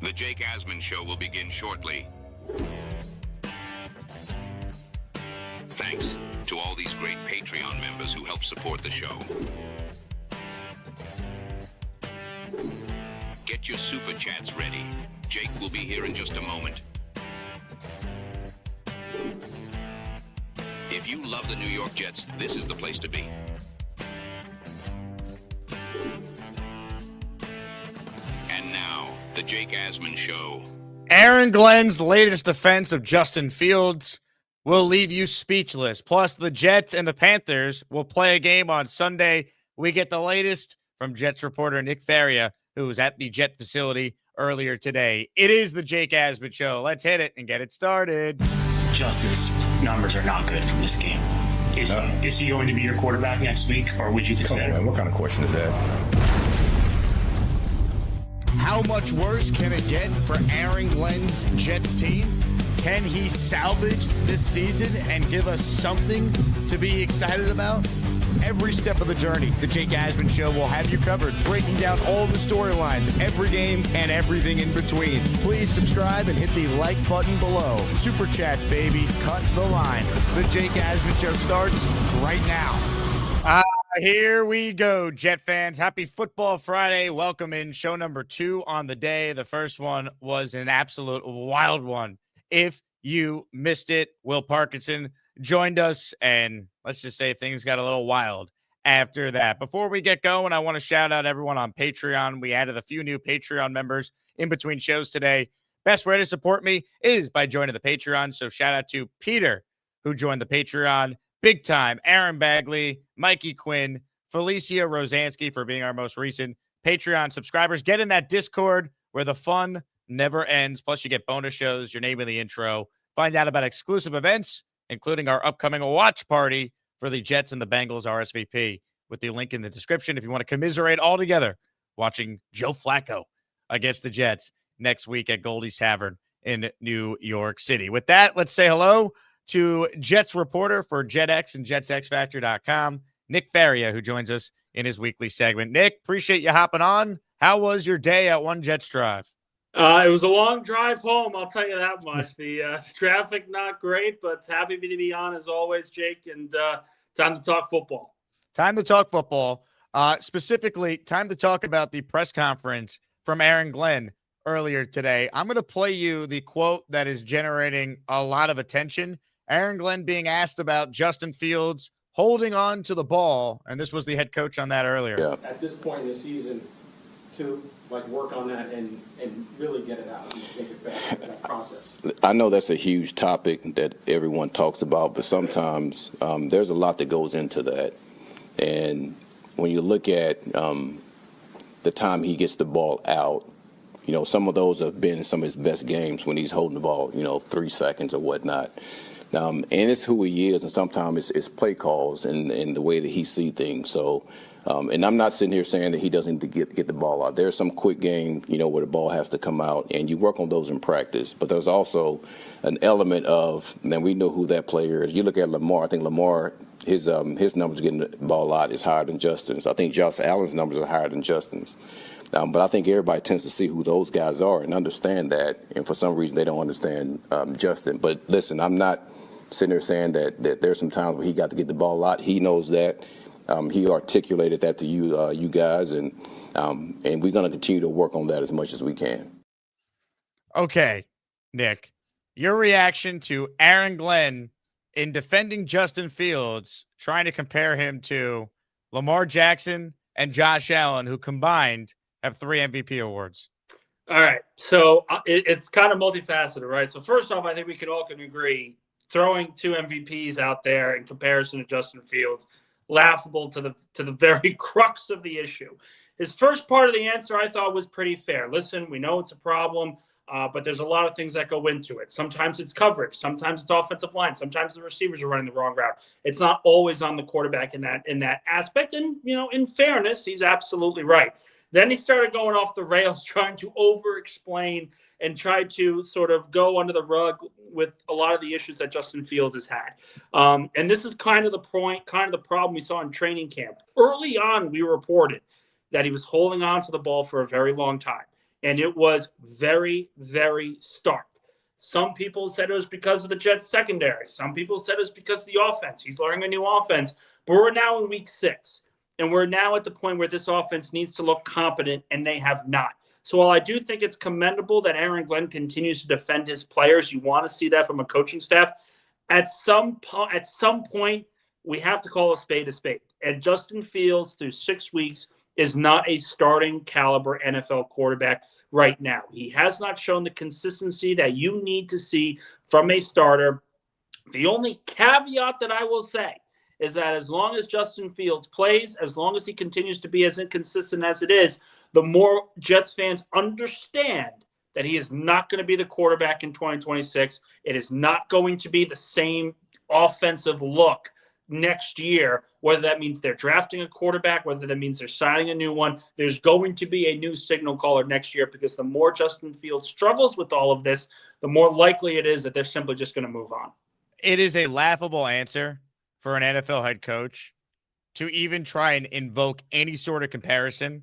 The Jake Asman Show will begin shortly. Thanks to all these great Patreon members who help support the show. Get your super chats ready. Jake will be here in just a moment. If you love the New York Jets, this is the place to be. And now, the Jake Asman Show. Aaron Glenn's latest defense of Justin Fields will leave you speechless. Plus, the Jets and the Panthers will play a game on Sunday. We get the latest from Jets reporter Nick Faria, who was at the Jet facility earlier today. It is the Jake Asman Show. Let's hit it and get it started. Justin's numbers are not good from this game. Is he going to be your quarterback next week, or would you consider? What kind of question is that? How much worse can it get for Aaron Glenn's Jets team? Can he salvage this season and give us something to be excited about? Every step of the journey, the Jake Asman Show will have you covered, breaking down all the storylines, every game, and everything in between. Please subscribe and hit the like button below. Super chats, baby. Cut the line. The Jake Asman Show starts right now. Here we go, Jet fans. Happy Football Friday. Welcome in show number 2 on the day. The first one was an absolute wild one. If you missed it, Will Parkinson joined us, and let's just say things got a little wild after that. Before we get going, I want to shout out everyone on Patreon. We added a few new Patreon members in between shows today. Best way to support me is by joining the Patreon. So shout out to Peter, who joined the Patreon. Big time. Aaron Bagley, Mikey Quinn, Felicia Rosansky for being our most recent Patreon subscribers. Get in that Discord where the fun never ends. Plus, you get bonus shows, your name in the intro. Find out about exclusive events, including our upcoming watch party for the Jets and the Bengals RSVP with the link in the description if you want to commiserate all together watching Joe Flacco against the Jets next week at Goldies Tavern in New York City. With that, let's say hello to Jets reporter for JetX and JetsXFactor.com, Nick Faria, who joins us in his weekly segment. Nick, appreciate you hopping on. How was your day at One Jets Drive? It was a long drive home, I'll tell you that much. The traffic, not great, but happy to be on as always, Jake, and time to talk football. Time to talk football. Specifically, time to talk about the press conference from Aaron Glenn earlier today. I'm going to play you the quote that is generating a lot of attention. Aaron Glenn being asked about Justin Fields holding on to the ball, and this was the head coach on that earlier. Yeah. At this point in the season, to work on that and really get it out and make it fair, that process. I know that's a huge topic that everyone talks about, but sometimes there's a lot that goes into that. And when you look at the time he gets the ball out, some of those have been some of his best games when he's holding the ball, 3 seconds or whatnot. And it's who he is, and sometimes it's play calls and the way that he sees things. So, and I'm not sitting here saying that he doesn't need to get the ball out. There's some quick game, where the ball has to come out, and you work on those in practice. But there's also an element of, and we know who that player is. You look at Lamar. I think Lamar, his numbers getting the ball out is higher than Justin's. I think Josh Allen's numbers are higher than Justin's. But I think everybody tends to see who those guys are and understand that. And for some reason, they don't understand Justin. But listen, I'm not sitting there saying that there's some times where he got to get the ball out. He knows that. He articulated that to you guys, and we're going to continue to work on that as much as we can. Okay, Nick, your reaction to Aaron Glenn in defending Justin Fields, trying to compare him to Lamar Jackson and Josh Allen, who combined have 3 MVP awards. All right, so it's kind of multifaceted, right? So first off, I think we can all agree throwing 2 MVPs out there in comparison to Justin Fields, laughable to the very crux of the issue. His first part of the answer I thought was pretty fair. Listen, we know it's a problem, but there's a lot of things that go into it. Sometimes it's coverage, sometimes it's offensive line, sometimes the receivers are running the wrong route. It's not always on the quarterback in that aspect. And in fairness, he's absolutely right. Then he started going off the rails, trying to over-explain and try to sort of go under the rug with a lot of the issues that Justin Fields has had. And this is kind of the point, kind of the problem we saw in training camp. Early on, we reported that he was holding on to the ball for a very long time. And it was very, very stark. Some people said it was because of the Jets secondary. Some people said it was because of the offense. He's learning a new offense. But we're now in week 6. And we're now at the point where this offense needs to look competent, and they have not. So while I do think it's commendable that Aaron Glenn continues to defend his players, you want to see that from a coaching staff. At some point, we have to call a spade a spade. And Justin Fields, through 6 weeks, is not a starting caliber NFL quarterback right now. He has not shown the consistency that you need to see from a starter. The only caveat that I will say is that as long as Justin Fields plays, as long as he continues to be as inconsistent as it is, the more Jets fans understand that he is not going to be the quarterback in 2026. It is not going to be the same offensive look next year, whether that means they're drafting a quarterback, whether that means they're signing a new one. There's going to be a new signal caller next year, because the more Justin Fields struggles with all of this, the more likely it is that they're simply just going to move on. It is a laughable answer for an NFL head coach to even try and invoke any sort of comparison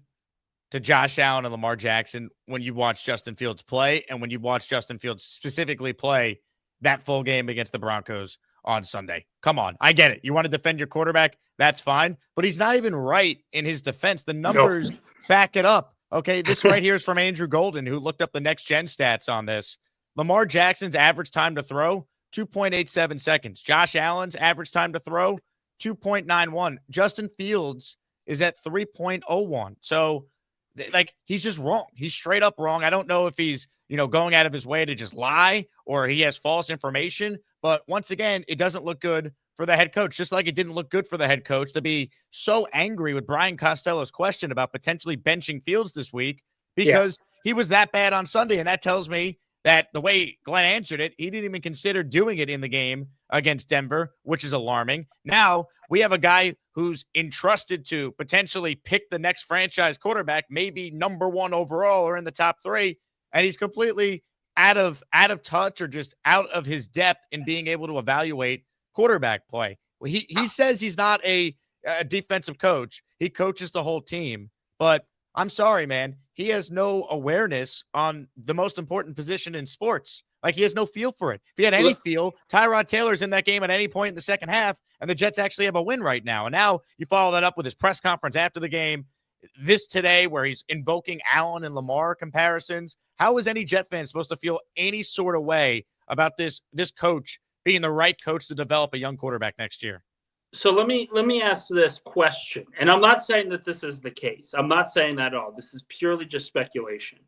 to Josh Allen and Lamar Jackson when you watch Justin Fields play, and when you watch Justin Fields specifically play that full game against the Broncos on Sunday. Come on. I get it. You want to defend your quarterback? That's fine. But he's not even right in his defense. The numbers back it up. Okay, this right here is from Andrew Golden, who looked up the next-gen stats on this. Lamar Jackson's average time to throw, 2.87 seconds. Josh Allen's average time to throw, 2.91. Justin Fields is at 3.01. So, like, he's just wrong. He's straight up wrong. I don't know if he's, going out of his way to just lie or he has false information. But once again, it doesn't look good for the head coach, just like it didn't look good for the head coach to be so angry with Brian Costello's question about potentially benching Fields this week, because he was that bad on Sunday. And that tells me that the way Glenn answered it, he didn't even consider doing it in the game against Denver, which is alarming. Now we have a guy who's entrusted to potentially pick the next franchise quarterback, maybe number 1 overall or in the top 3, and he's completely out of touch or just out of his depth in being able to evaluate quarterback play. He says he's not a defensive coach. He coaches the whole team, but I'm sorry, man. He has no awareness on the most important position in sports. Like, he has no feel for it. If he had any feel, Tyrod Taylor's in that game at any point in the second half, and the Jets actually have a win right now. And now you follow that up with his press conference after the game, this today, where he's invoking Allen and Lamar comparisons. How is any Jet fan supposed to feel any sort of way about this coach being the right coach to develop a young quarterback next year? So let me ask this question, and I'm not saying that this is the case. I'm not saying that at all. This is purely just speculation.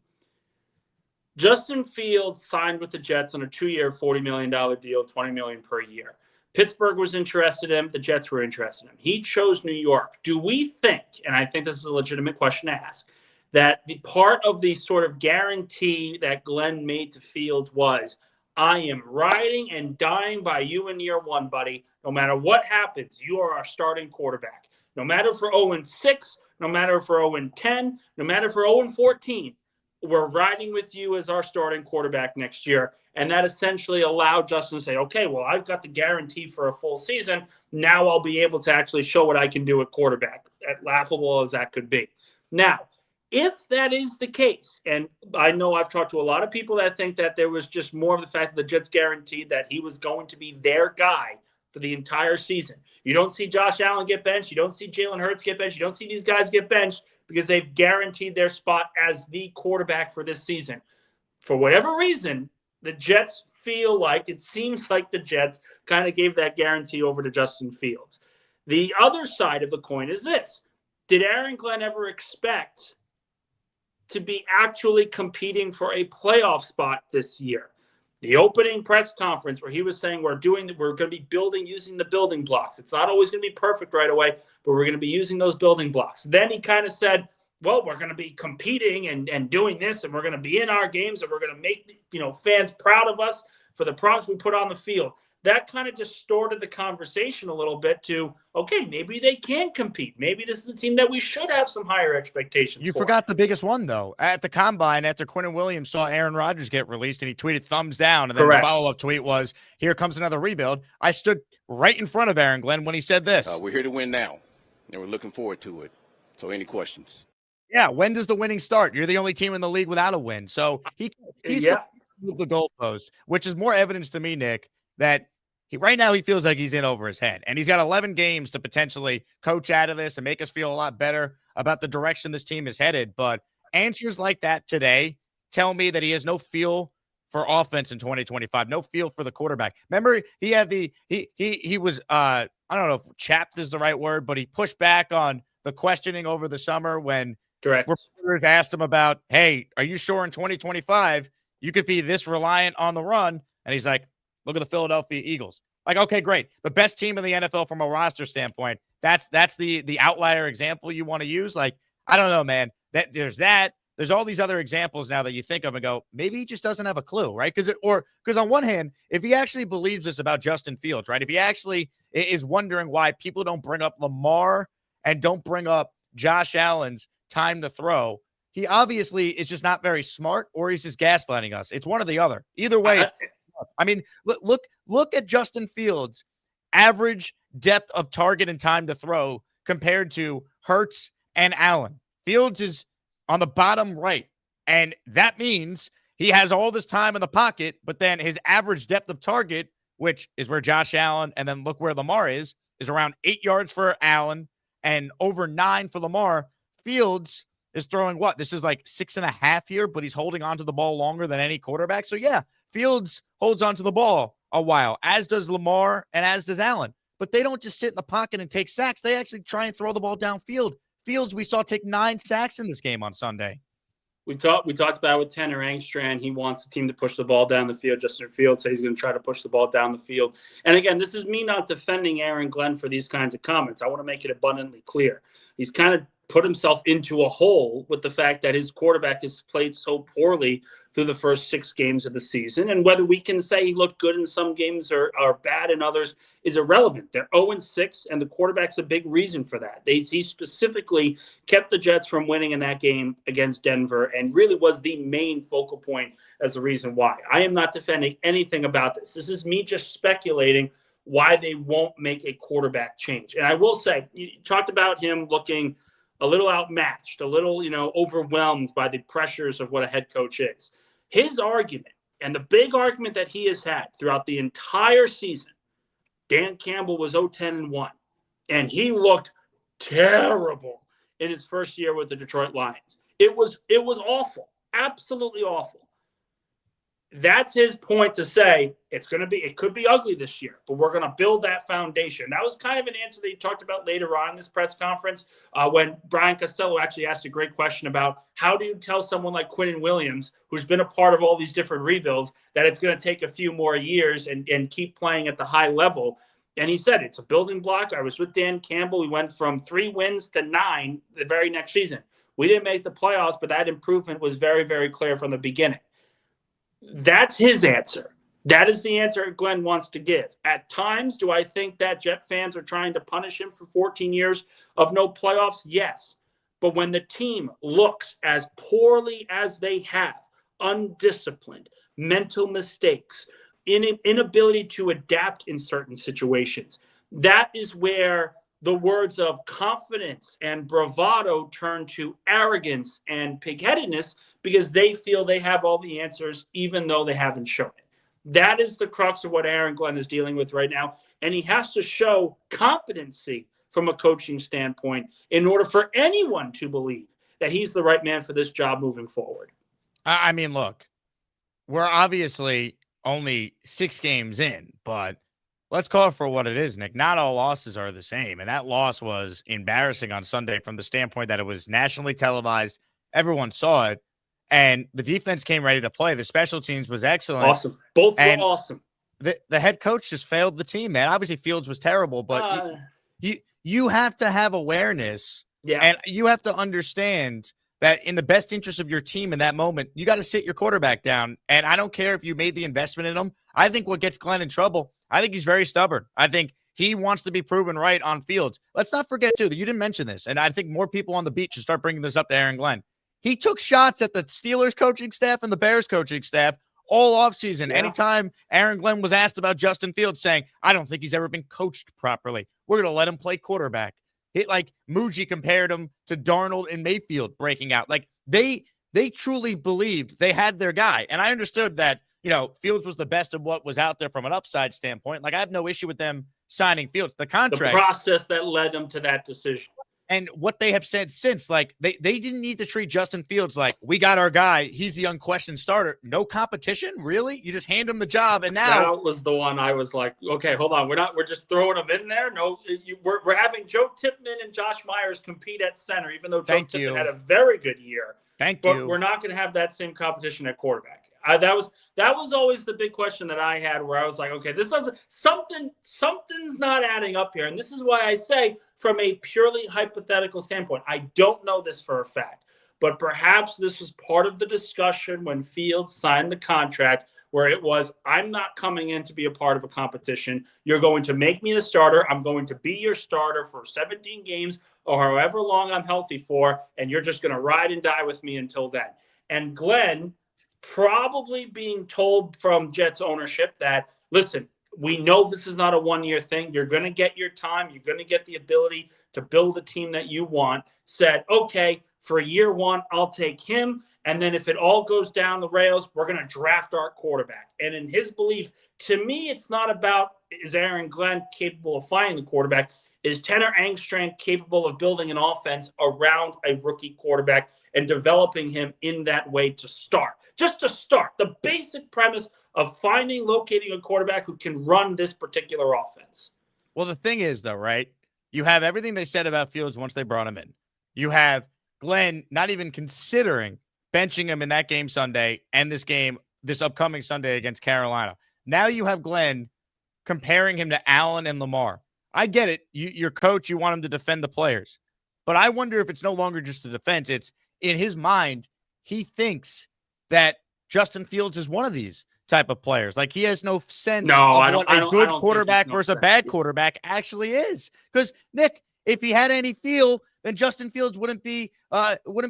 Justin Fields signed with the Jets on a 2-year, $40 million deal, $20 million per year. Pittsburgh was interested in him. The Jets were interested in him. He chose New York. Do we think, and I think this is a legitimate question to ask, that the part of the sort of guarantee that Glenn made to Fields was, I am riding and dying by you in year 1, buddy. No matter what happens, you are our starting quarterback. No matter if we're 0-6, no matter if we're 0-10, no matter if we're 0-14, we're riding with you as our starting quarterback next year. And that essentially allowed Justin to say, okay, well, I've got the guarantee for a full season. Now I'll be able to actually show what I can do at quarterback, as laughable as that could be. Now, if that is the case, and I know I've talked to a lot of people that think that there was just more of the fact that the Jets guaranteed that he was going to be their guy for the entire season. You don't see Josh Allen get benched. You don't see Jalen Hurts get benched. You don't see these guys get benched because they've guaranteed their spot as the quarterback for this season. For whatever reason, the Jets feel like, it seems like the Jets kind of gave that guarantee over to Justin Fields. The other side of the coin is this. Did Aaron Glenn ever expect to be actually competing for a playoff spot this year? The opening press conference where he was saying we're going to be building using the building blocks. It's not always going to be perfect right away, but we're going to be using those building blocks. Then he kind of said, well, we're going to be competing and doing this, and we're going to be in our games, and we're going to make fans proud of us for the products we put on the field. That kind of distorted the conversation a little bit to, okay, maybe they can compete. Maybe this is a team that we should have some higher expectations You for. forgot the biggest one, though. At the Combine, after Quinnen Williams saw Aaron Rodgers get released, and he tweeted thumbs down, and then Correct. The follow-up tweet was, here comes another rebuild. I stood right in front of Aaron Glenn when he said this. We're here to win now, and we're looking forward to it. So any questions? Yeah, when does the winning start? You're the only team in the league without a win. So he's Yeah. moved the goalpost, which is more evidence to me, Nick, that right now he feels like he's in over his head. And he's got 11 games to potentially coach out of this and make us feel a lot better about the direction this team is headed. But answers like that today tell me that he has no feel for offense in 2025, no feel for the quarterback. Remember, he had he was I don't know if chapped is the right word, but he pushed back on the questioning over the summer when Correct. reporters asked him about, hey, are you sure in 2025 you could be this reliant on the run? And he's like, look at the Philadelphia Eagles. Like, okay, great. The best team in the NFL from a roster standpoint. That's the outlier example you want to use. Like, I don't know, man. There's all these other examples now that you think of and go, maybe he just doesn't have a clue, right? Because on one hand, if he actually believes this about Justin Fields, right? If he actually is wondering why people don't bring up Lamar and don't bring up Josh Allen's time to throw, he obviously is just not very smart, or he's just gaslighting us. It's one or the other. Either way, I mean, look at Justin Fields' average depth of target and time to throw compared to Hurts and Allen. Fields is on the bottom right, and that means he has all this time in the pocket, but then his average depth of target, which is where Josh Allen, and then look where Lamar is around 8 yards for Allen and over 9 for Lamar. Fields is throwing what? This is like 6.5 here, but he's holding onto the ball longer than any quarterback. So yeah, Fields holds onto the ball a while, as does Lamar and as does Allen. But they don't just sit in the pocket and take sacks. They actually try and throw the ball downfield. Fields, we saw take 9 sacks in this game on Sunday. We talked about with Tanner Angstrand. He wants the team to push the ball down the field. Justin Fields says he's going to try to push the ball down the field. And again, this is me not defending Aaron Glenn for these kinds of comments. I want to make it abundantly clear. He's kind of put himself into a hole with the fact that his quarterback has played so poorly through the first 6 games of the season. And whether we can say he looked good in some games or bad in others is irrelevant. They're 0-6, and the quarterback's a big reason for that. He specifically kept the Jets from winning in that game against Denver and really was the main focal point as the reason why. I am not defending anything about this. This is me just speculating why they won't make a quarterback change. And I will say, you talked about him looking a little outmatched, a little, overwhelmed by the pressures of what a head coach is. His argument, and the big argument that he has had throughout the entire season, Dan Campbell was 0-10-1, and he looked terrible in his first year with the Detroit Lions. It was awful, absolutely awful. That's his point to say it could be ugly this year, but we're going to build that foundation. That was kind of an answer that he talked about later on in this press conference when Brian Costello actually asked a great question about how do you tell someone like Quinnen Williams, who's been a part of all these different rebuilds, that it's going to take a few more years and keep playing at the high level. And he said it's a building block. I was with Dan Campbell. We went from 3 wins to 9 the very next season. We didn't make the playoffs, but that improvement was very, very clear from the beginning. That's his answer. That is the answer Glenn wants to give. At times, do I think that Jet fans are trying to punish him for 14 years of no playoffs? Yes. But when the team looks as poorly as they have, undisciplined, mental mistakes, inability to adapt in certain situations, that is where the words of confidence and bravado turn to arrogance and pigheadedness because they feel they have all the answers, even though they haven't shown it. That is the crux of what Aaron Glenn is dealing with right now. And he has to show competency from a coaching standpoint in order for anyone to believe that he's the right man for this job moving forward. I mean, look, we're obviously only 6 games in, but let's call it for what it is, Nick. Not all losses are the same. And that loss was embarrassing on Sunday from the standpoint that it was nationally televised. Everyone saw it. And the defense came ready to play. The special teams was excellent. Awesome. Both were awesome. The head coach just failed the team, man. Obviously, Fields was terrible, but you have to have awareness. Yeah. And you have to understand that in the best interest of your team in that moment, you got to sit your quarterback down. And I don't care if you made the investment in him. I think what gets Glenn in trouble, I think he's very stubborn. I think he wants to be proven right on Fields. Let's not forget, too, that you didn't mention this. And I think more people on the beat should start bringing this up to Aaron Glenn. He took shots at the Steelers coaching staff and the Bears coaching staff all offseason. Yeah. Anytime Aaron Glenn was asked about Justin Fields, saying, I don't think he's ever been coached properly. We're going to let him play quarterback. Like Muji compared him to Darnold and Mayfield breaking out. Like they truly believed they had their guy. And I understood that, Fields was the best of what was out there from an upside standpoint. Like I have no issue with them signing Fields. The contract, the process that led them to that decision. And what they have said since, like they didn't need to treat Justin Fields like, we got our guy, he's the unquestioned starter. No competition, really? You just hand him the job, and now that was the one I was like, okay, hold on, we're just throwing him in there. No, we're having Joe Tippmann and Josh Myers compete at center, even though Joe Tippmann had a very good year. But we're not going to have that same competition at quarterback. That was always the big question that I had, where I was like, okay, this doesn't something's not adding up here, and this is why I say, from a purely hypothetical standpoint, I don't know this for a fact, but perhaps this was part of the discussion when Fields signed the contract, where it was, I'm not coming in to be a part of a competition. You're going to make me the starter. I'm going to be your starter for 17 games or however long I'm healthy for, and you're just going to ride and die with me until then. And Glenn probably being told from Jets ownership that, listen, we know this is not a one-year thing. You're going to get your time. You're going to get the ability to build a team that you want. Said, okay, for year one, I'll take him. And then if it all goes down the rails, we're going to draft our quarterback. And in his belief, to me, it's not about, is Aaron Glenn capable of finding the quarterback? Is Tanner Angstrand capable of building an offense around a rookie quarterback and developing him in that way to start? Just to start. The basic premise of locating a quarterback who can run this particular offense. Well, the thing is, though, right? You have everything they said about Fields once they brought him in. You have Glenn not even considering benching him in that game Sunday and this upcoming Sunday against Carolina. Now you have Glenn comparing him to Allen and Lamar. I get it. Your coach, you want him to defend the players. But I wonder if it's no longer just a defense. It's in his mind, he thinks that Justin Fields is one of these type of players. Like he has no sense of what a good quarterback versus a bad quarterback actually is. Because Nick, if he had any feel, then Justin Fields wouldn't be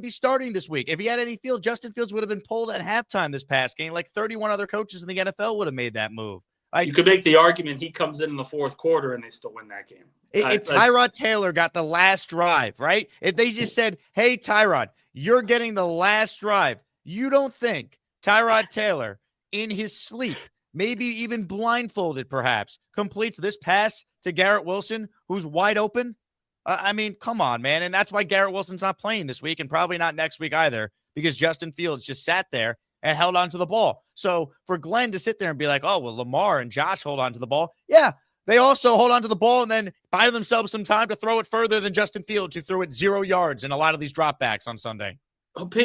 starting this week. If he had any feel, Justin Fields would have been pulled at halftime this past game. Like 31 other coaches in the NFL would have made that move. Like, you could make the argument he comes in the fourth quarter and they still win that game. If Tyrod Taylor got the last drive, right? If they just said, hey, Tyrod, you're getting the last drive, you don't think Tyrod Taylor in his sleep, maybe even blindfolded perhaps, completes this pass to Garrett Wilson, who's wide open? I mean, come on, man. And that's why Garrett Wilson's not playing this week and probably not next week either, because Justin Fields just sat there and held on to the ball. So for Glenn to sit there and be like, oh, well, Lamar and Josh hold on to the ball. Yeah, they also hold on to the ball and then buy themselves some time to throw it further than Justin Fields, who threw it 0 yards in a lot of these dropbacks on Sunday.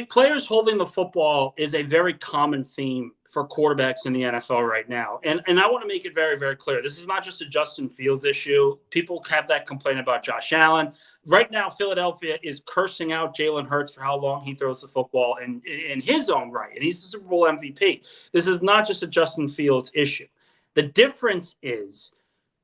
Players holding the football is a very common theme for quarterbacks in the NFL right now. And I want to make it very, very clear. This is not just a Justin Fields issue. People have that complaint about Josh Allen. Right now, Philadelphia is cursing out Jalen Hurts for how long he throws the football in his own right. And he's the Super Bowl MVP. This is not just a Justin Fields issue. The difference is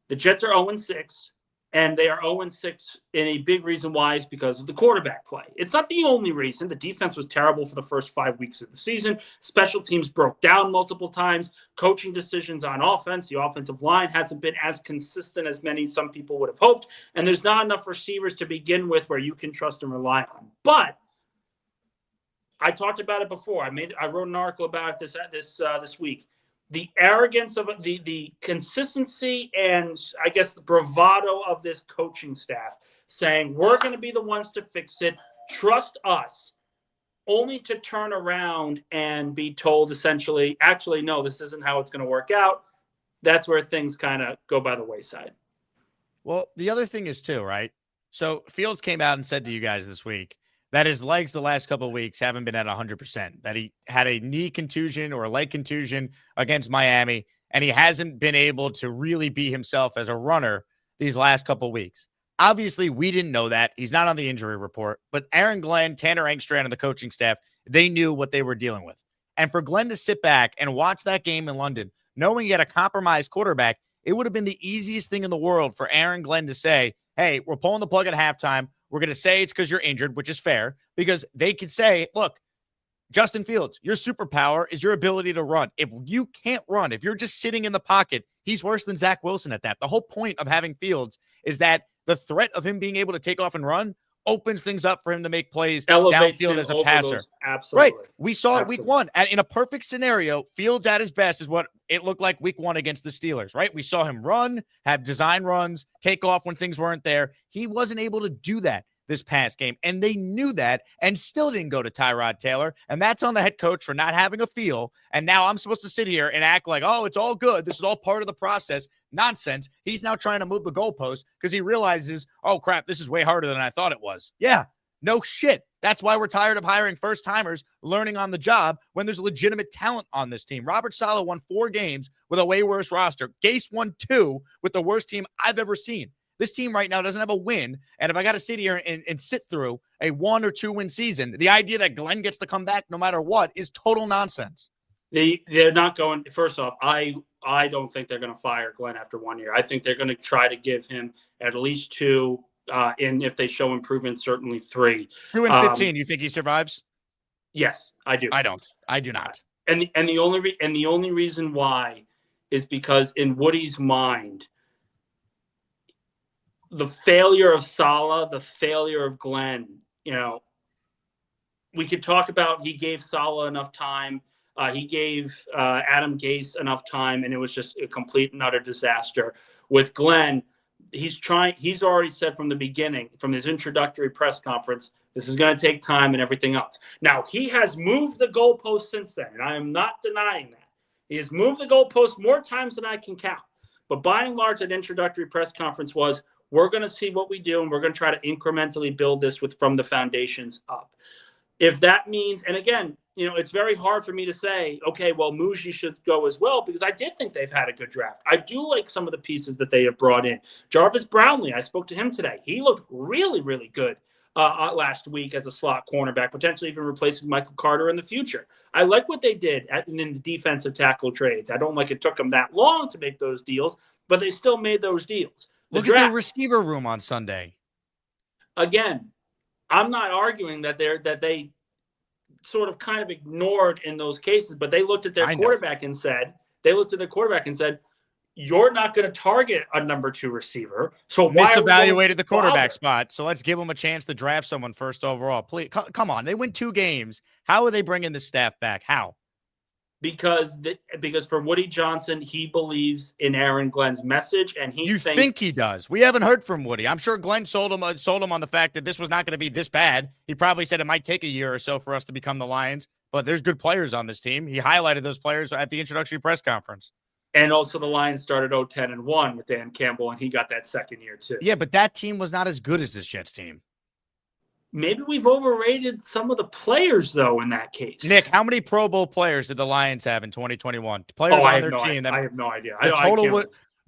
the Jets are 0-6. And they are 0-6, and a big reason why is because of the quarterback play. It's not the only reason. The defense was terrible for the first 5 weeks of the season. Special teams broke down multiple times. Coaching decisions on offense. The offensive line hasn't been as consistent as some people would have hoped. And there's not enough receivers to begin with where you can trust and rely on. But I talked about it before. I wrote an article about it this week. The arrogance of the consistency and I guess the bravado of this coaching staff saying, we're going to be the ones to fix it. Trust us, only to turn around and be told essentially, actually, no, this isn't how it's going to work out. That's where things kind of go by the wayside. Well, the other thing is too, right? So Fields came out and said to you guys this week that his legs the last couple of weeks haven't been at 100%, that he had a knee contusion or a leg contusion against Miami, and he hasn't been able to really be himself as a runner these last couple of weeks. Obviously, we didn't know that. He's not on the injury report, but Aaron Glenn, Tanner Angstrand, and the coaching staff, they knew what they were dealing with. And for Glenn to sit back and watch that game in London, knowing he had a compromised quarterback, it would have been the easiest thing in the world for Aaron Glenn to say, hey, we're pulling the plug at halftime. We're going to say it's because you're injured, which is fair, because they could say, look, Justin Fields, your superpower is your ability to run. If you can't run, if you're just sitting in the pocket, he's worse than Zach Wilson at that. The whole point of having Fields is that the threat of him being able to take off and run opens things up for him to make plays Elevates downfield him as a over passer. those. Absolutely. Right. We saw it week one. And in a perfect scenario, Fields at his best is what it looked like week one against the Steelers, right? We saw him run, have design runs, take off when things weren't there. He wasn't able to do that this past game, and they knew that and still didn't go to Tyrod Taylor, and that's on the head coach for not having a feel. And now I'm supposed to sit here and act like, oh, it's all good. This is all part of the process. Nonsense. He's now trying to move the goalpost because he realizes, oh, crap, this is way harder than I thought it was. Yeah, no shit. That's why we're tired of hiring first-timers learning on the job when there's legitimate talent on this team. Robert Saleh won 4 games with a way worse roster. Gase won 2 with the worst team I've ever seen. This team right now doesn't have a win, and if I got to sit here and sit through a 1 or 2 win season, the idea that Glenn gets to come back no matter what is total nonsense. They're not going. First off, I don't think they're going to fire Glenn after 1 year. I think they're going to try to give him at least 2, and if they show improvement, certainly 3. 2 and 15. You think he survives? Yes, I do. I don't. I do not. And the only reason why is because in Woody's mind, the failure of Saleh, the failure of Glenn, we could talk about he gave Saleh enough time. He gave Adam Gase enough time, and it was just a complete and utter disaster. With Glenn, he's already said from the beginning, from his introductory press conference, this is going to take time and everything else. Now, he has moved the goalpost since then, and I am not denying that. He has moved the goalpost more times than I can count. But by and large, that introductory press conference was, we're going to see what we do, and we're going to try to incrementally build this from the foundations up. If that means, and again, it's very hard for me to say, okay, well, Muji should go as well, because I did think they've had a good draft. I do like some of the pieces that they have brought in. Jarvis Brownlee, I spoke to him today. He looked really, really good last week as a slot cornerback, potentially even replacing Michael Carter in the future. I like what they did in the defensive tackle trades. I don't like it took them that long to make those deals, but they still made those deals. Look at the receiver room on Sunday. Again, I'm not arguing that they sort of kind of ignored in those cases, but they looked at their quarterback and said, you're not going to target a number 2 receiver. So why misevaluated the quarterback spot. So let's give them a chance to draft someone first overall. Please, come on. They win 2 games. How are they bringing the staff back? How? Because for Woody Johnson, he believes in Aaron Glenn's message, and you think he does. We haven't heard from Woody. I'm sure Glenn sold him on the fact that this was not going to be this bad. He probably said it might take a year or so for us to become the Lions, but there's good players on this team. He highlighted those players at the introductory press conference. And also the Lions started 0-10-1 with Dan Campbell, and he got that second year too. Yeah, but that team was not as good as this Jets team. Maybe we've overrated some of the players, though, in that case. Nick, how many Pro Bowl players did the Lions have in 2021? Players on their team. I have no idea.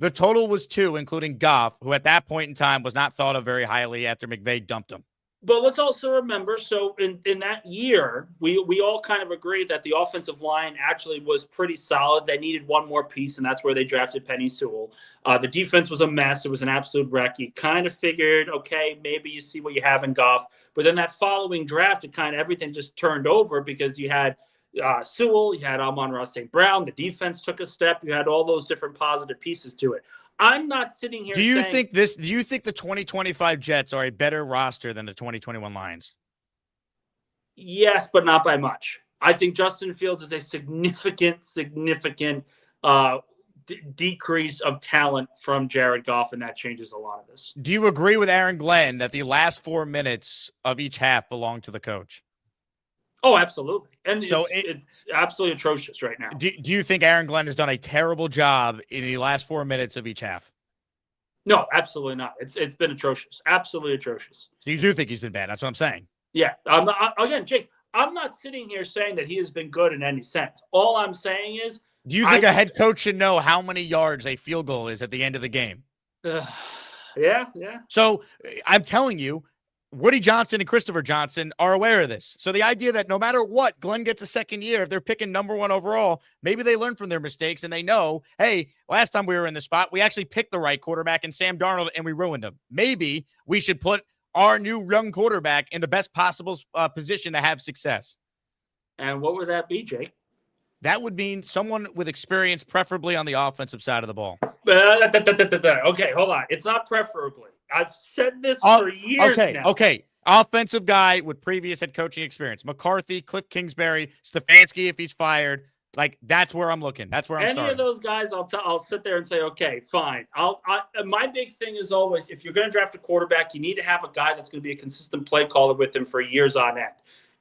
The total was 2, including Goff, who at that point in time was not thought of very highly after McVay dumped him. But let's also remember, so in that year, we all kind of agreed that the offensive line actually was pretty solid. They needed one more piece, and that's where they drafted Penny Sewell. The defense was a mess. It was an absolute wreck. You kind of figured, okay, maybe you see what you have in Goff. But then that following draft, everything just turned over because you had Sewell, you had Amon-Ra St. Brown. The defense took a step. You had all those different positive pieces to it. I'm not sitting here. Do you think the 2025 Jets are a better roster than the 2021 Lions? Yes, but not by much. I think Justin Fields is a significant decrease of talent from Jared Goff, and that changes a lot of this. Do you agree with Aaron Glenn that the last 4 minutes of each half belong to the coach? Oh, absolutely. And so it's absolutely atrocious right now. Do you think Aaron Glenn has done a terrible job in the last 4 minutes of each half? No, absolutely not. It's been atrocious. Absolutely atrocious. So you do think he's been bad. That's what I'm saying. Yeah. Again, Jake, I'm not sitting here saying that he has been good in any sense. All I'm saying is, do you think a head coach should know how many yards a field goal is at the end of the game? Yeah. So I'm telling you, Woody Johnson and Christopher Johnson are aware of this. So the idea that no matter what, Glenn gets a second year, if they're picking number 1 overall, maybe they learn from their mistakes and they know, hey, last time we were in the spot, we actually picked the right quarterback in Sam Darnold and we ruined him. Maybe we should put our new young quarterback in the best possible position to have success. And what would that be, Jake? That would mean someone with experience, preferably on the offensive side of the ball. Okay, hold on. It's not preferably. I've said this Oh, for years now. Okay. Offensive guy with previous head coaching experience. McCarthy, Cliff Kingsbury, Stefanski if he's fired. Like, that's where I'm looking. That's where I'm Any starting. of those guys, I'll sit there and say, okay, fine. My big thing is always, if you're going to draft a quarterback, you need to have a guy that's going to be a consistent play caller with him for years on end.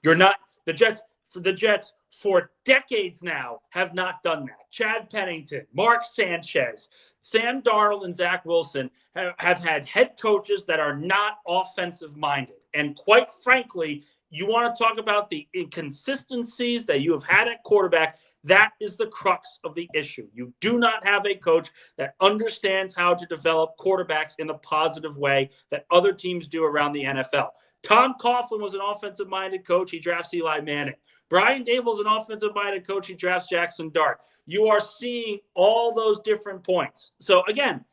You're not the Jets for decades now have not done that. Chad Pennington, Mark Sanchez, Sam Darnold, and Zach Wilson have had head coaches that are not offensive minded. And quite frankly, you want to talk about the inconsistencies that you have had at quarterback. That is the crux of the issue. You do not have a coach that understands how to develop quarterbacks in a positive way that other teams do around the NFL. Tom Coughlin was an offensive-minded coach. He drafts Eli Manning. Brian Dable is an offensive-minded coach. He drafts Jackson Dart. You are seeing all those different points. So, again,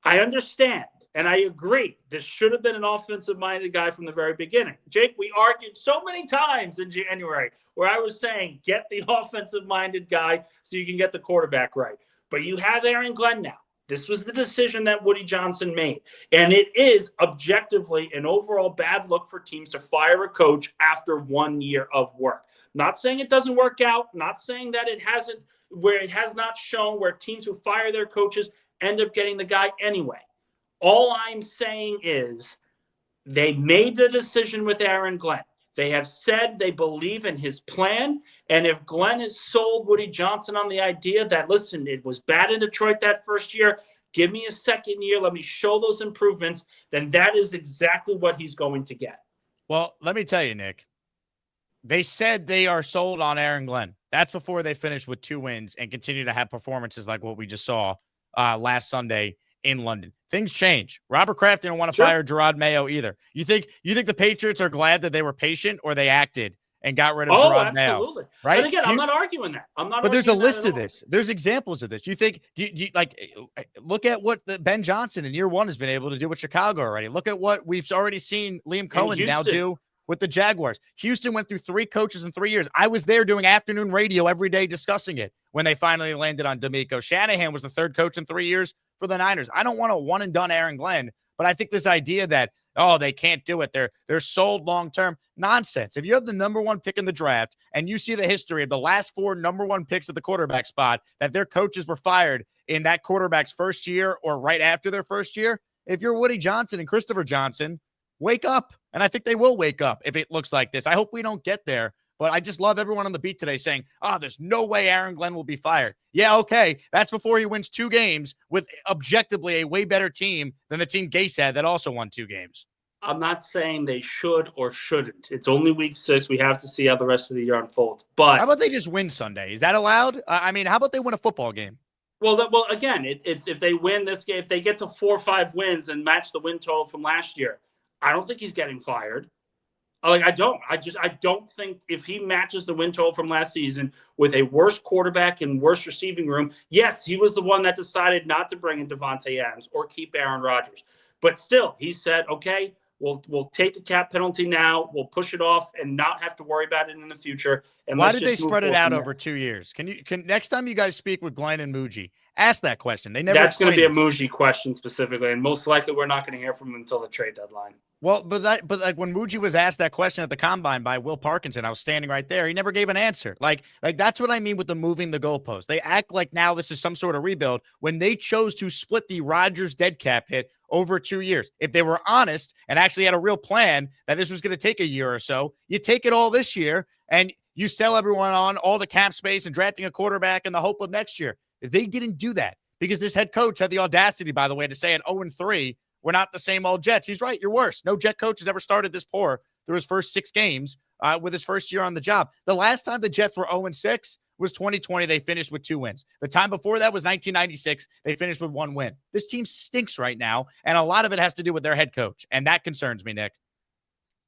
I understand. And I agree, this should have been an offensive-minded guy from the very beginning. Jake, we argued so many times in January where I was saying, get the offensive-minded guy so you can get the quarterback right. But you have Aaron Glenn now. This was the decision that Woody Johnson made. And it is objectively an overall bad look for teams to fire a coach after 1 year of work. Not saying it doesn't work out, not saying that it hasn't, where it has not shown where teams who fire their coaches end up getting the guy anyway. All I'm saying is they made the decision with Aaron Glenn. They have said they believe in his plan. And if Glenn has sold Woody Johnson on the idea that, listen, it was bad in Detroit that first year, give me a second year, let me show those improvements, then that is exactly what he's going to get. Well, let me tell you, Nick, they said they are sold on Aaron Glenn. That's before they finished with 2 wins and continue to have performances like what we just saw last Sunday in London. Things change. Robert Kraft didn't want to fire Gerard Mayo either. You think the Patriots are glad that they were patient or they acted and got rid of Gerard Mayo? Right. And again, I'm not arguing that. But there's a list of this. There's examples of this. You think you like look at what Ben Johnson in year 1 has been able to do with Chicago already. Look at what we've already seen Liam Cohen now do with the Jaguars. Houston went through 3 coaches in 3 years. I was there doing afternoon radio every day discussing it when they finally landed on D'Amico. Shanahan was the 3rd coach in 3 years for the Niners. I don't want a one and done Aaron Glenn, but I think this idea that, oh, they can't do it, they're sold long-term, nonsense. If you have the number 1 pick in the draft and you see the history of the last 4 number 1 picks at the quarterback spot, that their coaches were fired in that quarterback's first year or right after their first year, if you're Woody Johnson and Christopher Johnson, wake up. And I think they will wake up if it looks like this. I hope we don't get there. But I just love everyone on the beat today saying, there's no way Aaron Glenn will be fired. Yeah, okay. That's before he wins 2 games with objectively a way better team than the team Gase had that also won 2 games. I'm not saying they should or shouldn't. It's only week 6. We have to see how the rest of the year unfolds. But how about they just win Sunday? Is that allowed? I mean, how about they win a football game? Well, again, it's if they win this game, if they get to 4 or 5 wins and match the win total from last year, I don't think he's getting fired. I don't think if he matches the win total from last season with a worse quarterback and worse receiving room, yes, he was the one that decided not to bring in Devontae Adams or keep Aaron Rodgers. But still, he said, okay, we'll take the cap penalty now. We'll push it off and not have to worry about it in the future. And why did they spread it out over 2 years? Can next time you guys speak with Glenn and Muji, ask that question. They never. That's going to be a Muji question specifically, and most likely we're not going to hear from him until the trade deadline. Well, but like when Muji was asked that question at the combine by Will Parkinson, I was standing right there. He never gave an answer. Like that's what I mean with the moving the goalpost. They act like now this is some sort of rebuild when they chose to split the Rodgers dead cap hit over 2 years. If they were honest and actually had a real plan that this was going to take a year or so, you take it all this year and you sell everyone on all the cap space and drafting a quarterback in the hope of next year. If they didn't do that, because this head coach had the audacity, by the way, to say at 0-3, we're not the same old Jets. He's right. You're worse. No Jet coach has ever started this poor through his first 6 games with his first year on the job. The last time the Jets were 0-6 was 2020. They finished with 2 wins. The time before that was 1996. They finished with 1 win. This team stinks right now, and a lot of it has to do with their head coach, and that concerns me, Nick.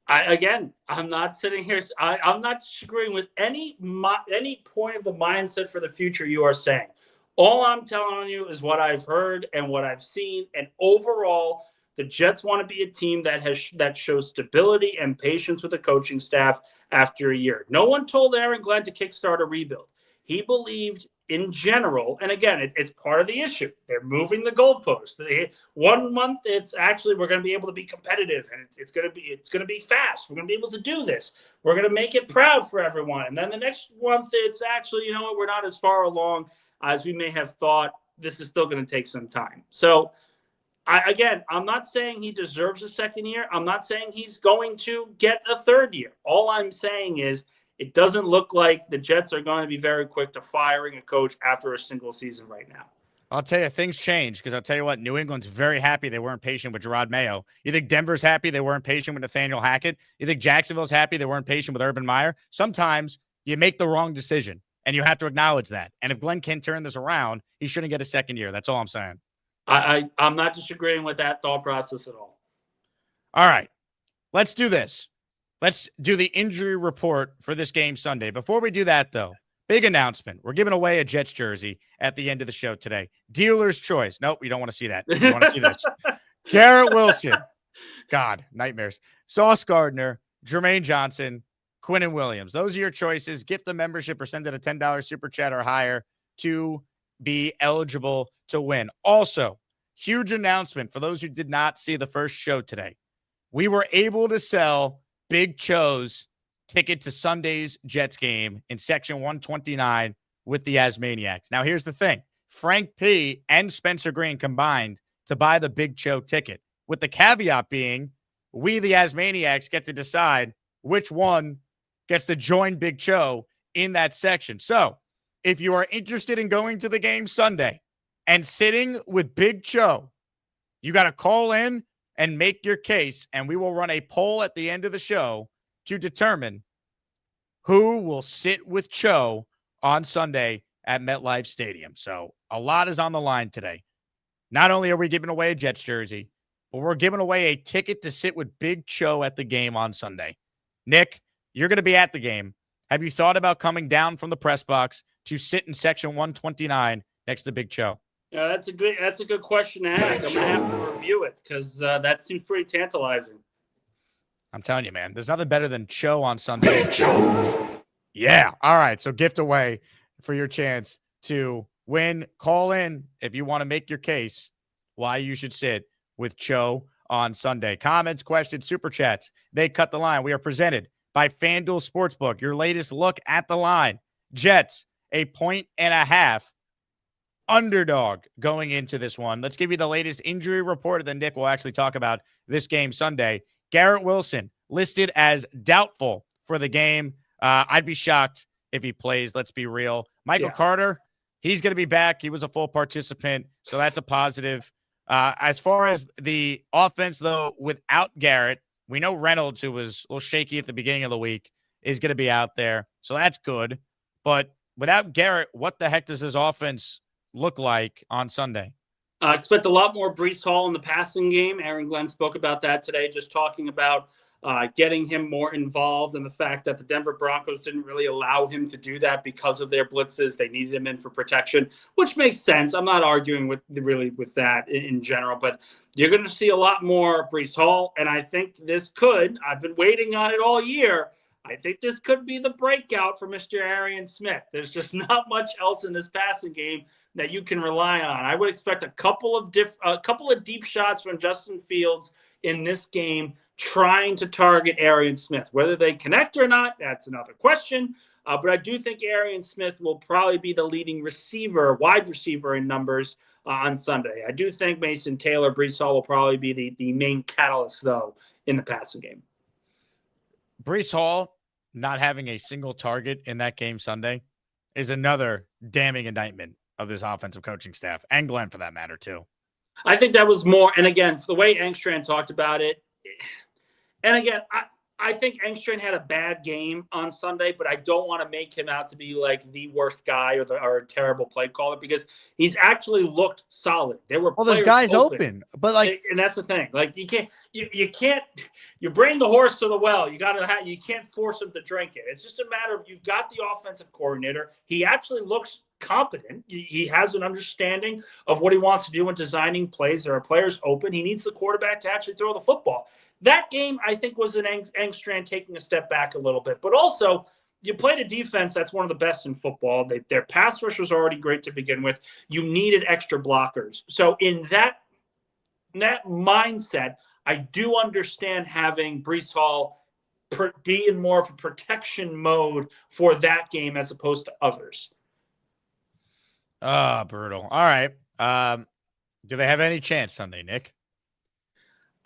I'm not sitting here. I'm not disagreeing with any point of the mindset for the future you are saying. All I'm telling you is what I've heard and what I've seen. And overall, the Jets want to be a team that shows stability and patience with the coaching staff after a year. No one told Aaron Glenn to kickstart a rebuild. He believed in general, and again, it's part of the issue. They're moving the goalposts. 1 month, it's actually we're going to be able to be competitive, and it's going to be fast. We're going to be able to do this. We're going to make it proud for everyone. And then the next month, it's actually, you know what, we're not as far along as we may have thought. This is still going to take some time. So, I'm not saying he deserves a second year. I'm not saying he's going to get a third year. All I'm saying is it doesn't look like the Jets are going to be very quick to firing a coach after a single season right now. I'll tell you, things change because I'll tell you what, New England's very happy they weren't patient with Gerard Mayo. You think Denver's happy they weren't patient with Nathaniel Hackett? You think Jacksonville's happy they weren't patient with Urban Meyer? Sometimes you make the wrong decision, and you have to acknowledge that. And if Glenn can turn this around, he shouldn't get a second year. That's all I'm saying. I'm not disagreeing with that thought process at all. All right, let's do this. Let's do the injury report for this game Sunday. Before we do that, though, big announcement. We're giving away a Jets jersey at the end of the show today. Dealer's choice. Nope, you don't want to see that. You want to see this. Garrett Wilson. God, nightmares. Sauce Gardner, Jermaine Johnson, Quinnen Williams. Those are your choices. Gift a membership or send it a $10 super chat or higher to be eligible to win. Also, huge announcement for those who did not see the first show today. We were able to sell Big Cho's ticket to Sunday's Jets game in section 129 with the Asmaniacs. Now, here's the thing. Frank P. and Spencer Green combined to buy the Big Cho ticket, with the caveat being we, the Asmaniacs, get to decide which one gets to join Big Cho in that section. So, if you are interested in going to the game Sunday and sitting with Big Cho, you got to call in and make your case, and we will run a poll at the end of the show to determine who will sit with Cho on Sunday at MetLife Stadium. So a lot is on the line today. Not only are we giving away a Jets jersey, but we're giving away a ticket to sit with Big Cho at the game on Sunday. Nick, you're going to be at the game. Have you thought about coming down from the press box to sit in section 129 next to Big Cho? Yeah, that's a good question to ask. I'm gonna have to review it because that seems pretty tantalizing. I'm telling you, man, there's nothing better than Cho on Sunday. Yeah. All right. So gift away for your chance to win. Call in if you want to make your case why you should sit with Cho on Sunday. Comments, questions, super chats. They cut the line. We are presented by FanDuel Sportsbook. Your latest look at the line. Jets, 1.5 underdog going into this one. Let's give you the latest injury report, and then Nick will actually talk about this game Sunday. Garrett Wilson listed as doubtful for the game. I'd be shocked if he plays. Let's be real. Michael Carter, he's going to be back. He was a full participant, so that's a positive. As far as the offense, though, without Garrett, we know Reynolds, who was a little shaky at the beginning of the week, is going to be out there, so that's good. But without Garrett, what the heck does his offense look like on Sunday? I expect a lot more Breece Hall in the passing game. Aaron Glenn spoke about that today, just talking about getting him more involved, and the fact that the Denver Broncos didn't really allow him to do that because of their blitzes. They needed him in for protection, which makes sense. I'm not arguing with that in general, but you're going to see a lot more Breece Hall, and I think this could, I've been waiting on it all year, I think this could be the breakout for Mr. Arian Smith. There's just not much else in this passing game that you can rely on. I would expect a couple of deep shots from Justin Fields in this game, trying to target Arian Smith. Whether they connect or not, that's another question. But I do think Arian Smith will probably be the leading wide receiver in numbers on Sunday. I do think Mason Taylor, Breece Hall will probably be the main catalyst, though, in the passing game. Breece Hall not having a single target in that game Sunday is another damning indictment of this offensive coaching staff, and Glenn for that matter, too. I think that was more, and again, the way Engstrand talked about it, and again, I think Engstrand had a bad game on Sunday, but I don't want to make him out to be like the worst guy or a terrible play caller, because he's actually looked solid. There were there's guys open, but and that's the thing. Like you can't bring the horse to the well. You can't force him to drink it. It's just a matter of, you've got the offensive coordinator. He actually looks competent. He has an understanding of what he wants to do when designing plays. There are players open. He needs the quarterback to actually throw the football. That game, I think, was an Engstrand taking a step back a little bit. But also, you played a defense that's one of the best in football. Their pass rush was already great to begin with. You needed extra blockers. So in that mindset, I do understand having Breece Hall be in more of a protection mode for that game as opposed to others. Brutal. All right. Do they have any chance Sunday, Nick?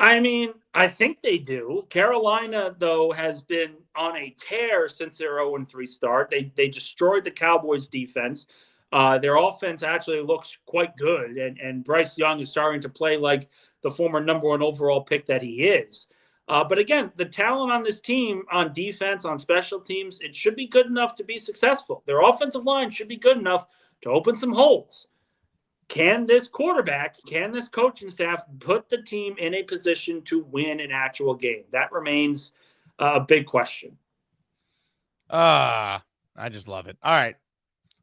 I mean, I think they do. Carolina, though, has been on a tear since their 0-3 start. They destroyed the Cowboys' defense. Their offense actually looks quite good, and Bryce Young is starting to play like the former number 1 overall pick that he is. But again, the talent on this team, on defense, on special teams, it should be good enough to be successful. Their offensive line should be good enough to open some holes. Can this coaching staff put the team in a position to win an actual game? That remains a big question. I just love it. All right.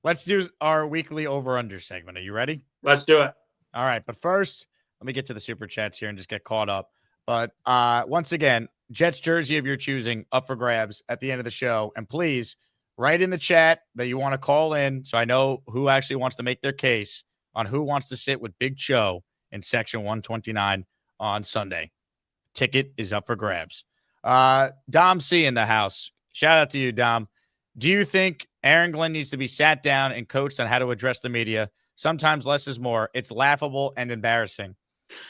Let's do our weekly over-under segment. Are you ready? Let's do it. All right. But first, let me get to the super chats here and just get caught up. But once again, Jets jersey of your choosing up for grabs at the end of the show. And please write in the chat that you want to call in so I know who actually wants to make their case on who wants to sit with Big Cho in section 129 on Sunday. Ticket is up for grabs. Dom C in the house. Shout out to you, Dom. Do you think Aaron Glenn needs to be sat down and coached on how to address the media? Sometimes less is more. It's laughable and embarrassing.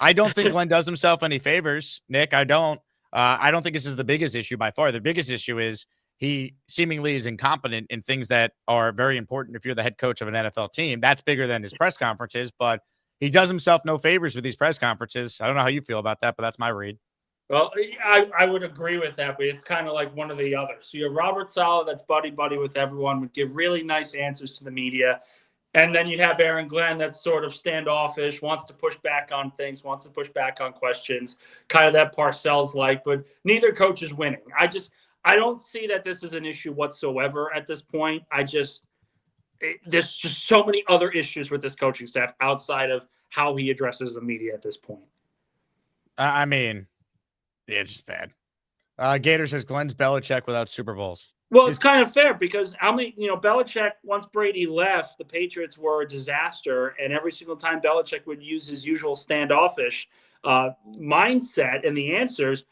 I don't think Glenn does himself any favors, Nick. I don't. I don't think this is the biggest issue by far. The biggest issue is he seemingly is incompetent in things that are very important if you're the head coach of an NFL team. That's bigger than his press conferences, but he does himself no favors with these press conferences. I don't know how you feel about that, but that's my read. Well, I would agree with that, but it's kind of like one or the other. So you have Robert Saleh that's buddy-buddy with everyone, would give really nice answers to the media. And then you'd have Aaron Glenn that's sort of standoffish, wants to push back on things, wants to push back on questions, kind of that Parcells-like, but neither coach is winning. I don't see that this is an issue whatsoever at this point. There's just so many other issues with this coaching staff outside of how he addresses the media at this point. I mean, yeah, it's just bad. Gator says Glenn's Belichick without Super Bowls. Well, it's kind of fair because Belichick, once Brady left, the Patriots were a disaster. And every single time Belichick would use his usual standoffish mindset and the answers,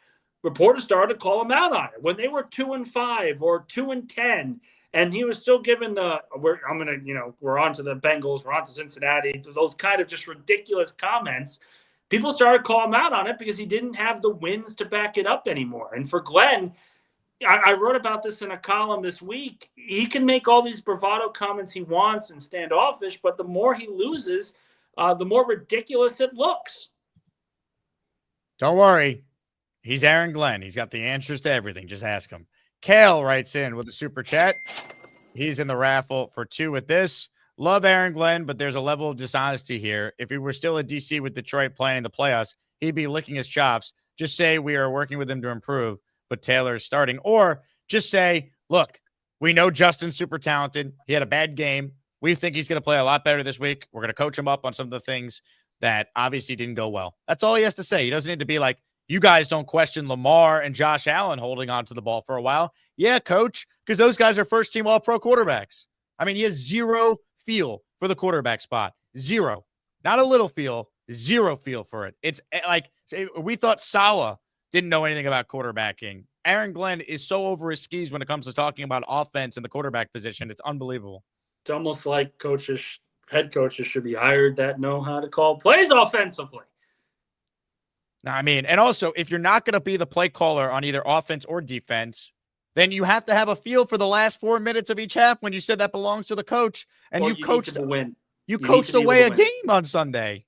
reporters started to call him out on it. When they were 2-5 or 2-10, and he was still given we're on to the Bengals, we're on to Cincinnati, those kind of just ridiculous comments. People started calling him out on it because he didn't have the wins to back it up anymore. And for Glenn, I wrote about this in a column this week. He can make all these bravado comments he wants and standoffish, but the more he loses, the more ridiculous it looks. Don't worry. He's Aaron Glenn. He's got the answers to everything. Just ask him. Kale writes in with a super chat. He's in the raffle for 2 with this. Love Aaron Glenn, but there's a level of dishonesty here. If he were still at DC with Detroit playing the playoffs, he'd be licking his chops. Just say we are working with him to improve, but Taylor is starting. Or just say, look, we know Justin's super talented. He had a bad game. We think he's going to play a lot better this week. We're going to coach him up on some of the things that obviously didn't go well. That's all he has to say. He doesn't need to be like, you guys don't question Lamar and Josh Allen holding on to the ball for a while. Yeah, coach, because those guys are first-team all-pro quarterbacks. I mean, he has zero feel for the quarterback spot. Zero. Not a little feel, zero feel for it. It's like we thought Saleh didn't know anything about quarterbacking. Aaron Glenn is so over his skis when it comes to talking about offense and the quarterback position. It's unbelievable. It's almost like head coaches should be hired that know how to call plays offensively. I mean, and also, if you're not going to be the play caller on either offense or defense, then you have to have a feel for the last 4 minutes of each half when you said that belongs to the coach, and you coached away a game on Sunday.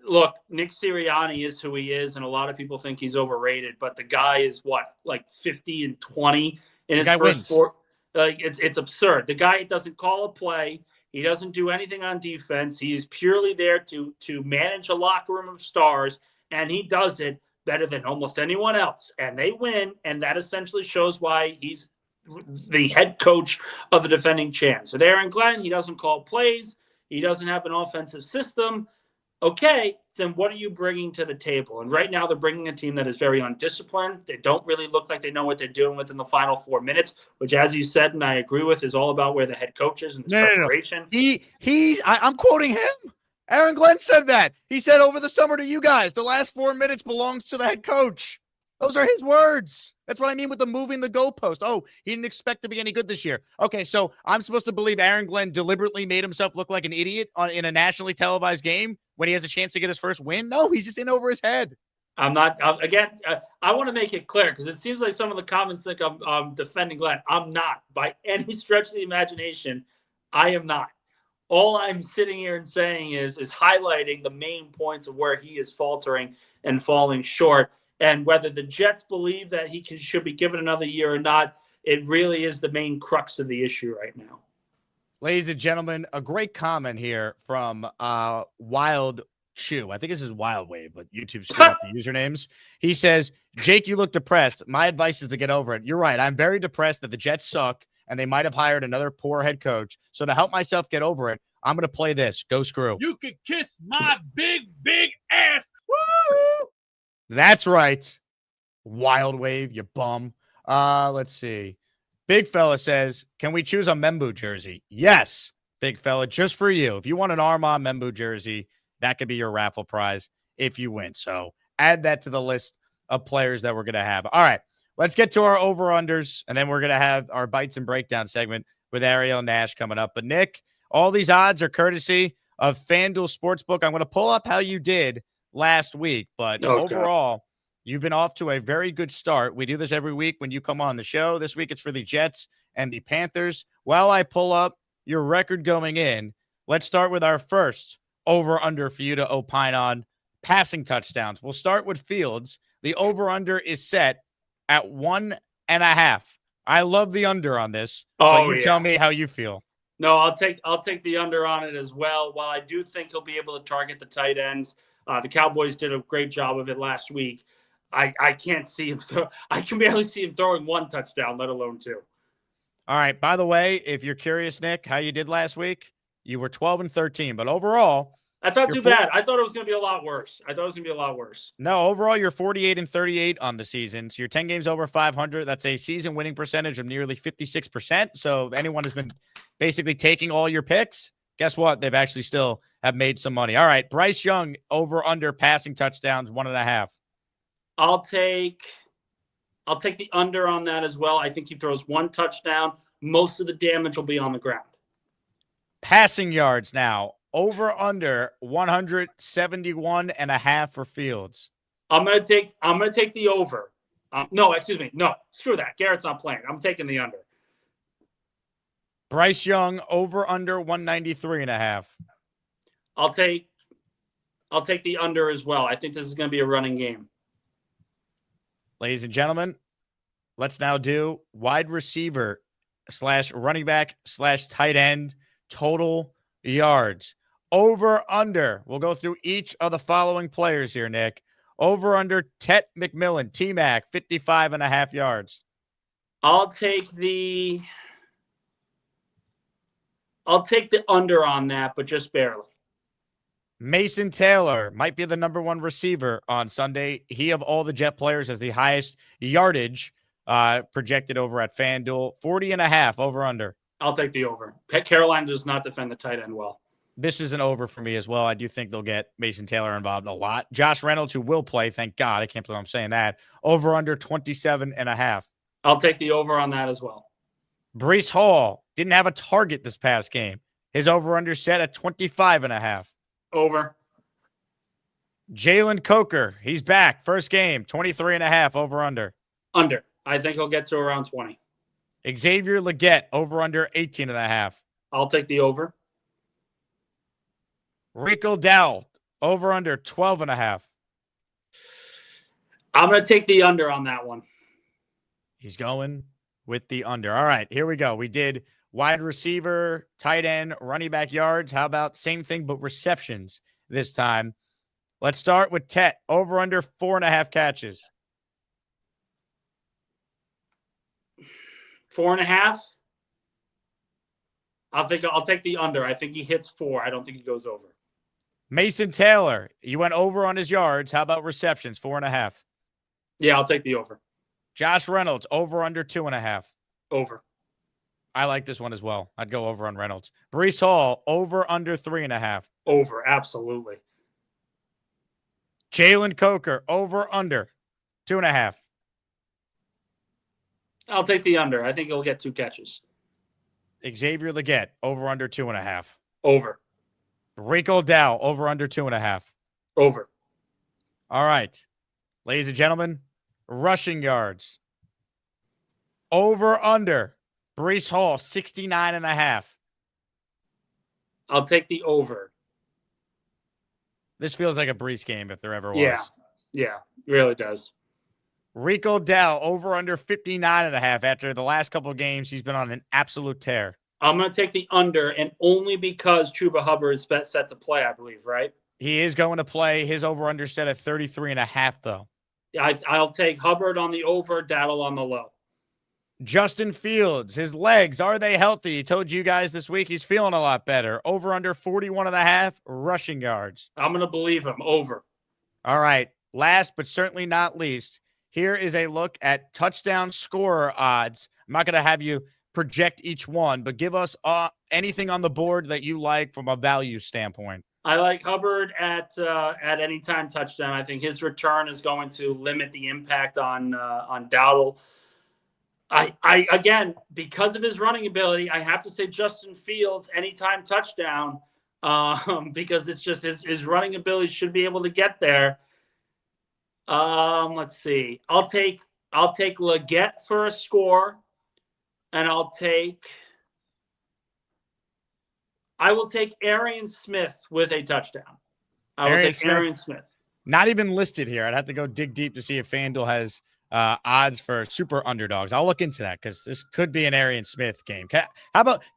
Look, Nick Sirianni is who he is, and a lot of people think he's overrated, but the guy is like 50-20 in his first 4. Like it's absurd. The guy doesn't call a play. He doesn't do anything on defense. He is purely there to manage a locker room of stars. And he does it better than almost anyone else. And they win, and that essentially shows why he's the head coach of the defending champs. With Aaron Glenn, he doesn't call plays. He doesn't have an offensive system. Okay, then what are you bringing to the table? And right now they're bringing a team that is very undisciplined. They don't really look like they know what they're doing within the final 4 minutes, which, as you said, and I agree with, is all about where the head coach is and his preparation. I'm quoting him. Aaron Glenn said that. He said over the summer to you guys, the last 4 minutes belongs to the head coach. Those are his words. That's what I mean with the moving the goalpost. Oh, he didn't expect to be any good this year. Okay, so I'm supposed to believe Aaron Glenn deliberately made himself look like an idiot in a nationally televised game when he has a chance to get his first win? No, he's just in over his head. I'm not. I want to make it clear because it seems like some of the comments think I'm defending Glenn. I'm not. By any stretch of the imagination, I am not. All I'm sitting here and saying is highlighting the main points of where he is faltering and falling short. And whether the Jets believe that he should be given another year or not, it really is the main crux of the issue right now. Ladies and gentlemen, a great comment here from Wild Chew. I think this is Wild Wave, but YouTube screwed up the usernames. He says, Jake, you look depressed. My advice is to get over it. You're right. I'm very depressed that the Jets suck and they might have hired another poor head coach. So to help myself get over it, I'm going to play this. Go screw. You can kiss my big ass. Woo! That's right. Wild Wave, you bum. Let's see. Big Fella says, can we choose a Membu jersey? Yes, Big Fella, just for you. If you want an Armand Membu jersey, that could be your raffle prize if you win. So add that to the list of players that we're going to have. All right, let's get to our over-unders, and then we're going to have our Bites and Breakdown segment with Arielle Nash coming up. But, Nick, all these odds are courtesy of FanDuel Sportsbook. I'm going to pull up how you did last week, but overall, you've been off to a very good start. We do this every week when you come on the show. This week it's for the Jets and the Panthers. While I pull up your record going in, let's start with our first over-under for you to opine on passing touchdowns. We'll start with Fields. The over-under is set at 1.5. I love the under on this. Tell me how you feel. No, I'll take the under on it as well. While I do think he'll be able to target the tight ends, the Cowboys did a great job of it last week. I can't see him. I can barely see him throwing one touchdown, let alone two. All right. By the way, if you're curious, Nick, how you did last week, you were 12-13. But overall, that's not too bad. I thought it was going to be a lot worse. No, overall, you're 48-38 on the season. So you're 10 games over 500. That's a season winning percentage of nearly 56%. So if anyone has been basically taking all your picks, guess what? They've actually still have made some money. All right. Bryce Young over under passing touchdowns, 1.5. I'll take the under on that as well. I think he throws one touchdown. Most of the damage will be on the ground. Passing yards now, over under 171.5 for Fields. I'm gonna take the over. No, screw that. Garrett's not playing. I'm taking the under. Bryce Young over under 193.5. I'll take the under as well. I think this is going to be a running game. Ladies and gentlemen, let's now do wide receiver / running back / tight end total yards. Over under. We'll go through each of the following players here, Nick. Over under Tet McMillan, T-Mac, 55.5 yards. I'll take the under on that, but just barely. Mason Taylor might be the number one receiver on Sunday. He, of all the Jet players, has the highest yardage projected over at FanDuel. 40.5 over under. I'll take the over. Carolina does not defend the tight end well. This is an over for me as well. I do think they'll get Mason Taylor involved a lot. Josh Reynolds, who will play, thank God. I can't believe I'm saying that. Over under 27.5. I'll take the over on that as well. Breece Hall didn't have a target this past game. His over under set at 25.5. Over. Jalen Coker, he's back. First game, 23.5 over under. Under. I think he'll get to around 20. Xavier Legette, over under 18.5. I'll take the over. Rico Dowd, over under 12.5. I'm going to take the under on that one. He's going with the under. All right, here we go. We did wide receiver, tight end, running back yards. How about same thing but receptions this time? Let's start with Tet. Over under 4.5 catches. 4.5. I'll take the under. I think he hits 4. I don't think he goes over. Mason Taylor, you went over on his yards. How about receptions? 4.5. Yeah, I'll take the over. Josh Reynolds, over under 2.5. Over. I like this one as well. I'd go over on Reynolds. Brees Hall, over under 3.5. Over, absolutely. Jalen Coker, over under 2.5. I'll take the under. I think he'll get 2 catches. Xavier Legette, over under 2.5. Over. Rico Dow, over under 2.5. Over. All right. Ladies and gentlemen, rushing yards. Over under. Brees Hall, 69.5. I'll take the over. This feels like a Brees game if there ever was. Yeah, it really does. Rico Dow, over under 59.5. After the last couple of games, he's been on an absolute tear. I'm going to take the under, and only because Chuba Hubbard is set to play, I believe, right? He is going to play. His over-under set at 33.5, though. I'll take Hubbard on the over, Daddle on the low. Justin Fields, his legs, are they healthy? He told you guys this week he's feeling a lot better. Over under 41.5 rushing yards. I'm going to believe him. Over. All right. Last but certainly not least, here is a look at touchdown scorer odds. I'm not going to have you project each one, but give us anything on the board that you like from a value standpoint. I like Hubbard at any time touchdown. I think his return is going to limit the impact on Dowdle. I again, because of his running ability, I have to say Justin Fields anytime touchdown because it's just his running ability should be able to get there. Let's see. I'll take Legette for a score, and I will take Arian Smith with a touchdown. Arian Smith. Not even listed here. I'd have to go dig deep to see if FanDuel has odds for super underdogs. I'll look into that because this could be an Arian Smith game. Can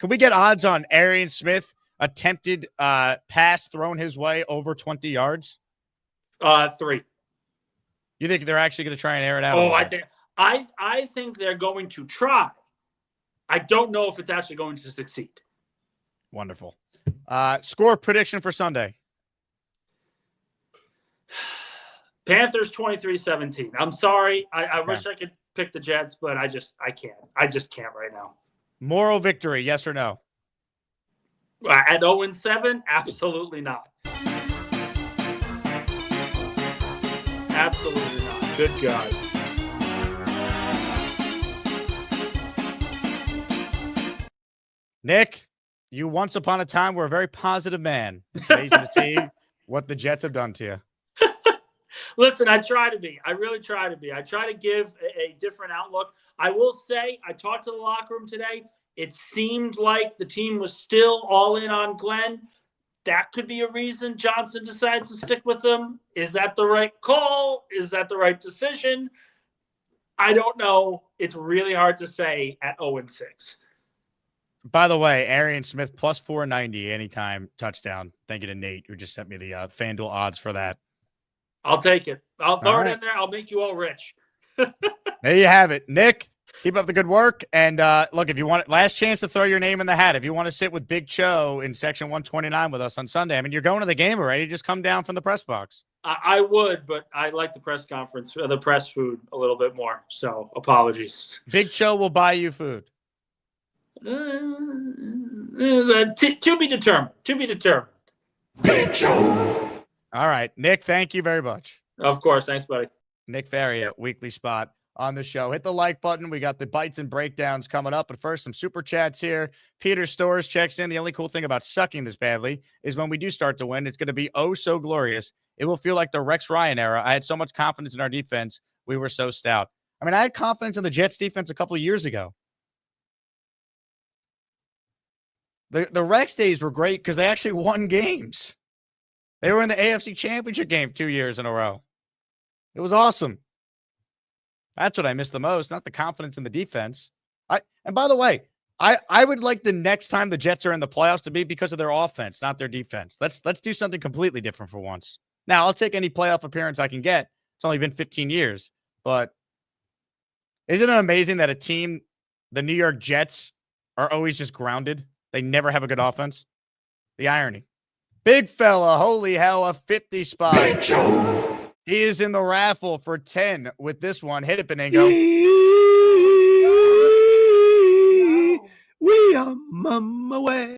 we get odds on Arian Smith attempted pass thrown his way over 20 yards? 3. You think they're actually going to try and air it out? Oh, I think they're going to try. I don't know if it's actually going to succeed. Wonderful. Score prediction for Sunday. Panthers 23-17. I'm sorry. I wish I could pick the Jets, but I can't. I just can't right now. Moral victory, yes or no? At 0-7, absolutely not. Absolutely not. Good God. Nick, you once upon a time were a very positive man. It's amazing to see what the Jets have done to you. Listen, I try to be. I really try to be. I try to give a different outlook. I will say, I talked to the locker room today. It seemed like the team was still all in on Glenn. That could be a reason Johnson decides to stick with him. Is that the right call? Is that the right decision? I don't know. It's really hard to say at 0-6. By the way, Arian Smith plus 490 anytime touchdown. Thank you to Nate, who just sent me the FanDuel odds for that. I'll take it. I'll throw it in there. I'll make you all rich. There you have it. Nick, keep up the good work. And look, if you want last chance to throw your name in the hat, if you want to sit with Big Cho in section 129 with us on Sunday, I mean, you're going to the game already. Just come down from the press box. I would, but I like the press conference, the press food a little bit more. So apologies. Big Cho will buy you food. To be determined. To be determined. Big Cho. All right, Nick, thank you very much. Of course. Thanks, buddy. Nick Faria, weekly spot on the show. Hit the like button. We got the bites and breakdowns coming up. But first, some super chats here. Peter Stores checks in. The only cool thing about sucking this badly is when we do start to win, it's going to be oh so glorious. It will feel like the Rex Ryan era. I had so much confidence in our defense. We were so stout. I mean, I had confidence in the Jets defense a couple of years ago. The Rex days were great because they actually won games. They were in the AFC Championship game 2 years in a row. It was awesome. That's what I miss the most, not the confidence in the defense. And by the way, I would like the next time the Jets are in the playoffs to be because of their offense, not their defense. Let's do something completely different for once. Now, I'll take any playoff appearance I can get. It's only been 15 years. But isn't it amazing that a team, the New York Jets, are always just grounded? They never have a good offense. The irony. Big fella, holy hell, a 50 spot. He is in the raffle for 10 with this one. Hit it, Beningo. We are mama way.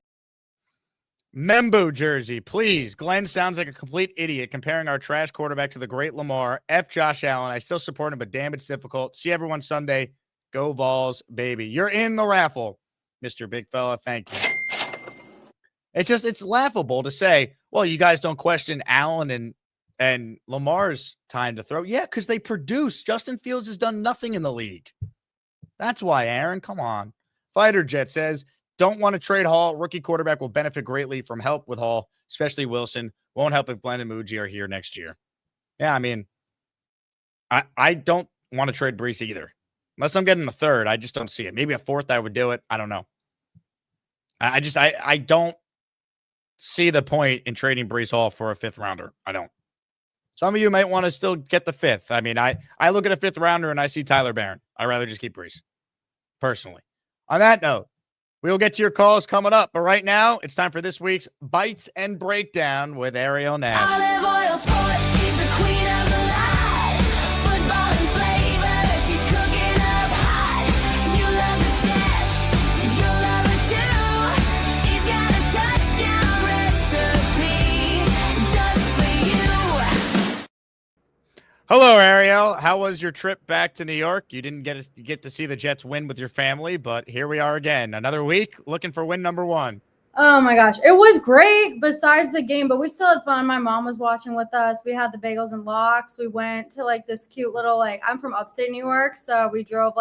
Membo jersey, please. Glenn sounds like a complete idiot comparing our trash quarterback to the great Lamar. F Josh Allen. I still support him, but damn, it's difficult. See everyone Sunday. Go Vols, baby. You're in the raffle, Mr. Big Fella. Thank you. It's laughable to say, well, you guys don't question Allen and Lamar's time to throw. Yeah, because they produce. Justin Fields has done nothing in the league. That's why, Aaron. Come on. Fighter Jet says, don't want to trade Hall. Rookie quarterback will benefit greatly from help with Hall, especially Wilson. Won't help if Glenn and Muji are here next year. Yeah, I mean, I don't want to trade Brees either. Unless I'm getting a third, I just don't see it. Maybe a fourth, I would do it. I don't know. I don't see the point in trading Brees Hall for a fifth rounder. I don't. Some of you might want to still get the fifth. I mean, I look at a fifth rounder and I see Tyler Barron. I'd rather just keep Brees, personally. On that note, we'll get to your calls coming up. But right now, it's time for this week's Bites and Breakdown with Arielle Nash. Olive oil sports, she's the queen of the line. Football and flavor, she's cooking up hot. You love the Jets, you'll love her too. She's got a touchdown recipe just for you. Hello, Arielle. How was your trip back to New York? You didn't get to see the Jets win with your family, but here we are again. Another week looking for win number 1. Oh my gosh. It was great besides the game, but we still had fun. My mom was watching with us. We had the bagels and lox. We went to like this cute little, I'm from upstate New York. So we drove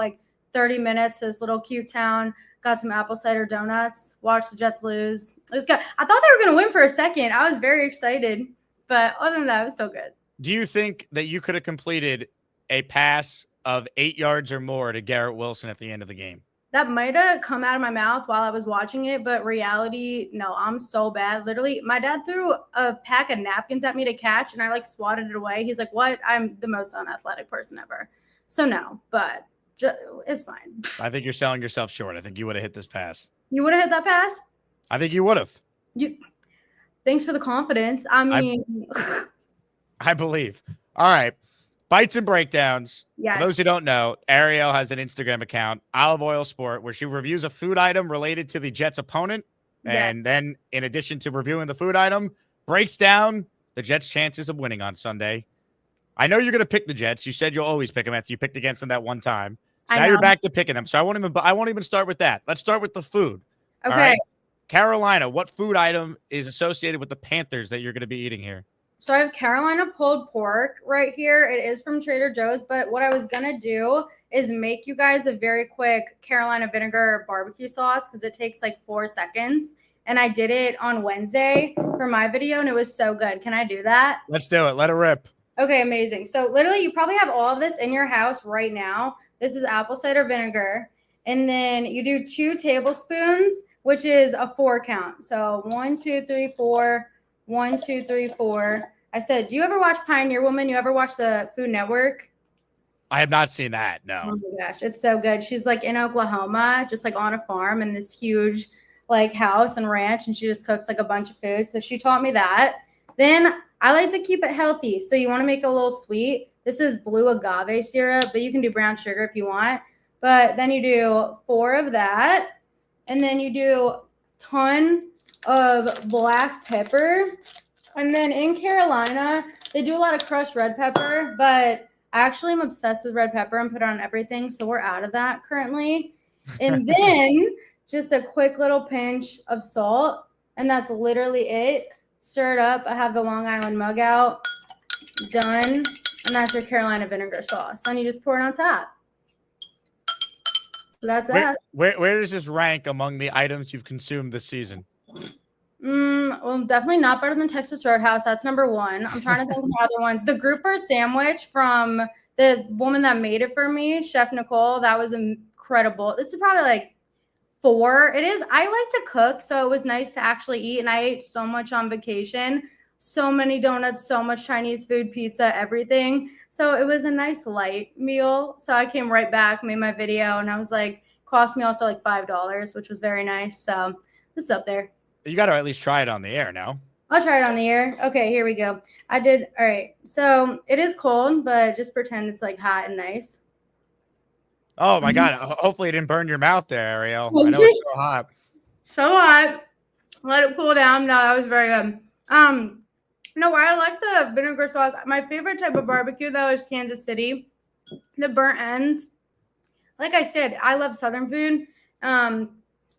30 minutes to this little cute town, got some apple cider donuts, watched the Jets lose. It was good. I thought they were going to win for a second. I was very excited, but other than that, it was still good. Do you think that you could have completed a pass of 8 yards or more to Garrett Wilson at the end of the game? That might have come out of my mouth while I was watching it, but reality, no, I'm so bad. Literally, my dad threw a pack of napkins at me to catch, and I swatted it away. He's like, what? I'm the most unathletic person ever. So no, but it's fine. I think you're selling yourself short. I think you would have hit this pass. You would have hit that pass? I think you would have. Thanks for the confidence. I mean... I believe. All right. Bites and Breakdowns. Yes. For those who don't know, Arielle has an Instagram account, Olive Oil Sport, where she reviews a food item related to the Jets' opponent. And then, in addition to reviewing the food item, breaks down the Jets' chances of winning on Sunday. I know you're going to pick the Jets. You said you'll always pick them after you picked against them that one time. So now you're back to picking them. So I won't even start with that. Let's start with the food. Okay. All right? Carolina, what food item is associated with the Panthers that you're going to be eating here? So I have Carolina pulled pork right here. It is from Trader Joe's, but what I was going to do is make you guys a very quick Carolina vinegar barbecue sauce because it takes 4 seconds. And I did it on Wednesday for my video, and it was so good. Can I do that? Let's do it. Let it rip. Okay, amazing. So literally, you probably have all of this in your house right now. This is apple cider vinegar. And then you do 2 tablespoons, which is a 4 count. So 1, 2, 3, 4. 1, 2, 3, 4. I said, do you ever watch Pioneer Woman? You ever watch the Food Network? I have not seen that. No. Oh my gosh, it's so good. She's in Oklahoma, just on a farm in this huge house and ranch, and she just cooks a bunch of food. So she taught me that. Then I like to keep it healthy. So you want to make it a little sweet. This is blue agave syrup, but you can do brown sugar if you want. But then you do 4 of that, and then you do a ton of black pepper. And then in Carolina, they do a lot of crushed red pepper, but actually I'm obsessed with red pepper and put it on everything. So we're out of that currently. And then just a quick little pinch of salt. And that's literally it. Stir it up. I have the Long Island mug out. Done. And that's your Carolina vinegar sauce. Then you just pour it on top. So that's that. Where does this rank among the items you've consumed this season? Well, definitely not better than Texas Roadhouse. That's number 1. I'm trying to think of my other ones. The grouper sandwich from the woman that made it for me, Chef Nicole, that was incredible. This is probably 4. It is. I like to cook, so it was nice to actually eat, and I ate so much on vacation. So many donuts, so much Chinese food, pizza, everything. So it was a nice light meal. So I came right back, made my video, and I was cost me also $5, which was very nice. So this is up there. You got to at least try it on the air now. I'll try it on the air. Okay, here we go. I did. All right. So it is cold, but just pretend it's like hot and nice. Oh my God! Hopefully it didn't burn your mouth there, Arielle. I know it's so hot. So hot. Let it cool down. No, that was very good. No, I like the vinegar sauce. My favorite type of barbecue though is Kansas City. The burnt ends. Like I said, I love Southern food.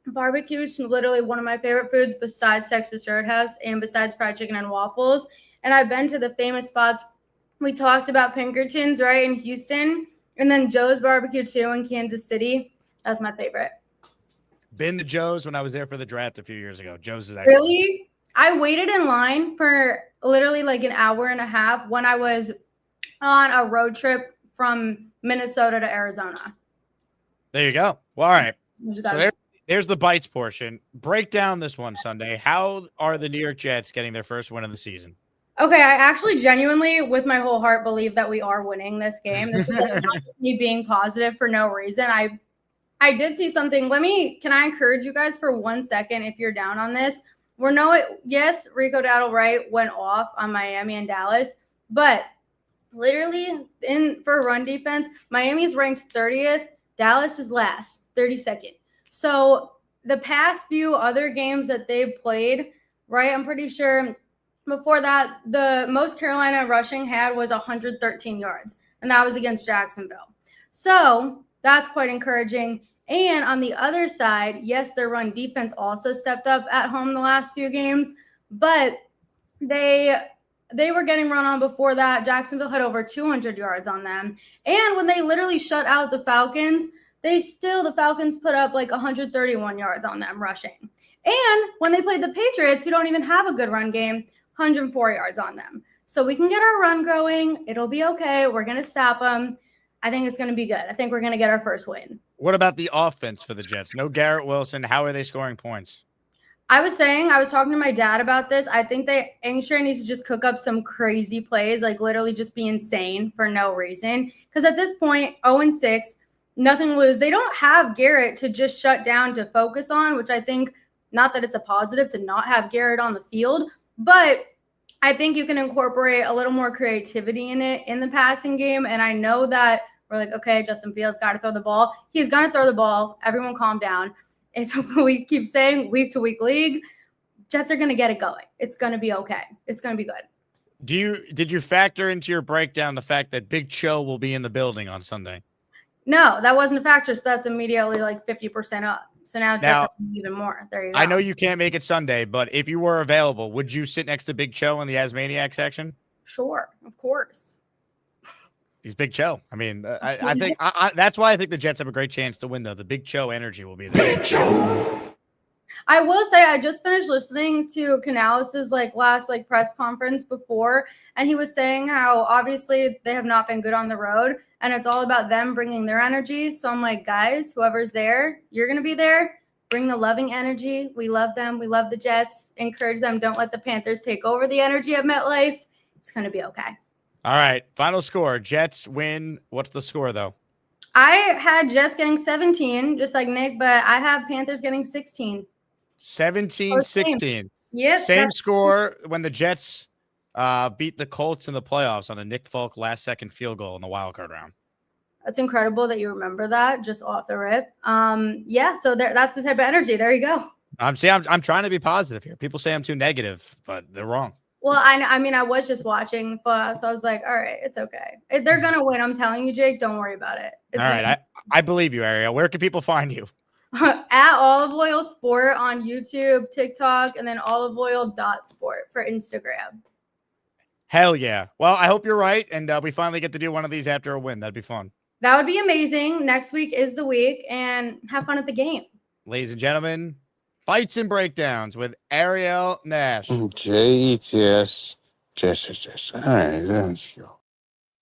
Barbecue is literally one of my favorite foods besides Texas Roadhouse and besides fried chicken and waffles. And I've been to the famous spots. We talked about Pinkertons, right, in Houston, and then Joe's Barbecue too in Kansas City. That's my favorite. Been to Joe's when I was there for the draft a few years ago. Joe's is actually Really? I waited in line for literally like an hour and a half when I was on a road trip from Minnesota to Arizona. There you go. Well, all right. So there's the bites portion. Break down this one Sunday. How are the New York Jets getting their first win of the season? Okay, I actually genuinely, with my whole heart, believe that we are winning this game. This is like not just me being positive for no reason. I did see something. Can I encourage you guys for 1 second if you're down on this? Yes, Rico Dowdle Wright went off on Miami and Dallas, but literally for run defense, Miami's ranked 30th, Dallas is last, 32nd. So the past few other games that they've played, right, I'm pretty sure before that, the most Carolina rushing had was 113 yards, and that was against Jacksonville. So that's quite encouraging. And on the other side, yes, their run defense also stepped up at home the last few games, but they were getting run on before that. Jacksonville had over 200 yards on them. And when they literally shut out the Falcons, the Falcons put up like 131 yards on them rushing. And when they played the Patriots, who don't even have a good run game, 104 yards on them. So we can get our run going. It'll be okay. We're going to stop them. I think it's going to be good. I think we're going to get our first win. What about the offense for the Jets? No Garrett Wilson. How are they scoring points? I was talking to my dad about this. I think Angstrom needs to just cook up some crazy plays, like literally just be insane for no reason. Because at this point, 0-6, nothing to lose. They don't have Garrett to just shut down to focus on, which I think, not that it's a positive to not have Garrett on the field, but I think you can incorporate a little more creativity in it in the passing game. And I know that we're like, okay, Justin Fields got to throw the ball. He's going to throw the ball. Everyone calm down. It's we keep saying week to week league. Jets are going to get it going. It's going to be okay. It's going to be good. Did you factor into your breakdown the fact that Big Cho will be in the building on Sunday? No, that wasn't a factor. So that's immediately like 50% up. So now Jets are even more. There you go. I know you can't make it Sunday, but if you were available, would you sit next to Big Cho in the Asmaniac section? Sure, of course. He's Big Cho. I mean, I think that's why I think the Jets have a great chance to win, though. The Big Cho energy will be there. Big Cho. I will say I just finished listening to Canales' last press conference before, and he was saying how obviously they have not been good on the road, and it's all about them bringing their energy. So I'm like, guys, whoever's there, you're going to be there. Bring the loving energy. We love them. We love the Jets. Encourage them. Don't let the Panthers take over the energy at MetLife. It's going to be okay. All right. Final score. Jets win. What's the score, though? I had Jets getting 17, just like Nick, but I have Panthers getting 16. 17-16. Yep. Same score when the Jets beat the Colts in the playoffs on a Nick Folk last-second field goal in the wildcard round. That's incredible that you remember that just off the rip. Yeah, so that's the type of energy. There you go. I'm trying to be positive here. People say I'm too negative, but they're wrong. Well, I mean, I was just watching, so I was like, all right, it's okay. They're going to win. I'm telling you, Jake, don't worry about it. All right. I believe you, Arielle. Where can people find you? At Olive Oil Sport on YouTube, TikTok, and then oliveoil.sport for Instagram. Hell yeah. Well, I hope you're right, and we finally get to do one of these after a win. That'd be fun. That would be amazing. Next week is the week, and have fun at the game. Ladies and gentlemen, Bites and Breakdowns with Arielle Nash. J-E-T-S. Yes. All right, let's go.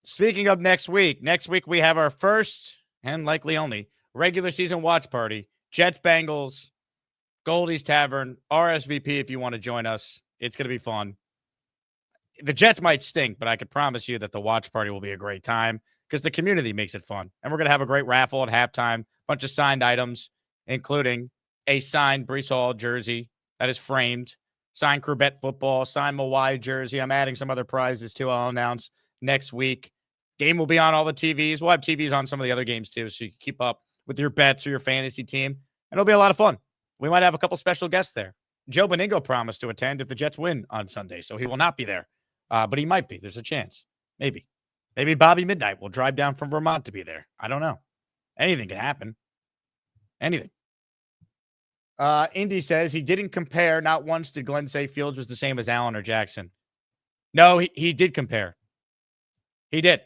Speaking of next week we have our first and likely only regular season watch party. Jets, Bengals, Goldies Tavern, RSVP if you want to join us. It's going to be fun. The Jets might stink, but I can promise you that the watch party will be a great time because the community makes it fun. And we're going to have a great raffle at halftime, bunch of signed items, including a signed Breece Hall jersey that is framed, Sign Corbett football, sign Mawai jersey. I'm adding some other prizes too. I'll announce next week. Game will be on all the TVs. We'll have TVs on some of the other games too, so you can keep up with your bets or your fantasy team. And it'll be a lot of fun. We might have a couple special guests there. Joe Beningo promised to attend if the Jets win on Sunday, so he will not be there. But he might be. There's a chance. Maybe. Maybe Bobby Midnight will drive down from Vermont to be there. I don't know. Anything can happen. Anything. Indy says he didn't compare. Not once did Glenn say Fields was the same as Allen or Jackson. No, he did compare. He did.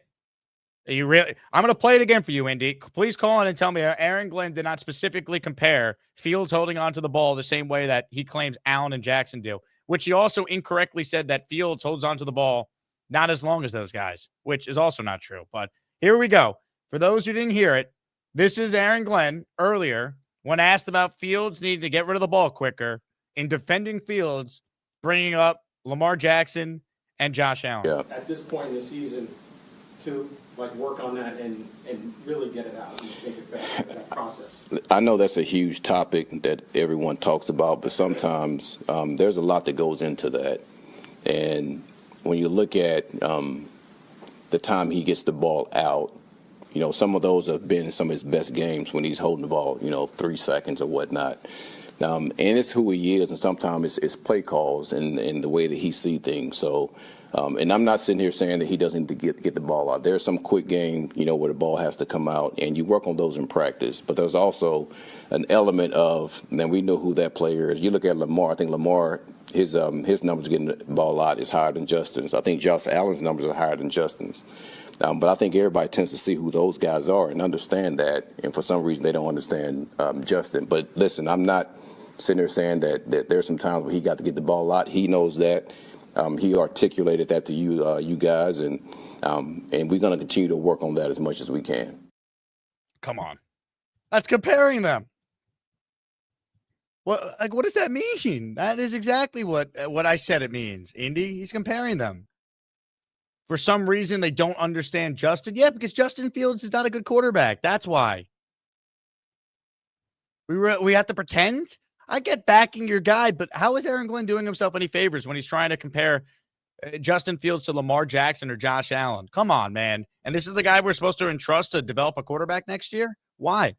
You really? I'm going to play it again for you, Indy. Please call in and tell me Aaron Glenn did not specifically compare Fields holding onto the ball the same way that he claims Allen and Jackson do, which he also incorrectly said that Fields holds onto the ball not as long as those guys, which is also not true. But here we go. For those who didn't hear it, this is Aaron Glenn earlier when asked about Fields needing to get rid of the ball quicker in defending Fields, bringing up Lamar Jackson and Josh Allen. Yeah. At this point in the season, to work on that and really get it out and make it fair, that process. I know that's a huge topic that everyone talks about, but sometimes there's a lot that goes into that. And when you look at the time he gets the ball out, some of those have been some of his best games when he's holding the ball, 3 seconds or whatnot. And it's who he is, and sometimes it's play calls and the way that he sees things. So, and I'm not sitting here saying that he doesn't need to get the ball out. There's some quick game, where the ball has to come out, and you work on those in practice. But there's also an element of, then we know who that player is. You look at Lamar. I think Lamar, his numbers getting the ball out is higher than Justin's. I think Josh Allen's numbers are higher than Justin's. But I think everybody tends to see who those guys are and understand that. And for some reason, they don't understand Justin. But listen, I'm not sitting there saying that there's some times where he got to get the ball out. He knows that. He articulated that to you guys, and we're going to continue to work on that as much as we can. Come on. That's comparing them. What does that mean? That is exactly what I said it means, Indy. He's comparing them. For some reason, they don't understand Justin. Yeah, because Justin Fields is not a good quarterback. That's why. We have to pretend? I get backing your guy, but how is Aaron Glenn doing himself any favors when he's trying to compare Justin Fields to Lamar Jackson or Josh Allen? Come on, man. And this is the guy we're supposed to entrust to develop a quarterback next year? Why?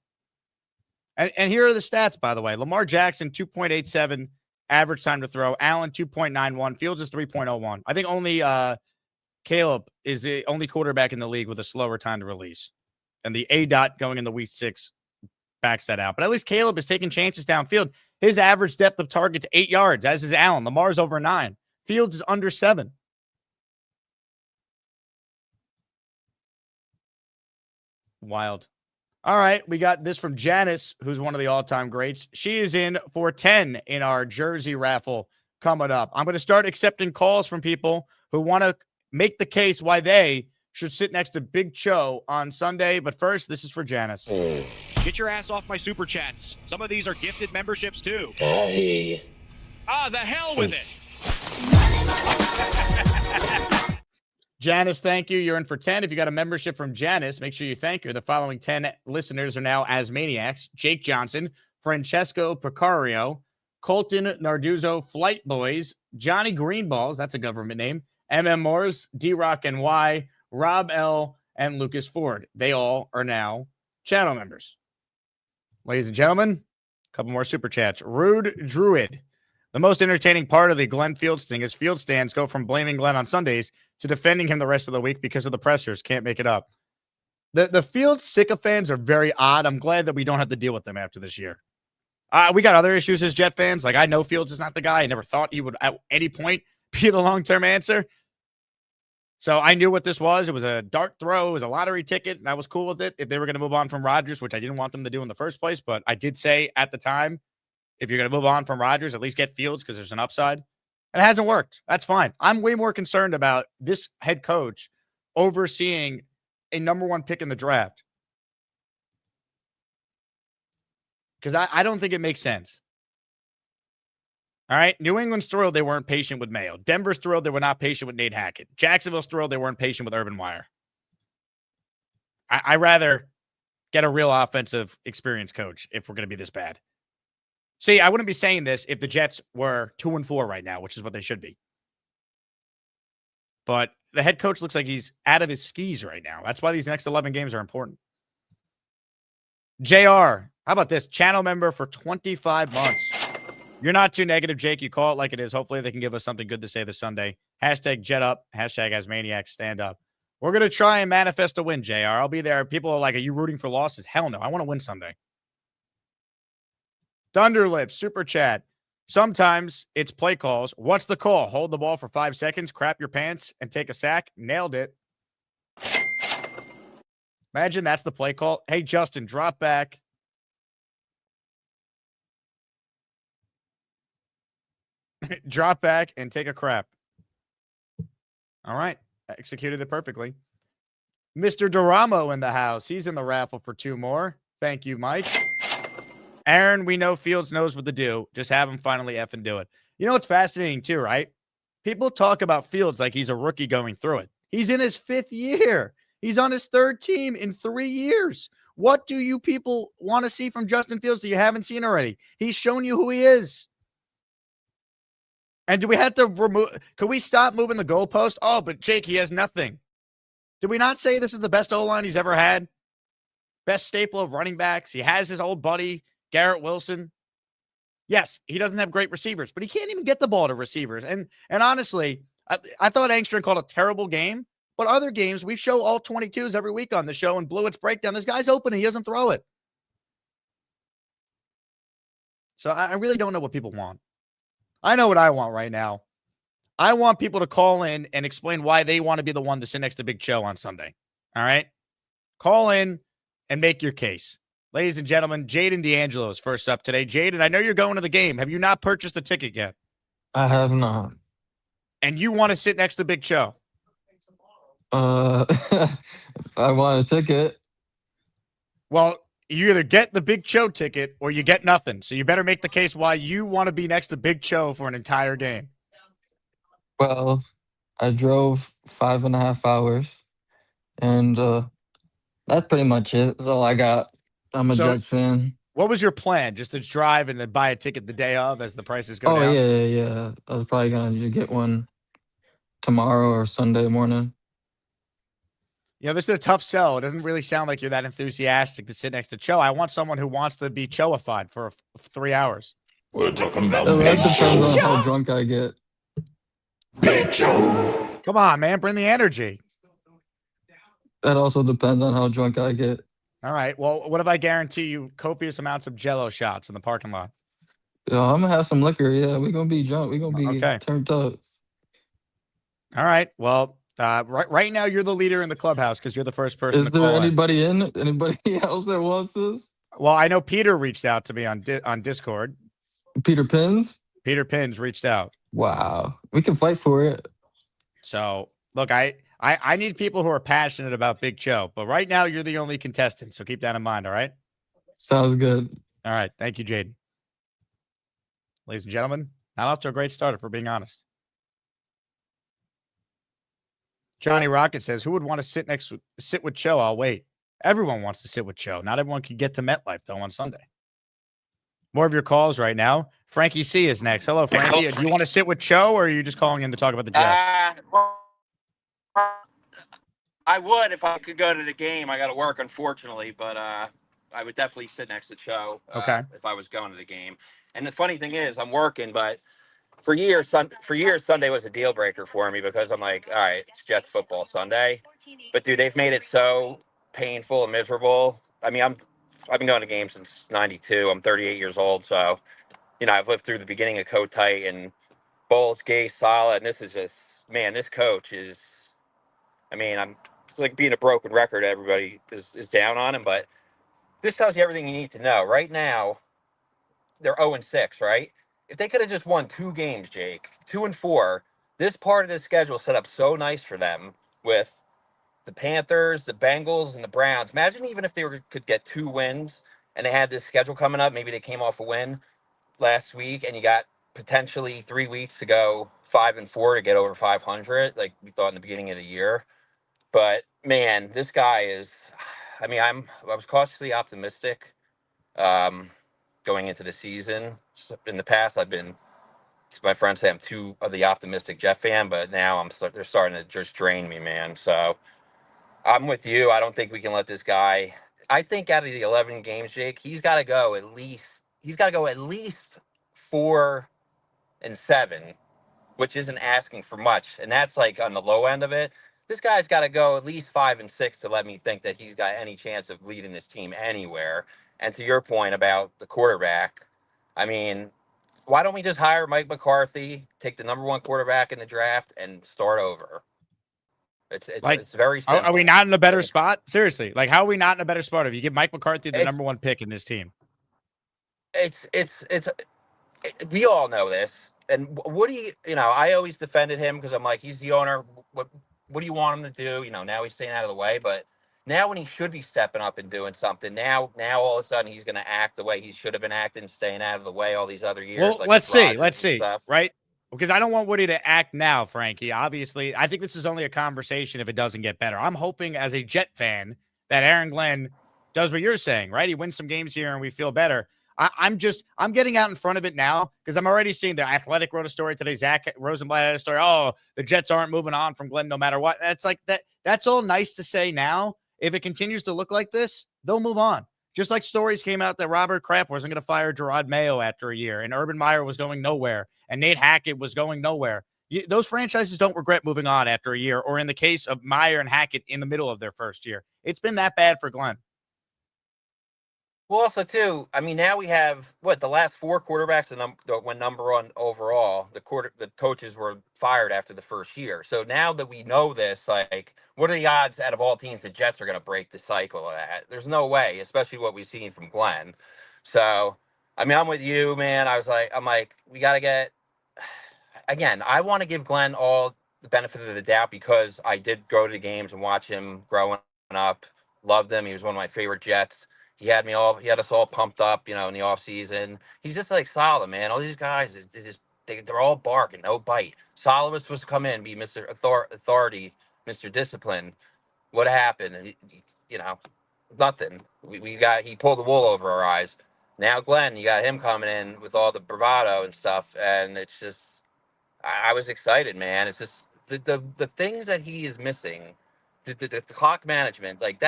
And here are the stats, by the way. Lamar Jackson, 2.87 average time to throw. Allen, 2.91. Fields is 3.01. I think only Caleb is the only quarterback in the league with a slower time to release. And the ADOT going into week 6 backs that out. But at least Caleb is taking chances downfield. His average depth of target to 8 yards, as is Allen. Lamar's over 9. Fields is under 7. Wild. All right, we got this from Janice, who's one of the all-time greats. She is in for 10 in our jersey raffle coming up. I'm going to start accepting calls from people who want to make the case why they should sit next to Big Cho on Sunday. But first, this is for Janice. Get your ass off my super chats. Some of these are gifted memberships too. The hell with it. Janice, thank you. You're in for 10. If you got a membership from Janice, make sure you thank her. The following 10 listeners are now as maniacs: Jake Johnson, Francesco Picario, Colton Narduzzo, Flight Boys, Johnny Greenballs, that's a government name, MM Moores, D-Rock NY, Rob L, and Lucas Ford. They all are now channel members. Ladies and gentlemen, a couple more super chats. Rude Druid. The most entertaining part of the Glenn Fields thing is Fields stands go from blaming Glenn on Sundays to defending him the rest of the week because of the pressers. Can't make it up. The Fields sycophants are very odd. I'm glad that we don't have to deal with them after this year. We got other issues as Jet fans. Like, I know Fields is not the guy. I never thought he would at any point be the long-term answer. So I knew what this was. It was a dart throw. It was a lottery ticket, and I was cool with it if they were going to move on from Rodgers, which I didn't want them to do in the first place. But I did say at the time, if you're going to move on from Rodgers, at least get Fields because there's an upside. And it hasn't worked. That's fine. I'm way more concerned about this head coach overseeing a number 1 pick in the draft. Because I don't think it makes sense. All right. New England's thrilled they weren't patient with Mayo. Denver's thrilled they were not patient with Nate Hackett. Jacksonville's thrilled they weren't patient with Urban Meyer. I rather get a real offensive experienced coach if we're going to be this bad. See, I wouldn't be saying this if the Jets were 2-4 right now, which is what they should be. But the head coach looks like he's out of his skis right now. That's why these next 11 games are important. JR, how about this? Channel member for 25 months. You're not too negative, Jake. You call it like it is. Hopefully they can give us something good to say this Sunday. Hashtag Jet up. Hashtag as maniacs stand up. We're going to try and manifest a win, JR. I'll be there. People are like, are you rooting for losses? Hell no. I want to win Sunday. Thunderlips, super chat. Sometimes it's play calls. What's the call? Hold the ball for 5 seconds, crap your pants, and take a sack. Nailed it. Imagine that's the play call. Hey, Justin, drop back. Drop back and take a crap. All right. Executed it perfectly. Mr. Duramo in the house. He's in the raffle for 2 more. Thank you, Mike. Aaron, we know Fields knows what to do. Just have him finally effing do it. You know what's fascinating too, right? People talk about Fields like he's a rookie going through it. He's in his 5th year. He's on his 3rd team in 3 years. What do you people want to see from Justin Fields that you haven't seen already? He's shown you who he is. And do we have to remove? Could we stop moving the goalpost? Oh, but Jake, he has nothing. Did we not say this is the best O-line he's ever had? Best staple of running backs. He has his old buddy, Garrett Wilson. Yes, he doesn't have great receivers, but he can't even get the ball to receivers. And honestly, I thought Angstrom called a terrible game, but other games, we show all 22s every week on the show and Blewett's breakdown. This guy's open and he doesn't throw it. So I really don't know what people want. I know what I want right now. I want people to call in and explain why they want to be the one to sit next to Big Cho on Sunday. All right? Call in and make your case. Ladies and gentlemen, Jaden D'Angelo is first up today. Jaden, I know you're going to the game. Have you not purchased a ticket yet? I have not. And you want to sit next to Big Cho? I want a ticket. Well, you either get the Big Cho ticket or you get nothing. So you better make the case why you want to be next to Big Cho for an entire game. Well, I drove 5.5 hours, and that's pretty much it. That's all I got. I'm a Jets fan. What was your plan? Just to drive and then buy a ticket the day of as the prices go down? Oh, yeah. I was probably going to get one tomorrow or Sunday morning. You know, this is a tough sell. It doesn't really sound like you're that enthusiastic to sit next to Cho. I want someone who wants to be Cho-ified for 3 hours. We're talking about Big Cho. That depends on how drunk I get. Big Cho. Come on, man. Bring the energy. That also depends on how drunk I get. All right. Well, what if I guarantee you copious amounts of Jell-O shots in the parking lot? Yeah, I'm going to have some liquor. Yeah, we're going to be drunk. We're going to be turned up. All right. Well, right now you're the leader in the clubhouse because you're the first person to call. Is there anybody anybody else that wants this? Well, I know Peter reached out to me on Discord. Peter Pins? Peter Pins reached out. Wow. We can fight for it. So, look, I need people who are passionate about Big Cho, but right now you're the only contestant, so keep that in mind, all right? Sounds good. All right. Thank you, Jaden. Ladies and gentlemen, not off to a great start if we're being honest. Johnny Rocket says, who would want to sit with Cho? I'll wait. Everyone wants to sit with Cho. Not everyone can get to MetLife, though, on Sunday. More of your calls right now. Frankie C is next. Hello, Frankie. Do you want to sit with Cho, or are you just calling in to talk about the Jets? I would if I could go to the game. I got to work, unfortunately, but I would definitely sit next to Cho if I was going to the game. And the funny thing is, I'm working, but for years, Sunday was a deal breaker for me because I'm like, all right, it's Jets football Sunday. But, dude, they've made it so painful and miserable. I mean, I've been going to games since 92. I'm 38 years old, so, you know, I've lived through the beginning of Kotite and Bowles, Gay, Sala, and this is just, man, this coach is, I mean, it's like being a broken record. Everybody is down on him, but this tells you everything you need to know. Right now, they're 0-6, right? If they could have just won 2 games, Jake, 2-4, this part of the schedule set up so nice for them with the Panthers, the Bengals, and the Browns. Imagine even if they could get 2 wins and they had this schedule coming up. Maybe they came off a win last week and you got potentially 3 weeks to go 5-4 to get over 500, like we thought in the beginning of the year. But, man, this guy is – I mean, I was cautiously optimistic. going into the season. In the past, my friends say I'm too of the optimistic Jet fan, but now they're starting to just drain me, man. So I'm with you. I don't think we can let this guy. I think out of the 11 games, Jake, he's got to go at least. He's got to go at least 4-7, which isn't asking for much, and that's like on the low end of it. This guy's got to go at least 5-6 to let me think that he's got any chance of leading this team anywhere. And to your point about the quarterback, I mean, why don't we just hire Mike McCarthy, take the number 1 quarterback in the draft, and start over? It's very simple. Are we not in a better spot? Seriously, like how are we not in a better spot if you give Mike McCarthy the number 1 pick in this team? We all know this. And what do you know, I always defended him because I'm like, he's the owner. What do you want him to do? You know, now he's staying out of the way. But now when he should be stepping up and doing something, now all of a sudden he's going to act the way he should have been acting, staying out of the way all these other years. Well, like let's see, stuff. right? Because I don't want Woody to act now, Frankie. Obviously, I think this is only a conversation if it doesn't get better. I'm hoping as a Jet fan that Aaron Glenn does what you're saying, right? He wins some games here and we feel better. I'm getting out in front of it now because I'm already seeing the Athletic wrote a story today. Zach Rosenblatt had a story. Oh, the Jets aren't moving on from Glenn no matter what. And it's like that. That's all nice to say now. If it continues to look like this, they'll move on. Just like stories came out that Robert Kraft wasn't going to fire Gerard Mayo after a year, and Urban Meyer was going nowhere, and Nate Hackett was going nowhere. Those franchises don't regret moving on after a year, or in the case of Meyer and Hackett in the middle of their first year. It's been that bad for Glenn. Well, also too, I mean, now we have the last 4 quarterbacks went number 1 overall. The coaches were fired after the first year. So now that we know this, like, what are the odds out of all teams the Jets are going to break the cycle of that? There's no way, especially what we've seen from Glenn. So, I mean, I'm with you, man. I'm like, we got to get. Again, I want to give Glenn all the benefit of the doubt because I did go to the games and watch him growing up. Loved him. He was one of my favorite Jets. He had us all pumped up, you know, in the off season. He's just like solid, man. All these guys, they're all bark and no bite. Solid was supposed to come in, be Mr. Authority, Mr. Discipline. What happened? You know, nothing. He pulled the wool over our eyes. Now Glenn, you got him coming in with all the bravado and stuff, and it's just, I was excited, man. It's just the things that he is missing. The clock management, like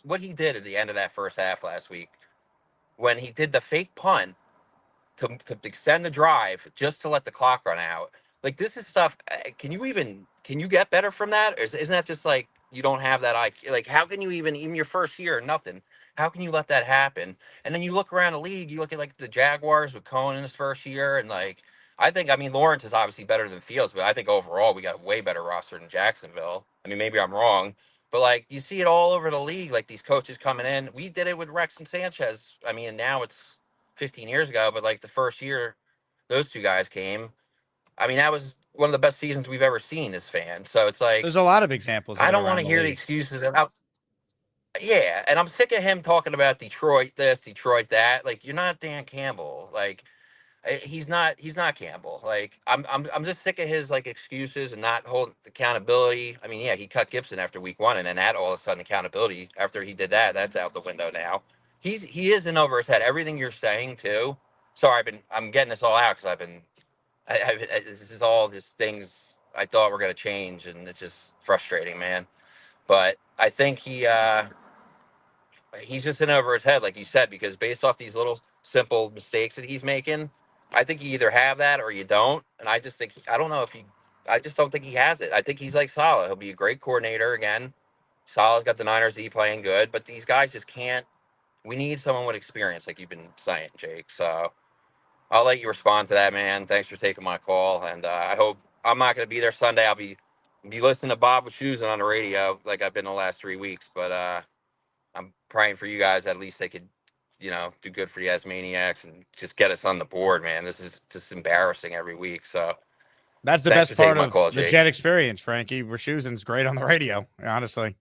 what he did at the end of that first half last week, when he did the fake punt to extend the drive just to let the clock run out. Like, this is stuff. Can you get better from that? Or isn't that just like you don't have that IQ? Like, how can you even your first year or nothing? How can you let that happen? And then you look around the league, you look at like the Jaguars with Cohen in his first year, and like I mean, Lawrence is obviously better than Fields, but I think overall we got a way better roster than Jacksonville. I mean, maybe I'm wrong, but like you see it all over the league, like these coaches coming in. We did it with Rex and Sanchez. I mean, now it's 15 years ago, but like the first year those 2 guys came, I mean, that was one of the best seasons we've ever seen as fans. So it's like There's a lot of examples. I don't want to hear the excuses about. Yeah, and I'm sick of him talking about Detroit this, Detroit that. Like, you're not Dan Campbell. Like, he's not Campbell. Like, I'm just sick of his like excuses and not holding accountability. I mean, yeah, he cut Gibson after week 1, and then that all of a sudden accountability after he did that's out the window now. He is in over his head. Everything you're saying too. Sorry, I'm getting this all out because this is all these things I thought were gonna change, and it's just frustrating, man. But I think he's just in over his head, like you said, because based off these little simple mistakes that he's making, I think you either have that or you don't. And I just think, I just don't think he has it. I think he's like Saleh. He'll be a great coordinator again. Saleh's got the Niners D playing good, but these guys just can't. We need someone with experience, like you've been saying, Jake. So I'll let you respond to that, man. Thanks for taking my call. And I hope I'm not going to be there Sunday. I'll be listening to Bob with Shoes on the radio like I've been the last 3 weeks. But I'm praying for you guys. At least they could, do good for you guys maniacs and just get us on the board, man. This is just embarrassing every week. So that's the best part of the Jet experience, Frankie. Rashusen's great on the radio, honestly.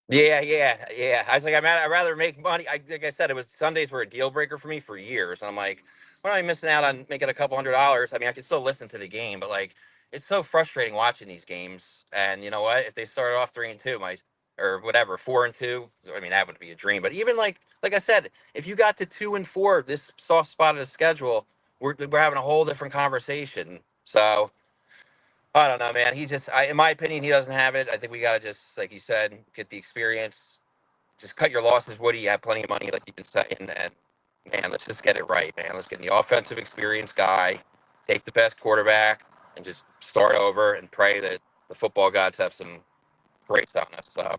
Yeah. I was like, I'd rather make money. Like I said, it was Sundays were a deal breaker for me for years. And I'm like, what am I missing out on making a couple $100? I mean, I can still listen to the game, but like, it's so frustrating watching these games. And you know what? If they started off 3-2, or whatever, 4-2. I mean, that would be a dream. But even like I said, if you got to 2-4, this soft spot of the schedule, we're having a whole different conversation. So I don't know, man. In my opinion, he doesn't have it. I think we got to just, like you said, get the experience. Just cut your losses, Woody. You have plenty of money, like you've been saying. And, man, let's just get it right, man. Let's get the offensive experience guy, take the best quarterback, and just start over and pray that the football gods have some grace on us. So,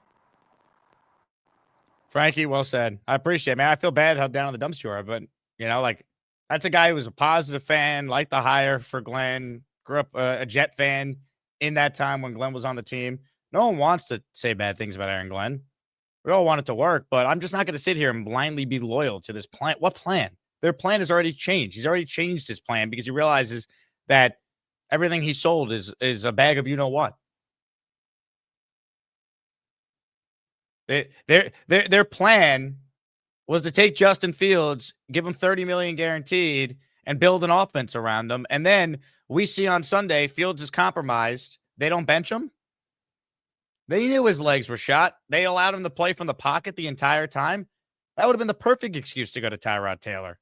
Frankie, well said. I appreciate it, man. I feel bad how down in the dumps you are, but, like, that's a guy who was a positive fan, liked the hire for Glenn, grew up a Jet fan in that time when Glenn was on the team. No one wants to say bad things about Aaron Glenn. We all want it to work, but I'm just not going to sit here and blindly be loyal to this plan. What plan? Their plan has already changed. He's already changed his plan because he realizes that everything he sold is a bag of you-know-what. Their plan was to take Justin Fields, give him $30 million guaranteed, and build an offense around him. And then we see on Sunday Fields is compromised. They don't bench him. They knew his legs were shot. They allowed him to play from the pocket the entire time. That would have been the perfect excuse to go to Tyrod Taylor.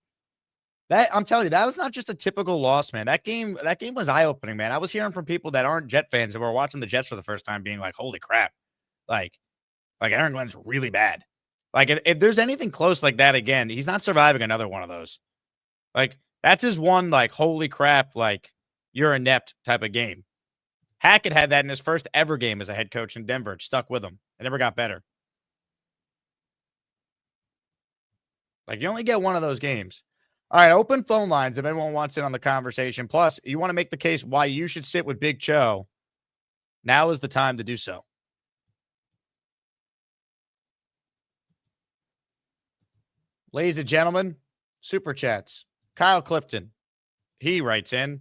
I'm telling you, that was not just a typical loss, man. That game was eye-opening, man. I was hearing from people that aren't Jet fans that were watching the Jets for the first time being like, holy crap. Like Aaron Glenn's really bad. Like, if there's anything close like that again, he's not surviving another one of those. Like, that's his one, like, holy crap, like, you're inept type of game. Hackett had that in his first ever game as a head coach in Denver. It stuck with him. It never got better. Like, you only get one of those games. All right, open phone lines if anyone wants in on the conversation. Plus, you want to make the case why you should sit with Big Cho. Now is the time to do so. Ladies and gentlemen, Super Chats. Kyle Clifton. He writes in,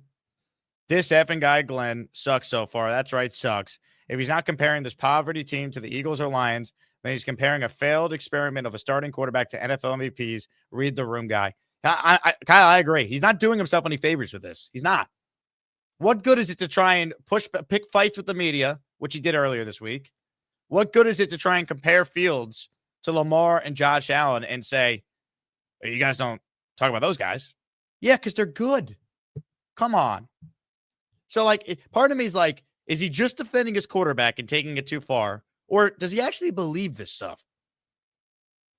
this effing guy, Glenn, sucks so far. That's right, sucks. If he's not comparing this poverty team to the Eagles or Lions, then he's comparing a failed experiment of a starting quarterback to NFL MVPs. Read the room, guy. Kyle, I agree. He's not doing himself any favors with this. He's not. What good is it to try and pick fights with the media, which he did earlier this week? What good is it to try and compare Fields to Lamar and Josh Allen and say, you guys don't talk about those guys? Yeah, because they're good. Come on. So, like, part of me is like, is he just defending his quarterback and taking it too far? Or does he actually believe this stuff?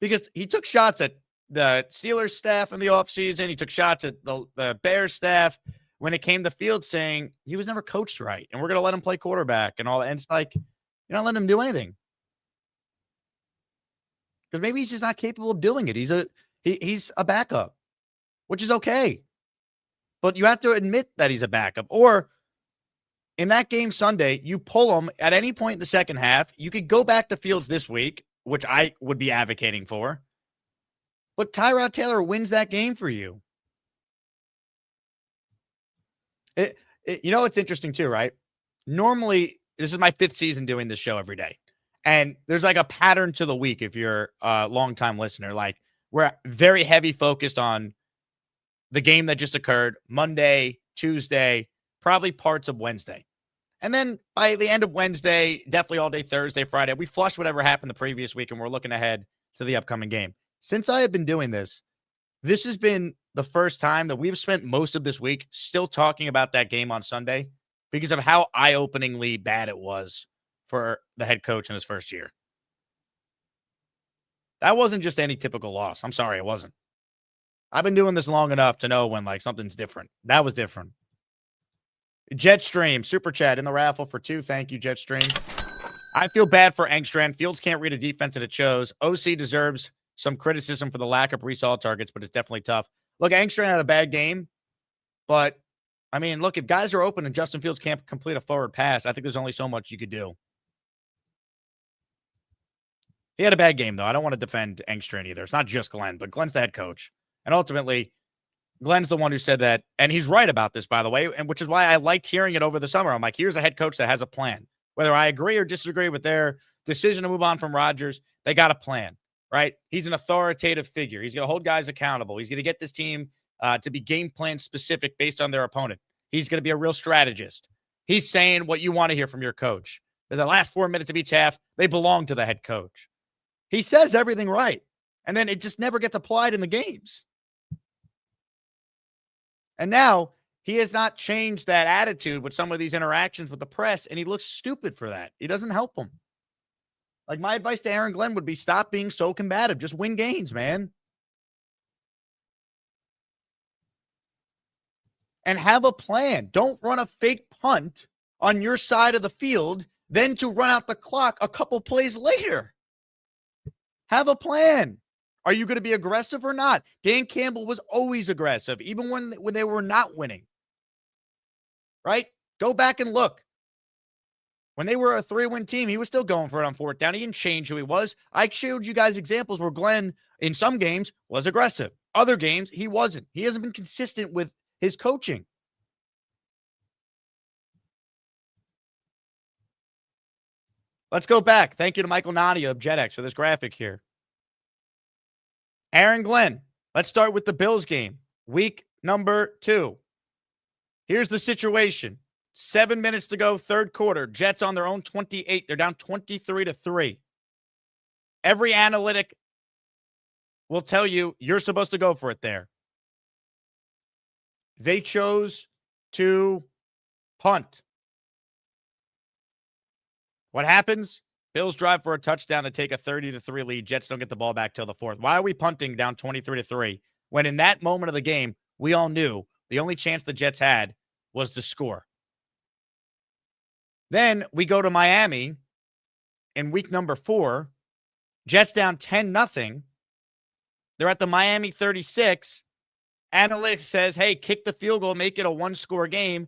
Because he took shots at the Steelers staff in the offseason. He took shots at the Bears staff when it came to Fields saying he was never coached right. And we're going to let him play quarterback and all that. And it's like, you're not letting him do anything. Because maybe he's just not capable of doing it. He's a backup, which is okay. But you have to admit that he's a backup. Or in that game Sunday, you pull him at any point in the second half. You could go back to Fields this week, which I would be advocating for. But Tyrod Taylor wins that game for you. You know what's interesting too, right? Normally, this is my 5th season doing this show every day. And there's like a pattern to the week if you're a longtime listener. Like, we're very heavy focused on the game that just occurred, Monday, Tuesday, probably parts of Wednesday. And then by the end of Wednesday, definitely all day Thursday, Friday, we flush whatever happened the previous week and we're looking ahead to the upcoming game. Since I have been doing this, this has been the first time that we've spent most of this week still talking about that game on Sunday because of how eye-openingly bad it was for the head coach in his first year. That wasn't just any typical loss. I'm sorry, it wasn't. I've been doing this long enough to know when, like, something's different. That was different. Jetstream, Super Chat in the raffle for 2. Thank you, Jetstream. I feel bad for Engstrand. Fields can't read a defense, and it shows. OC deserves some criticism for the lack of Brees Hall targets, but it's definitely tough. Look, Engstrand had a bad game, but, I mean, look, if guys are open and Justin Fields can't complete a forward pass, I think there's only so much you could do. He had a bad game, though. I don't want to defend Engstrand either. It's not just Glenn, but Glenn's the head coach. And ultimately, Glenn's the one who said that. And he's right about this, by the way, and which is why I liked hearing it over the summer. I'm like, here's a head coach that has a plan. Whether I agree or disagree with their decision to move on from Rodgers, they got a plan, right? He's an authoritative figure. He's going to hold guys accountable. He's going to get this team to be game plan specific based on their opponent. He's going to be a real strategist. He's saying what you want to hear from your coach. the last 4 minutes of each half, they belong to the head coach. He says everything right, and then it just never gets applied in the games. And now he has not changed that attitude with some of these interactions with the press, and he looks stupid for that. He doesn't help them. Like, my advice to Aaron Glenn would be stop being so combative. Just win games, man. And have a plan. Don't run a fake punt on your side of the field, then to run out the clock a couple plays later. Have a plan. Are you going to be aggressive or not? Dan Campbell was always aggressive, even when they were not winning. Right? Go back and look. When they were a 3-win team, he was still going for it on fourth down. He didn't change who he was. I showed you guys examples where Glenn, in some games, was aggressive. Other games, he wasn't. He hasn't been consistent with his coaching. Let's go back. Thank you to Michael Nadia of JetX for this graphic here. Aaron Glenn. Let's start with the Bills game. Week number 2. Here's the situation. 7 minutes to go, third quarter. Jets on their own 28. They're down 23-3. Every analytic will tell you you're supposed to go for it there. They chose to punt. What happens? Bills drive for a touchdown to take a 30-3 lead. Jets don't get the ball back till the fourth. Why are we punting down 23-3 when in that moment of the game, we all knew the only chance the Jets had was to score? Then we go to Miami in week number 4. Jets down 10-0. They're at the Miami 36. Analytics says, hey, kick the field goal, make it a one-score game.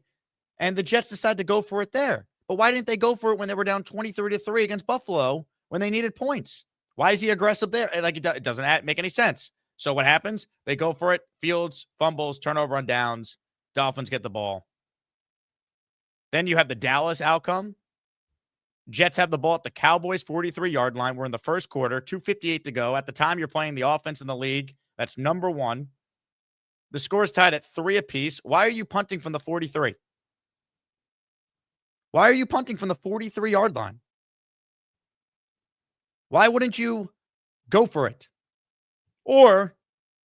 And the Jets decide to go for it there. But why didn't they go for it when they were down 23-3 against Buffalo when they needed points? Why is he aggressive there? Like, it doesn't make any sense. So what happens? They go for it. Fields, fumbles, turnover on downs. Dolphins get the ball. Then you have the Dallas outcome. Jets have the ball at the Cowboys' 43-yard line. We're in the first quarter, 2:58 to go. At the time, you're playing the offense in the league. That's number 1. The score is tied at 3 apiece. Why are you punting from the 43? Why are you punting from the 43-yard line? Why wouldn't you go for it? Or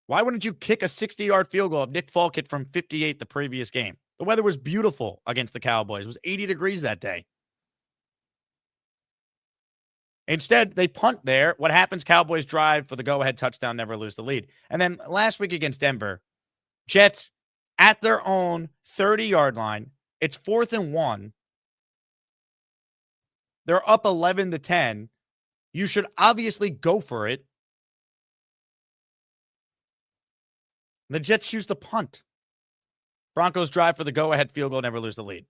why wouldn't you kick a 60-yard field goal if Nick Falk hit from 58 the previous game? The weather was beautiful against the Cowboys. It was 80 degrees that day. Instead, they punt there. What happens? Cowboys drive for the go-ahead touchdown, never lose the lead. And then last week against Denver, Jets at their own 30-yard line. It's 4th and 1. They're up 11-10. You should obviously go for it. The Jets choose to punt. Broncos drive for the go-ahead field goal, never lose the lead.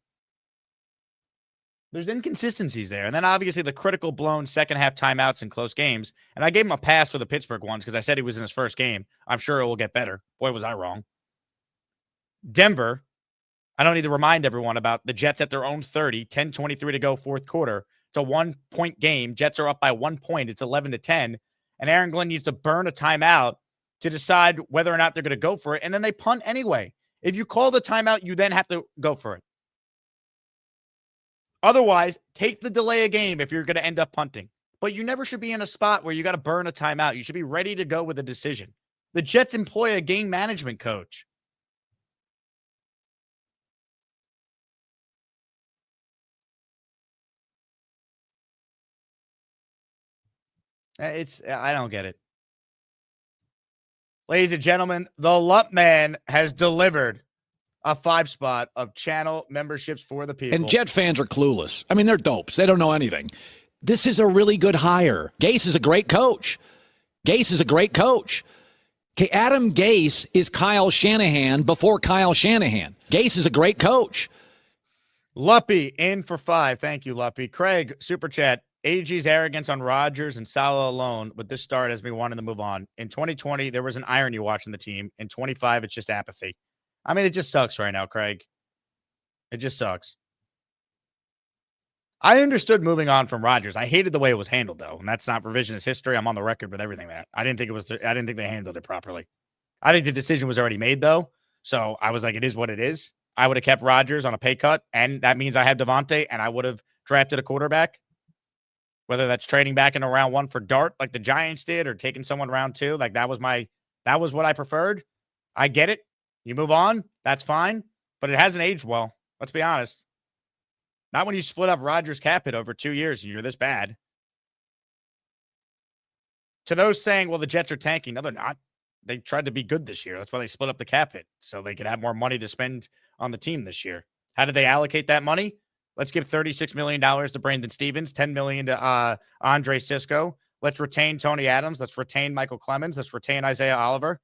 There's inconsistencies there. And then obviously the critical blown second half timeouts in close games. And I gave him a pass for the Pittsburgh ones because I said he was in his first game. I'm sure it will get better. Boy, was I wrong. Denver, I don't need to remind everyone about the Jets at their own 30, 10:23 to go, fourth quarter. It's a 1-point game. Jets are up by 1 point. It's 11-10. And Aaron Glenn needs to burn a timeout to decide whether or not they're going to go for it. And then they punt anyway. If you call the timeout, you then have to go for it. Otherwise, take the delay a game if you're going to end up punting. But you never should be in a spot where you got to burn a timeout. You should be ready to go with a decision. The Jets employ a game management coach. I don't get it. Ladies and gentlemen, the Lup Man has delivered a 5-spot of channel memberships for the people. And Jet fans are clueless. I mean, they're dopes. They don't know anything. This is a really good hire. Gase is a great coach. Gase is a great coach. Okay, Adam Gase is Kyle Shanahan before Kyle Shanahan. Gase is a great coach. Luppy in for 5. Thank you, Luppy. Craig, super chat. AG's arrogance on Rodgers and Salah alone with this start has me wanting to move on. In 2020, there was an irony watching the team. In 25, it's just apathy. I mean, it just sucks right now, Craig. It just sucks. I understood moving on from Rodgers. I hated the way it was handled, though, and that's not revisionist history. I'm on the record with everything that I didn't think they handled it properly. I think the decision was already made, though. So I was like, it is what it is. I would have kept Rodgers on a pay cut, and that means I have Devontae, and I would have drafted a quarterback, whether that's trading back into round 1 for Dart like the Giants did or taking someone round 2. Like that was what I preferred. I get it. You move on. That's fine. But it hasn't aged well. Let's be honest. Not when you split up Rodgers' cap hit over 2 years and you're this bad. To those saying, well, the Jets are tanking. No, they're not. They tried to be good this year. That's why they split up the cap hit, so they could have more money to spend on the team this year. How did they allocate that money? Let's give $36 million to Brandon Stevens, $10 million to Andre Sisco. Let's retain Tony Adams. Let's retain Michael Clemens. Let's retain Isaiah Oliver.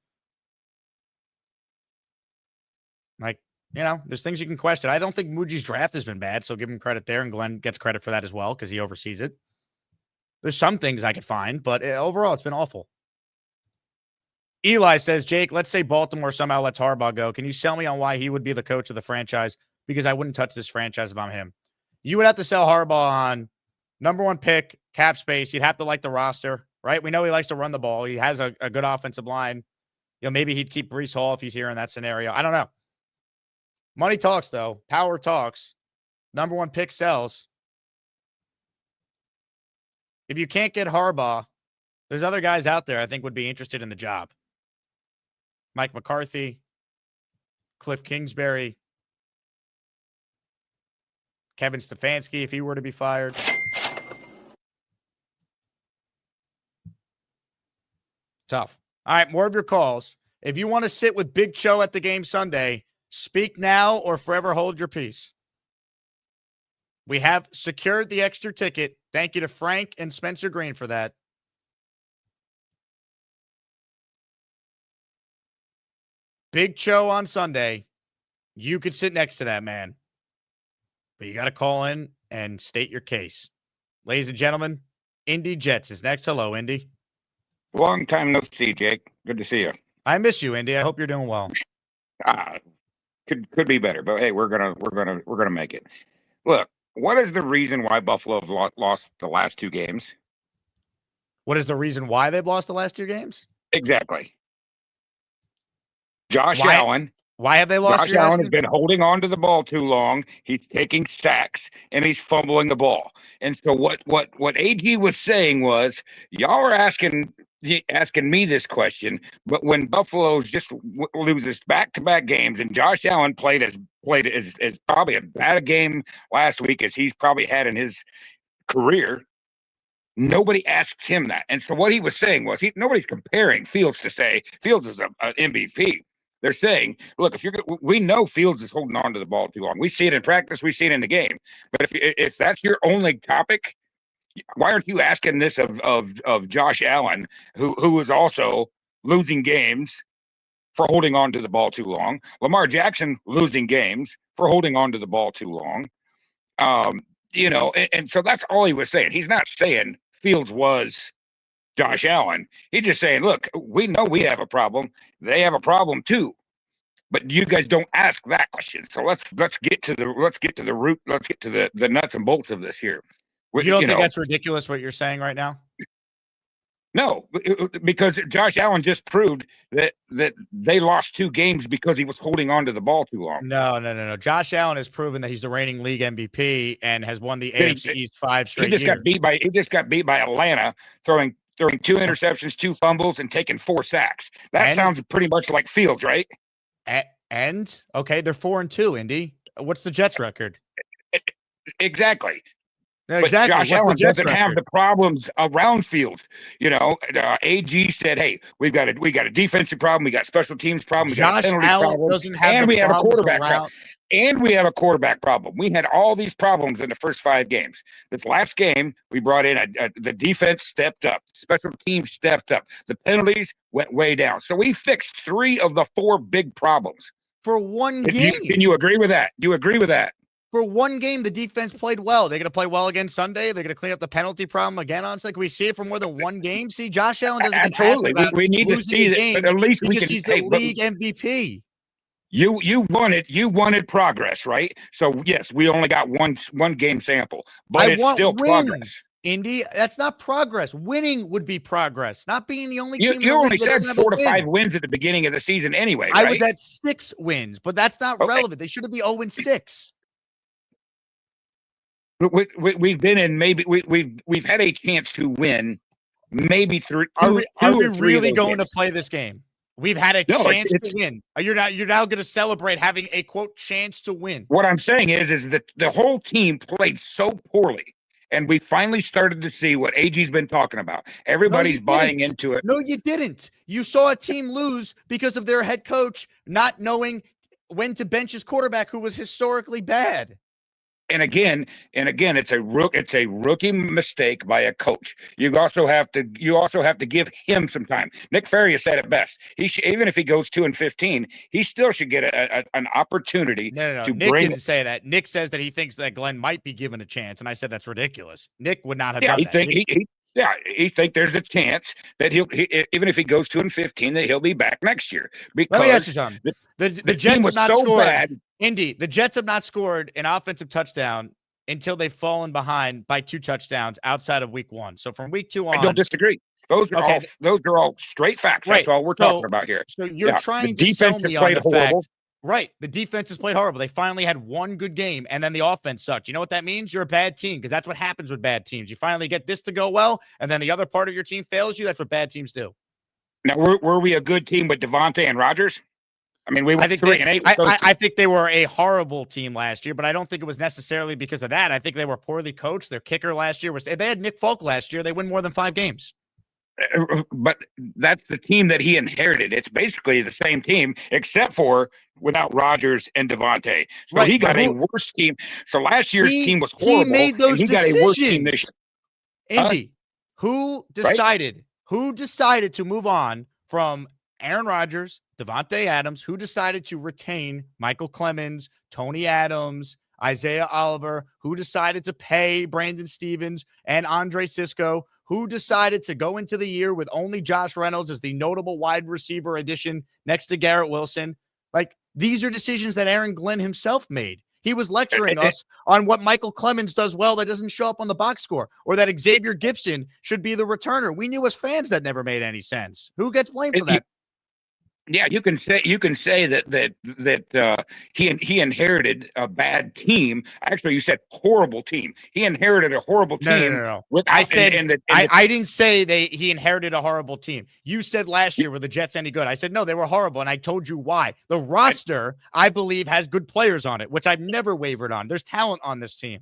Like, there's things you can question. I don't think Muji's draft has been bad, so give him credit there, and Glenn gets credit for that as well because he oversees it. There's some things I could find, but overall, it's been awful. Eli says, Jake, let's say Baltimore somehow lets Harbaugh go. Can you sell me on why he would be the coach of the franchise? Because I wouldn't touch this franchise if I'm him. You would have to sell Harbaugh on number 1 pick, cap space. You'd have to like the roster, right? We know he likes to run the ball. He has a good offensive line. Maybe he'd keep Breece Hall if he's here in that scenario. I don't know. Money talks, though. Power talks. Number 1 pick sells. If you can't get Harbaugh, there's other guys out there I think would be interested in the job. Mike McCarthy, Cliff Kingsbury, Kevin Stefanski, if he were to be fired. Tough. All right, more of your calls. If you want to sit with Big Cho at the game Sunday, speak now or forever hold your peace. We have secured the extra ticket. Thank you to Frank and Spencer Green for that. Big Cho on Sunday. You could sit next to that man. But you got to call in and state your case. Ladies and gentlemen, Indy Jets is next. Hello, Indy. Long time no see, Jake. Good to see you. I miss you, Indy. I hope you're doing well. Could be better, but hey, we're gonna make it. Look, what is the reason why Buffalo have lost the last 2 games? What is the reason why they've lost the last 2 games? Exactly. Josh Allen. Why have they lost? Josh Allen has been holding on to the ball too long. He's taking sacks and he's fumbling the ball. And so what AG was saying was, y'all are asking me this question, but when Buffalo's just loses back-to-back games and Josh Allen played as probably a bad game last week as he's probably had in his career, nobody asks him that. And so what he was saying was nobody's comparing Fields to say Fields is an MVP. They're saying, look, we know Fields is holding on to the ball too long. We see it in practice. We see it in the game. But if that's your only topic, why aren't you asking this of Josh Allen, who is also losing games for holding on to the ball too long? Lamar Jackson losing games for holding on to the ball too long. And so that's all he was saying. He's not saying Fields was Josh Allen. He's just saying, look, we know we have a problem. They have a problem too. But you guys don't ask that question. So let's get to the root. Let's get to the nuts and bolts of this here. You don't think that's ridiculous what you're saying right now? No, because Josh Allen just proved that they lost 2 games because he was holding on to the ball too long. No. Josh Allen has proven that he's the reigning league MVP and has won the AFC East 5 straight years. He just got beat by Atlanta, throwing 2 interceptions, 2 fumbles, and taking 4 sacks. That sounds pretty much like Fields, right? And okay, they're 4-2. Indy, what's the Jets record? Exactly. No, exactly. But Josh Allen doesn't have the problems around Fields. AG said, "Hey, we got a defensive problem. We got special teams problem. We got a penalty problem, doesn't have and the we have a quarterback around. problem. And we have a quarterback problem. We had all these problems in the first 5 games. This last game, we brought in the defense stepped up, special teams stepped up, the penalties went way down. So we fixed 3 of the 4 big problems for 1 game. Can you agree with that? Do you agree with that? For 1 game, the defense played well. They're going to play well again Sunday. They're going to clean up the penalty problem again on Sunday. Can we see it for more than 1 game? See, Josh Allen doesn't get absolutely. We need to see that, but at least we can. He's the league MVP. You wanted progress, right? So yes, we only got one game sample, but it's still progress. Indy, that's not progress. Winning would be progress, not being the only team. You only said 4 to 5 wins at the beginning of the season anyway, I right? was at 6 wins, but that's not relevant. They should have been 0-6. We've been in we've had a chance to win maybe through Are we really going games. to play this game? We've had a chance to win. You're now going to celebrate having a quote chance to win. What I'm saying is that the whole team played so poorly, and we finally started to see what AG's been talking about. Everybody's buying into it. No, you didn't. You saw a team lose because of their head coach not knowing when to bench his quarterback, who was historically bad. And again, it's a rookie mistake by a coach. You also have to give him some time. Nick Faria said it best. Even if he goes 2-15, he still should get an opportunity. No. To Nick bring. Didn't say that. Nick says that he thinks that Glenn might be given a chance, and I said that's ridiculous. Nick would not have done that. He think there's a chance that even if he goes 2-15, that he'll be back next year. Because let me ask you something. The Jets have not scored. Bad. Indy, the Jets have not scored an offensive touchdown until they've fallen behind by 2 touchdowns outside of week 1. So from week 2 on, I don't disagree. Those are all straight facts. Right. That's all we're talking about here. So you're trying to sell me on the fact. Right. The defense has played horrible. They finally had one good game, and then the offense sucked. You know what that means? You're a bad team, because that's what happens with bad teams. You finally get this to go well, and then the other part of your team fails you. That's what bad teams do. Now, were we a good team with Devontae and Rodgers? I mean, we went 3-8. I think they were a horrible team last year, but I don't think it was necessarily because of that. I think they were poorly coached. Their kicker last year they had Nick Folk last year. They win more than 5 games. But that's the team that he inherited. It's basically the same team, except for without Rodgers and Devontae. So he got a worse team. So last year's team was horrible. He made those decisions. Got a worse team this year. Indy, who decided to move on from Aaron Rodgers, Devontae Adams, who decided to retain Michael Clemens, Tony Adams, Isaiah Oliver, who decided to pay Brandon Stevens and Andre Sisco, who decided to go into the year with only Josh Reynolds as the notable wide receiver addition next to Garrett Wilson. Like, these are decisions that Aaron Glenn himself made. He was lecturing us on what Michael Clemens does well that doesn't show up on the box score, or that Xavier Gibson should be the returner. We knew as fans that never made any sense. Who gets blamed for that? Yeah, you can say that he inherited a bad team. Actually, you said horrible team. He inherited a horrible team. No. I said I didn't say he inherited a horrible team. You said last year were the Jets any good? I said no, they were horrible, and I told you why. The roster, I believe, has good players on it, which I've never wavered on. There's talent on this team.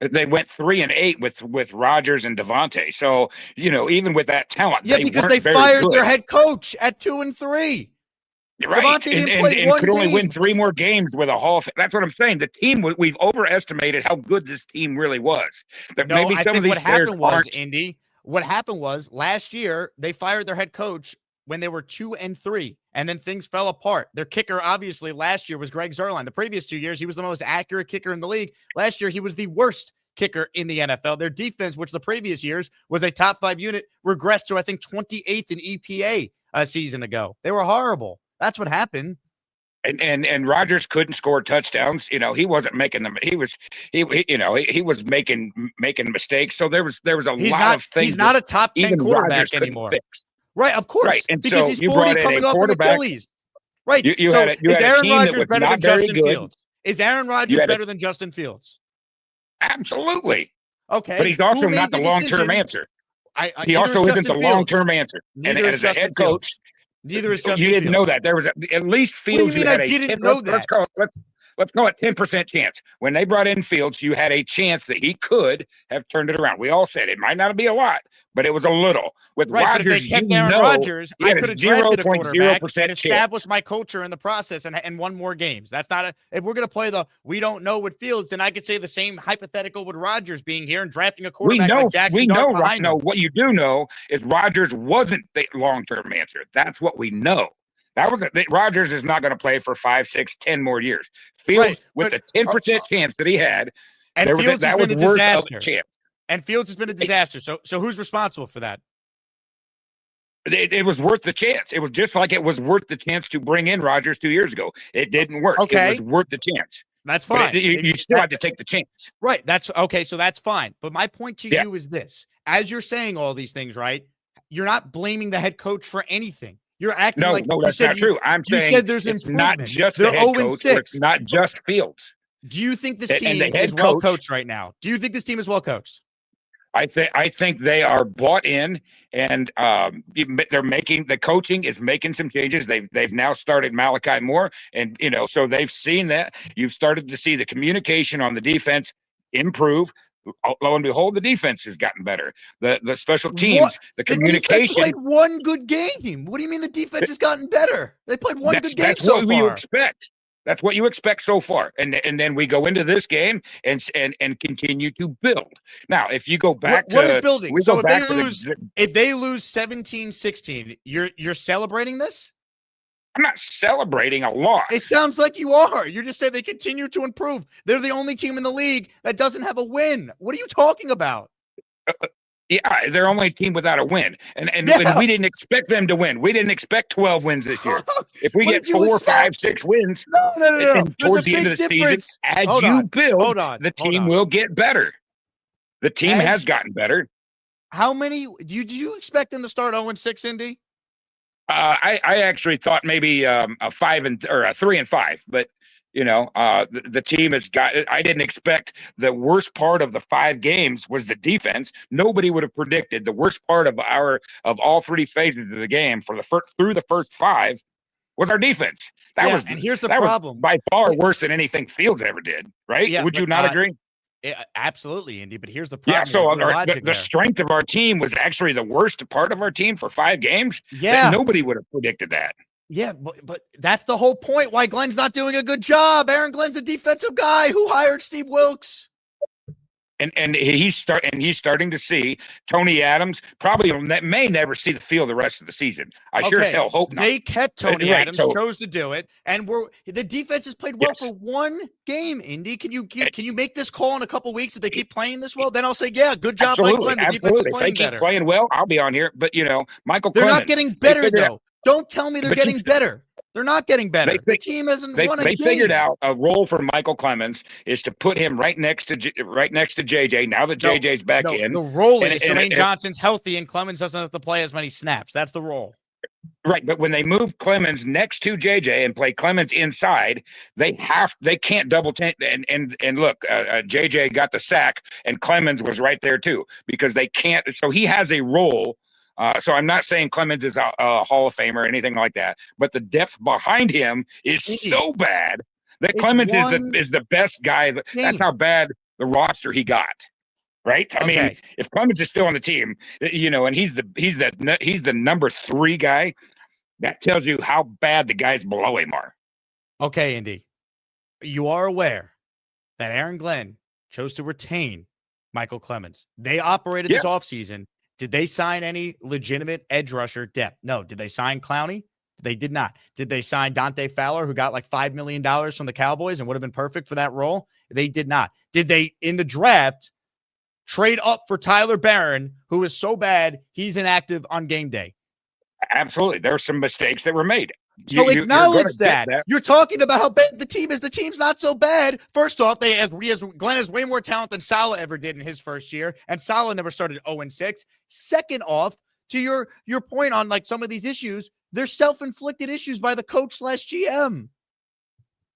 They went 3-8 with Rodgers and Devontae. So, even with that talent, because they fired their head coach at 2-3. You're right. And could only win 3 more games with a Hall of Fame. That's what I'm saying. The team, we've overestimated how good this team really was. That maybe some of these players Indy, what happened was last year they fired their head coach when they were 2-3, and then things fell apart. Their kicker, obviously, last year was Greg Zuerlein. The previous 2 years, he was the most accurate kicker in the league. Last year, he was the worst kicker in the NFL. Their defense, which the previous years was a top 5 unit, regressed to, I think, 28th in EPA a season ago. They were horrible. That's what happened. And Rodgers couldn't score touchdowns. He wasn't making them. He was making mistakes. So there was a lot of things. He's not a top 10 quarterback anymore. Right, of course. Right, and because so he's you 40 coming off of Achilles. Right. You so had is Aaron Rodgers better than Justin good. Fields? Is Aaron Rodgers better than Justin Fields? Absolutely. Okay. But he's also not the long-term answer. He also isn't the long-term answer. And as a head coach, neither is Justin Fields. You didn't know that. There was at least Fields. What do you mean I didn't know that? Let's call it 10% chance. When they brought in Fields, you had a chance that he could have turned it around. We all said it might not be a lot, but it was a little. With Rodgers, but if they kept Aaron Rodgers, I could have drafted a quarterback and established my culture in the process and won more games. That's not if we're going to play we don't know with Fields, then I could say the same hypothetical with Rodgers being here and drafting a quarterback like Jackson Dart behind him. What you do know is Rodgers wasn't the long-term answer. That's what we know. Rodgers is not going to play for 5, 6, 10 more years. Fields, with the 10% chance that he had, and Fields has been a disaster. Chance. And Fields has been a disaster. So who's responsible for that? It was worth the chance. It was just like it was worth the chance to bring in Rodgers 2 years ago. It didn't work. Okay. It was worth the chance. That's fine. You still have to take the chance. Right. That's okay. So that's fine. But my point to you is this: as you're saying all these things, right? You're not blaming the head coach for anything. You're acting like that's not true. I'm saying you said there's it's improvement. not just the head coach, or it's not just Fields. Do you think this And team the head is well coach- coached right now? Do you think this team is well coached? I think they are bought in, and they're making the coaching is making some changes. They've now started Malachi Moore, and so they've seen that. You've started to see the communication on the defense improve. Lo and behold, the defense has gotten better. The special teams, the communication. The defense played one good game. What do you mean the defense has gotten better? They played one good game That's so what far. you expect. That's what you expect so far, and then we go into this game and continue to build. Now, if you go back, what is building? So if they lose 17-16, you're celebrating this? I'm not celebrating a loss. It sounds like you are. You're just saying they continue to improve. They're the only team in the league that doesn't have a win. What are you talking about? Yeah, they're only a team without a win, and Yeah. we didn't expect them to win. We didn't expect 12 wins this year. If we What get did you 4, expect? 5, 6 wins, No. and towards the end of the season, as you build, the team will get better. The team has gotten better. How many? Did you expect them to start 0-6, Indy? I actually thought maybe a 3-5, but the team has got. I didn't expect the worst part of the 5 games was the defense. Nobody would have predicted the worst part of all 3 phases of the game through the first 5 was our defense. And here's the problem: by far worse than anything Fields ever did. Right? Yeah, Would you not agree? Absolutely, Indy. But here's the problem. Yeah, so with the strength of our team was actually the worst part of our team for 5 games. Yeah. Nobody would have predicted that. Yeah, but that's the whole point. Why Glenn's not doing a good job. Aaron Glenn's a defensive guy who hired Steve Wilkes. And he's starting to see Tony Adams probably may never see the field the rest of the season. I sure as hell hope not. They kept Tony Right, Adams, chose to do it, and the defense has played well for 1 game. Indy, can you make this call in a couple weeks if they keep playing this well? Then I'll say, yeah, good job by Glenn. The defense is If they playing keep better. playing well, I'll be on here. But Michael, They're Clemens, not getting better though. Don't tell me they're But getting better. They're not getting better. The team hasn't won a game. They figured out a role for Michael Clemens is to put him right next to JJ. Now that JJ's back in, the role is Jermaine Johnson's healthy and Clemens doesn't have to play as many snaps. That's the role. Right, but when they move Clemens next to JJ and play Clemens inside, they can't double tank. And look, JJ got the sack, and Clemens was right there too because they can't. So he has a role. So I'm not saying Clemens is a Hall of Famer or anything like that, but the depth behind him is so bad that Clemens is the best guy. That's how bad the roster he got. Right? I mean, if Clemens is still on the team, and he's the number 3 guy, that tells you how bad the guys below him are. Okay, Indy, you are aware that Aaron Glenn chose to retain Michael Clemens. They operated this offseason. Did they sign any legitimate edge rusher depth? No. Did they sign Clowney? They did not. Did they sign Dante Fowler, who got like $5 million from the Cowboys and would have been perfect for that role? They did not. Did they, in the draft, trade up for Tyler Barron, who is so bad he's inactive on game day? Absolutely. There were some mistakes that were made. So acknowledge that. You're talking about how bad the team is. The team's not so bad. First off, Glenn has way more talent than Saleh ever did in his first year, and Saleh never started 0-6. Second off, to your point on like some of these issues, they're self-inflicted issues by the coach/GM.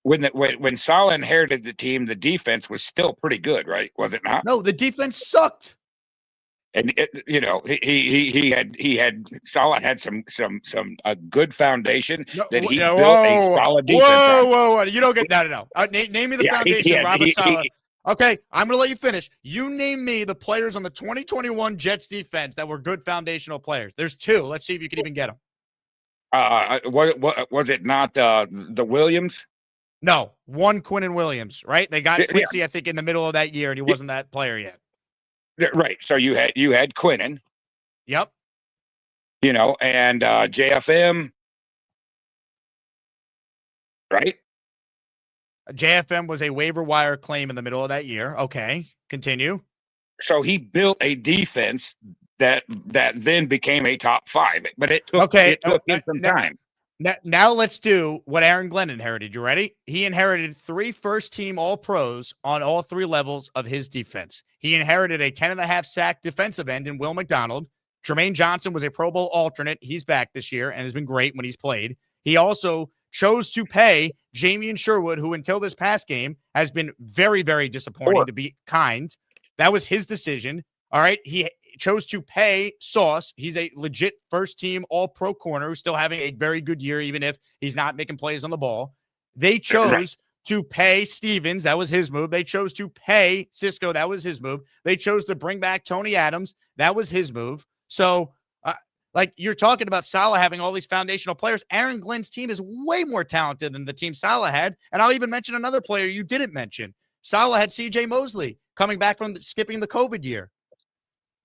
When Saleh inherited the team, the defense was still pretty good, right? Was it not? No, the defense sucked. And he had Saleh had some a good foundation that he built a solid defense. Whoa! You don't get no. Name me the foundation, Robert Saleh. Okay, I'm gonna let you finish. You name me the players on the 2021 Jets defense that were good foundational players. There's 2. Let's see if you can even get them. Was it not the Williams? No, one Quinnen Williams, right? They got Quincy, I think, in the middle of that year, and he wasn't that player yet. Right. So you had Quinnen. Yep. And JFM. Right. JFM was a waiver wire claim in the middle of that year. Okay. Continue. So he built a defense that then became a top 5, but it took him some time. Now let's do what Aaron Glenn inherited. You ready? He inherited 3 first-team All-Pros on all 3 levels of his defense. He inherited a 10.5 sack defensive end in Will McDonald. Jermaine Johnson was a Pro Bowl alternate. He's back this year and has been great when he's played. He also chose to pay Jamie and Sherwood, who until this past game has been very, very disappointing, to be kind. That was his decision. All right. He chose to pay Sauce. He's a legit first-team all-pro corner who's still having a very good year, even if he's not making plays on the ball. They chose to pay Stevens. That was his move. They chose to pay Cisco. That was his move. They chose to bring back Tony Adams. That was his move. So, like, you're talking about Saleh having all these foundational players. Aaron Glenn's team is way more talented than the team Saleh had. And I'll even mention another player you didn't mention. Saleh had C.J. Mosley coming back from skipping the COVID year.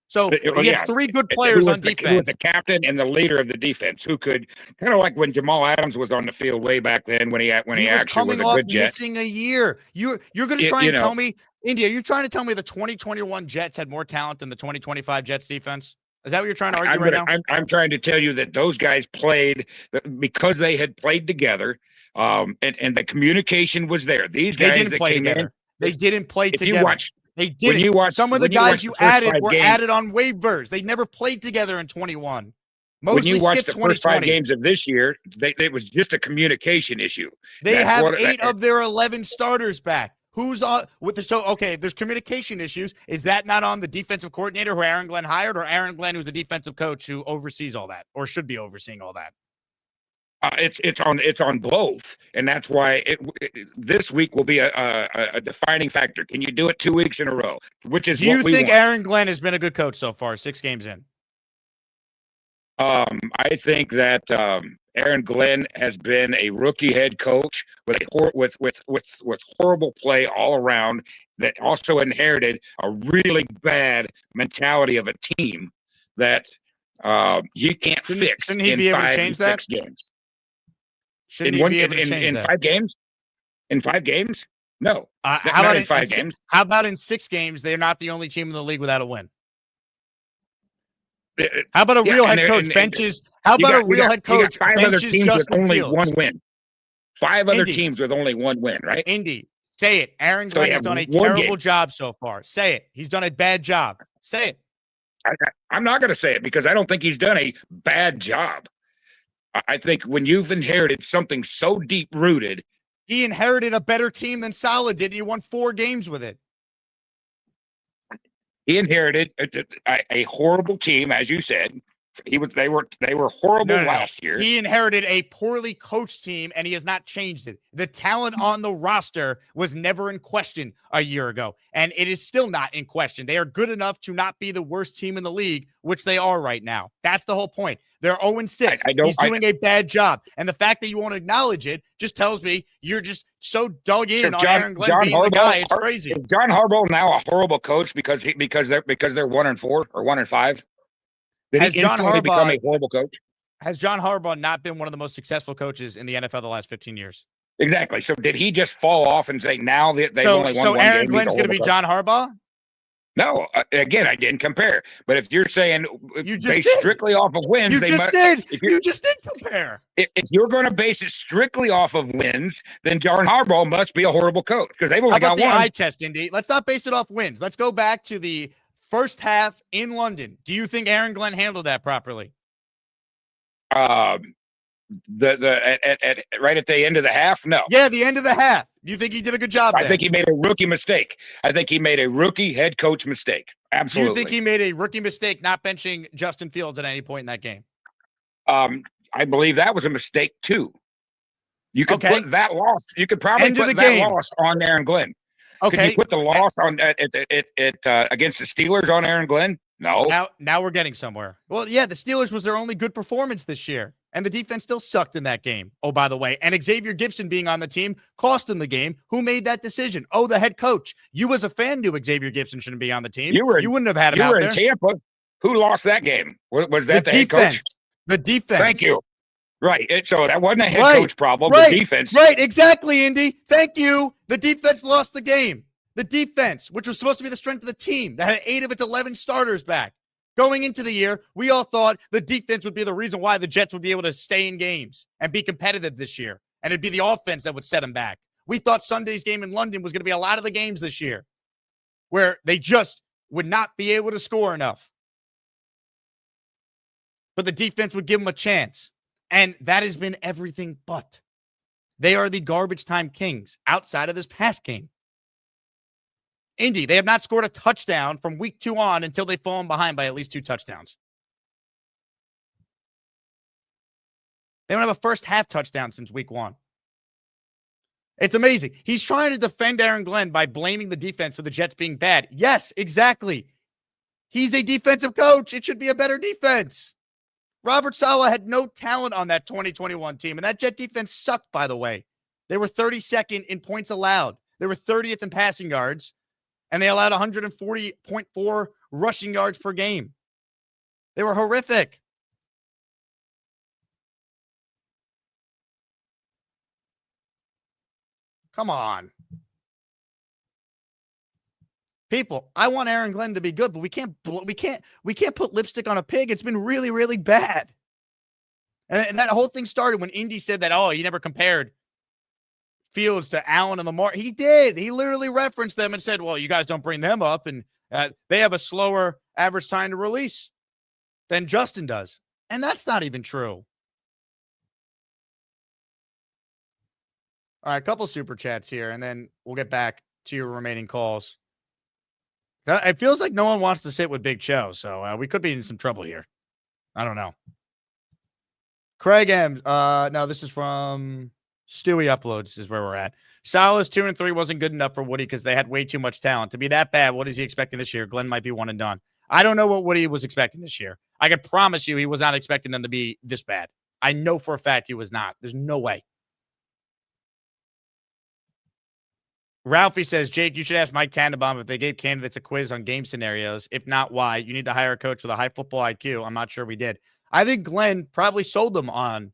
So he had three good players on defense. Who was the captain and the leader of the defense, who could kind of like when Jamal Adams was on the field way back then when he actually was coming a off good Jet. missing a year. You're going to try and tell me, India, you're trying to tell me the 2021 Jets had more talent than the 2025 Jets defense? Is that what you're trying to argue right now? I'm trying to tell you that those guys played because they had played together, and the communication was there. These guys that came in, they didn't play together. You watch, they didn't. Some of the guys you added were added on waivers. They never played together in 21. When you watch the first 5 games of this year, it was just a communication issue. They have 8 of their 11 starters back. Who's on with the okay, if there's communication issues, is that not on the defensive coordinator who Aaron Glenn hired, or Aaron Glenn who's a defensive coach who oversees all that, or should be overseeing all that? It's on both, and that's why this week will be a defining factor. Can you do it 2 weeks in a row? Which is do you think Aaron Glenn has been a good coach so far, 6 games in? I think that Aaron Glenn has been a rookie head coach with horrible play all around, that also inherited a really bad mentality of a team that you can't fix shouldn't he in be able to 5 change and 6 that? games. Shouldn't he be able to change in that? 5 games? In 5 games? No. How not about in 5 games? How about in 6 games? They're not the only team in the league without a win. How about a real head coach benches? How about a real head coach 5 other benches teams Justin with only Fields? 1 win? 5 other Indy. teams with only 1 win, right? Indy, say it. Aaron So Glenn you has have done a 1 terrible game. job so far. Say it. He's done a bad job. Say it. I'm not going to say it because I don't think he's done a bad job. I think when you've inherited something so deep rooted, He inherited a better team than Saleh did. He won 4 games with it. he inherited a horrible team, as you said. They were horrible last year. He inherited a poorly coached team, and he has not changed it. The talent on the roster was never in question a year ago, and it is still not in question. They are good enough to not be the worst team in the league, which they are right now. That's the whole point. They're 0-6. He's doing a bad job, and the fact that you won't acknowledge it just tells me you're just so dug in on Aaron Glenn being the guy. It's crazy. Is John Harbaugh now a horrible coach because they're 1-4 or 1-5? Did he instantly become a horrible coach? Has John Harbaugh not been one of the most successful coaches in the NFL the last 15 years? Exactly. So did he just fall off and say now that they've only won 1 game? So Aaron Glenn's going to be John Harbaugh? No. Again, I didn't compare. But if you're saying based strictly off of wins, You just did compare. If you're going to base it strictly off of wins, then John Harbaugh must be a horrible coach because they've only got 1. How about the eye test, Indy? Let's not base it off wins. Let's go back to the first half in London. Do you think Aaron Glenn handled that properly? Right at the end of the half? No. Yeah, the end of the half. Do you think he did a good job there? I think he made a rookie mistake. I think he made a rookie head coach mistake. Absolutely. Do you think he made a rookie mistake not benching Justin Fields at any point in that game? I believe that was a mistake too. You could put that loss. You could probably put that loss on Aaron Glenn. Okay. Could you put the loss on against the Steelers on Aaron Glenn? No. Now we're getting somewhere. Well, yeah, the Steelers was their only good performance this year, and the defense still sucked in that game. Oh, by the way, and Xavier Gibson being on the team cost him the game. Who made that decision? Oh, the head coach. You as a fan knew Xavier Gibson shouldn't be on the team. You wouldn't have had him out there. You were in Tampa. Who lost that game? Was that the head coach? The defense. Thank you. Right. So that wasn't a head coach problem. Right. The defense. Right. Exactly, Indy. Thank you. The defense lost the game. The defense, which was supposed to be the strength of the team, that had 8 of its 11 starters back. Going into the year, we all thought the defense would be the reason why the Jets would be able to stay in games and be competitive this year. And it'd be the offense that would set them back. We thought Sunday's game in London was going to be a lot of the games this year where they just would not be able to score enough. But the defense would give them a chance. And that has been everything but. They are the garbage time kings outside of this past game. Indy, they have not scored a touchdown from week 2 on until they've fallen behind by at least 2 touchdowns. They don't have a first half touchdown since week 1. It's amazing. He's trying to defend Aaron Glenn by blaming the defense for the Jets being bad. Yes, exactly. He's a defensive coach. It should be a better defense. Robert Saleh had no talent on that 2021 team, and that Jet defense sucked, by the way. They were 32nd in points allowed. They were 30th in passing yards, and they allowed 140.4 rushing yards per game. They were horrific. Come on. People, I want Aaron Glenn to be good, but we can't put lipstick on a pig. It's been really, really bad. And that whole thing started when Indy said that, oh, he never compared Fields to Allen and Lamar. He did. He literally referenced them and said, well, you guys don't bring them up, and they have a slower average time to release than Justin does. And that's not even true. All right, a couple super chats here, and then we'll get back to your remaining calls. It feels like no one wants to sit with Big Cho, so we could be in some trouble here. I don't know. Craig M. No, this is from Stewie Uploads is where we're at. Saleh's 2-3 wasn't good enough for Woody because they had way too much talent. To be that bad, what is he expecting this year? Glenn might be one and done. I don't know what Woody was expecting this year. I can promise you he was not expecting them to be this bad. I know for a fact he was not. There's no way. Ralphie says, Jake, you should ask Mike Tannenbaum if they gave candidates a quiz on game scenarios. If not, why? You need to hire a coach with a high football IQ. I'm not sure we did. I think Glenn probably sold them on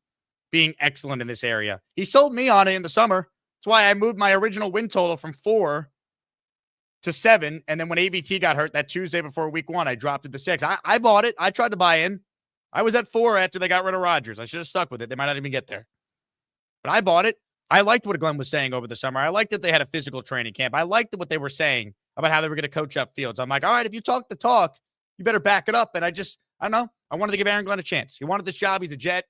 being excellent in this area. He sold me on it in the summer. That's why I moved my original win total from 4 to 7. And then when AVT got hurt that Tuesday before week 1, I dropped it to 6. I bought it. I tried to buy in. I was at 4 after they got rid of Rodgers. I should have stuck with it. They might not even get there. But I bought it. I liked what Glenn was saying over the summer. I liked that they had a physical training camp. I liked what they were saying about how they were going to coach up Fields. I'm like, all right, if you talk the talk, you better back it up. And I don't know. I wanted to give Aaron Glenn a chance. He wanted this job. He's a Jet.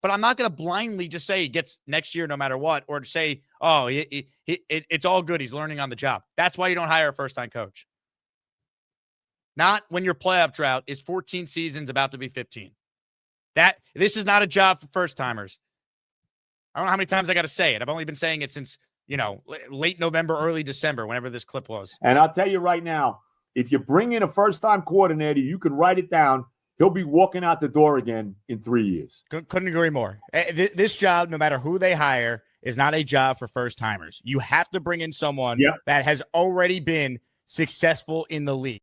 But I'm not going to blindly just say he gets next year no matter what, or to say, oh, it's all good. He's learning on the job. That's why you don't hire a first-time coach. Not when your playoff drought is 14 seasons about to be 15. This is not a job for first-timers. I don't know how many times I got to say it. I've only been saying it since, late November, early December, whenever this clip was. And I'll tell you right now, if you bring in a first-time coordinator, you can write it down. He'll be walking out the door again in 3 years. Couldn't agree more. This job, no matter who they hire, is not a job for first-timers. You have to bring in someone that has already been successful in the league.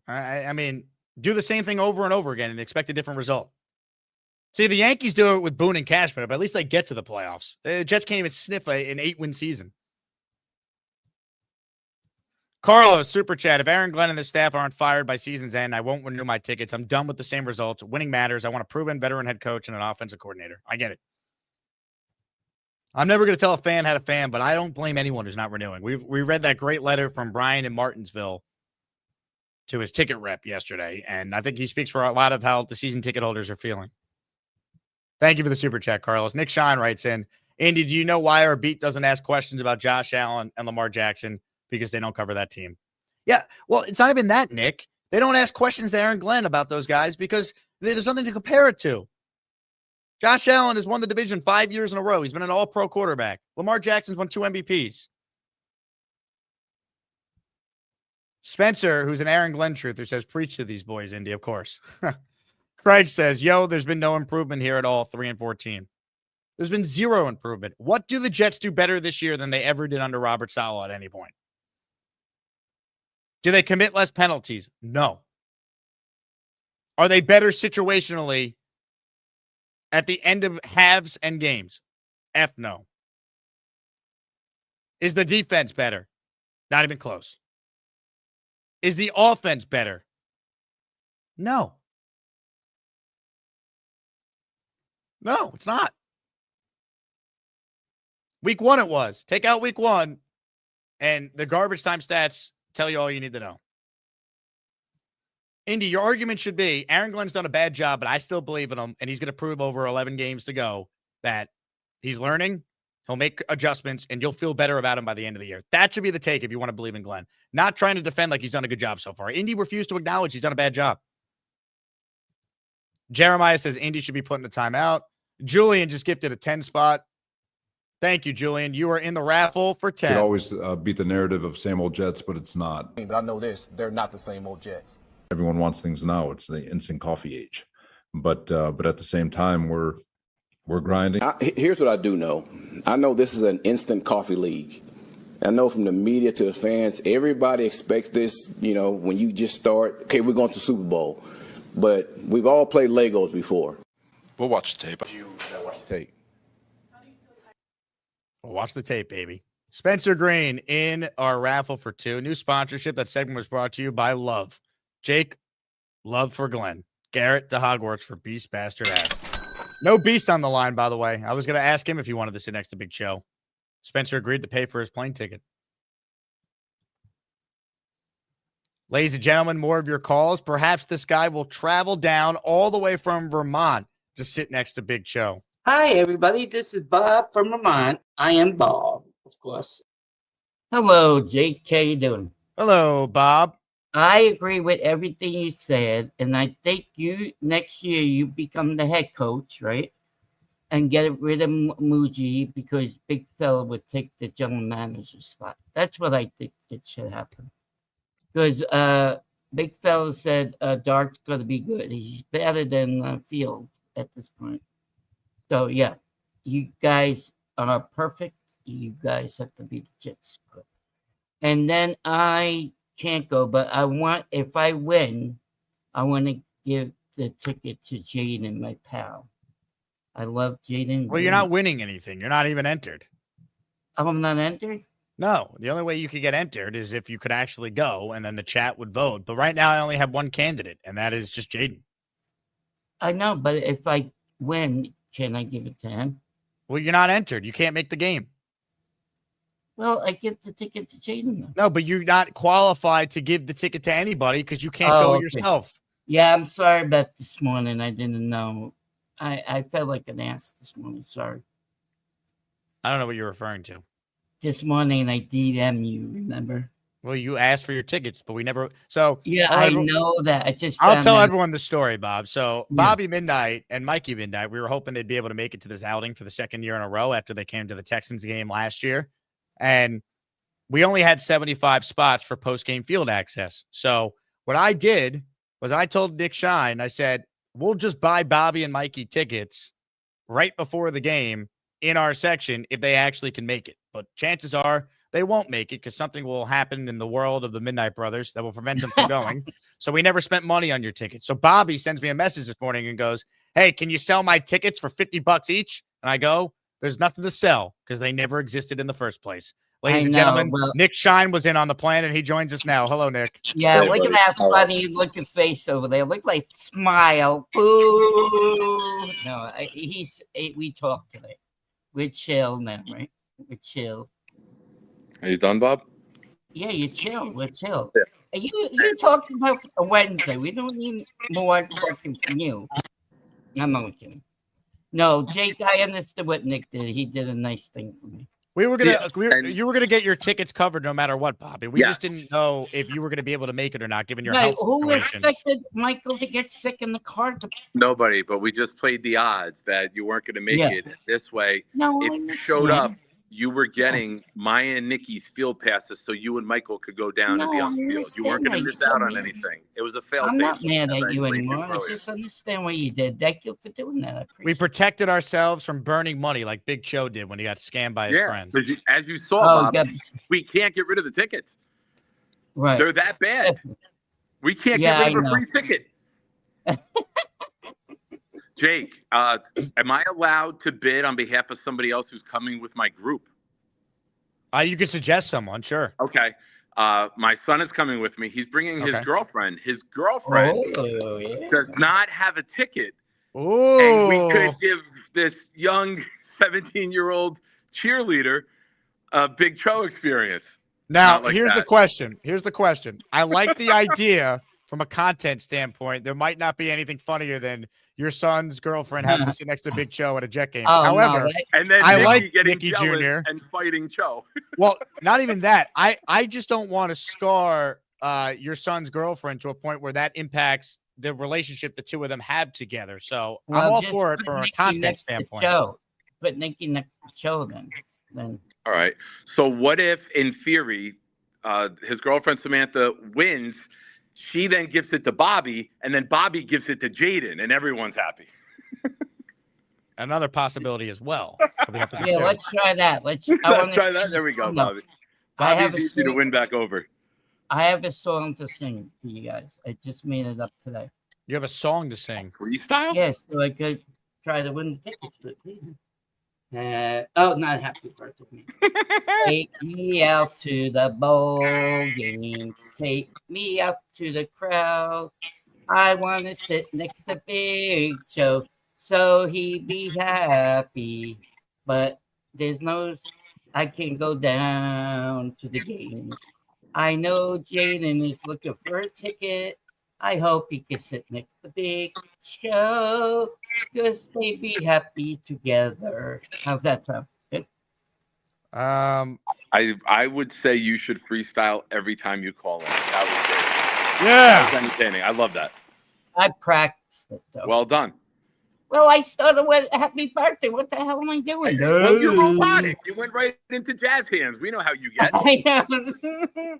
I mean, do the same thing over and over again and expect a different result. See, the Yankees do it with Boone and Cashman, but at least they get to the playoffs. The Jets can't even sniff an 8-win season. Carlos, super chat. If Aaron Glenn and the staff aren't fired by season's end, I won't renew my tickets. I'm done with the same results. Winning matters. I want a proven veteran head coach and an offensive coordinator. I get it. I'm never going to tell a fan how to fan, but I don't blame anyone who's not renewing. We read that great letter from Brian in Martinsville to his ticket rep yesterday, and I think he speaks for a lot of how the season ticket holders are feeling. Thank you for the super chat, Carlos. Nick Shine writes in, Andy, do you know why our beat doesn't ask questions about Josh Allen and Lamar Jackson? Because they don't cover that team. Yeah, well, it's not even that, Nick. They don't ask questions to Aaron Glenn about those guys because there's nothing to compare it to. Josh Allen has won the division 5 years in a row. He's been an all-pro quarterback. Lamar Jackson's won 2 MVPs. Spencer, who's an Aaron Glenn truther, says, preach to these boys, Indy, of course. Craig says, there's been no improvement here at all, 3-14. There's been 0 improvement. What do the Jets do better this year than they ever did under Robert Saleh at any point? Do they commit less penalties? No. Are they better situationally at the end of halves and games? F no. Is the defense better? Not even close. Is the offense better? No. No, it's not. Week 1 it was. Take out week 1, and the garbage time stats tell you all you need to know. Indy, your argument should be Aaron Glenn's done a bad job, but I still believe in him, and he's going to prove over 11 games to go that he's learning, he'll make adjustments, and you'll feel better about him by the end of the year. That should be the take if you want to believe in Glenn. Not trying to defend like he's done a good job so far. Indy refused to acknowledge he's done a bad job. Jeremiah says Indy should be put in a timeout. Julian just gifted a 10 spot. Thank you, Julian. You are in the raffle for 10. It always beat the narrative of same old Jets, but it's not. But I know this, they're not the same old Jets. Everyone wants things now. It's the instant coffee age. But at the same time, we're grinding. Here's what I do know. I know this is an instant coffee league. I know from the media to the fans, everybody expects this, when you just start, okay, we're going to the Super Bowl. But we've all played Legos before. We'll watch the tape. Watch the tape. Watch the tape, baby. Spencer Green in our raffle for 2. New sponsorship. That segment was brought to you by Love. Jake, love for Glenn. Garrett to Hogwarts for Beast Bastard Ass. No Beast on the line, by the way. I was going to ask him if he wanted to sit next to Big Show. Spencer agreed to pay for his plane ticket. Ladies and gentlemen, more of your calls. Perhaps this guy will travel down all the way from Vermont to sit next to Big Show. Hi, everybody. This is Bob from Vermont. I am Bob, of course. Hello, Jake. How you doing? Hello, Bob. I agree with everything you said, and I think next year you become the head coach, right? And get rid of Muji because Big Fella would take the general manager spot. That's what I think it should happen. Because Big Fella said Dart's going to be good. He's better than Fields at this point. So, yeah, you guys are perfect. You guys have to be the Jets. And then I can't go, but if I win, I want to give the ticket to Jaden, my pal. I love Jaden. Well, you're not winning anything. You're not even entered. Oh, I'm not entered? No. The only way you could get entered is if you could actually go, and then the chat would vote. But right now, I only have one candidate, and that is just Jaden. I know, but if I win, can I give it to him? Well, you're not entered. You can't make the game. Well, I give the ticket to Jaden. No, but you're not qualified to give the ticket to anybody because you can't go yourself. Yeah, I'm sorry about this morning. I didn't know. I felt like an ass this morning. Sorry. I don't know what you're referring to. This morning I DM you, remember? Well, you asked for your tickets, but we never. So yeah, I know that. I'll tell everyone the story, Bob. So Bobby Midnight and Mikey Midnight, we were hoping they'd be able to make it to this outing for the second year in a row after they came to the Texans game last year, and we only had 75 spots for post-game field access. So what I did was I told Nick Shine, I said, we'll just buy Bobby and Mikey tickets right before the game in our section if they actually can make it. But chances are they won't make it because something will happen in the world of the Midnight Brothers that will prevent them from going. So we never spent money on your tickets. So Bobby sends me a message this morning and goes, hey, can you sell my tickets for $50 each? And I go, there's nothing to sell because they never existed in the first place. Ladies and gentlemen, Nick Shine was in on the plan, and he joins us now. Hello, Nick. Yeah, look at that funny looking face over there. Look like smile. Boo. No, we talked today. We're chill now, right? We're chill. Are you done, Bob? Yeah, you're chill. We're chill. Yeah. You talked about a Wednesday. We don't need more talking from you. I'm only kidding. No, Jake, I understood what Nick did. He did a nice thing for me. You were gonna get your tickets covered no matter what, Bobby. We just didn't know if you were gonna be able to make it or not, given your health Who situation. expected Michael to get sick in the car? Nobody, but we just played the odds that you weren't going to make it this way. No, if you showed up, you were getting Maya and Nikki's field passes so you and Michael could go down and be on the field. You weren't going to miss out on anything. It was a fail. I'm not mad at you anymore. I just understand what you did. Thank you for doing that. We protected ourselves from burning money like Big Cho did when he got scammed by his friend. As you saw, Bob, we can't get rid of the tickets. Right. They're that bad. We can't get rid of a free ticket. Jake, am I allowed to bid on behalf of somebody else who's coming with my group? You could suggest someone, sure. Okay. My son is coming with me. He's bringing his girlfriend. His girlfriend does not have a ticket. Ooh. And we could give this young 17-year-old cheerleader a Big Cho experience. Now, here's the question. I like the idea from a content standpoint, there might not be anything funnier than your son's girlfriend having to sit next to Big Cho at a Jet game. Oh, no, However, And then I Nikki like getting Nicky jealous Jr. and fighting Cho. Well, not even that. I just don't want to scar your son's girlfriend to a point where that impacts the relationship the two of them have together. So I'm all just for it put from a Nikki content next to standpoint. Cho. Put Nikki next to Cho then. All right. So what if, in theory, his girlfriend Samantha wins? She then gives it to Bobby, and then Bobby gives it to Jaden, and everyone's happy. Another possibility as well. We have to Yeah, consider. let's try that. I Let's wanna try sing that. a There we go, song, though. Bobby. I have Bobby's a easy to song- win back over. I have a song to sing for you guys. I just made it up today. You have a song to sing. Freestyle? Yes, so I could try to win the tickets with me. Not happy birthday to me. Take me out to the bowl game. Take me out to the crowd. I want to sit next to Big Show so he be happy. But there's no, I can go down to the game. I know Jaden is looking for a ticket. I hope he can sit next to Big Show because they be happy together. How's that sound? Good? I would say you should freestyle every time you call in. That was great. Yeah. That was entertaining. I love that. I practiced it though. Well done. Well, I started with happy birthday. What the hell am I doing? Well, you're robotic. You went right into jazz hands. We know how you get. I know.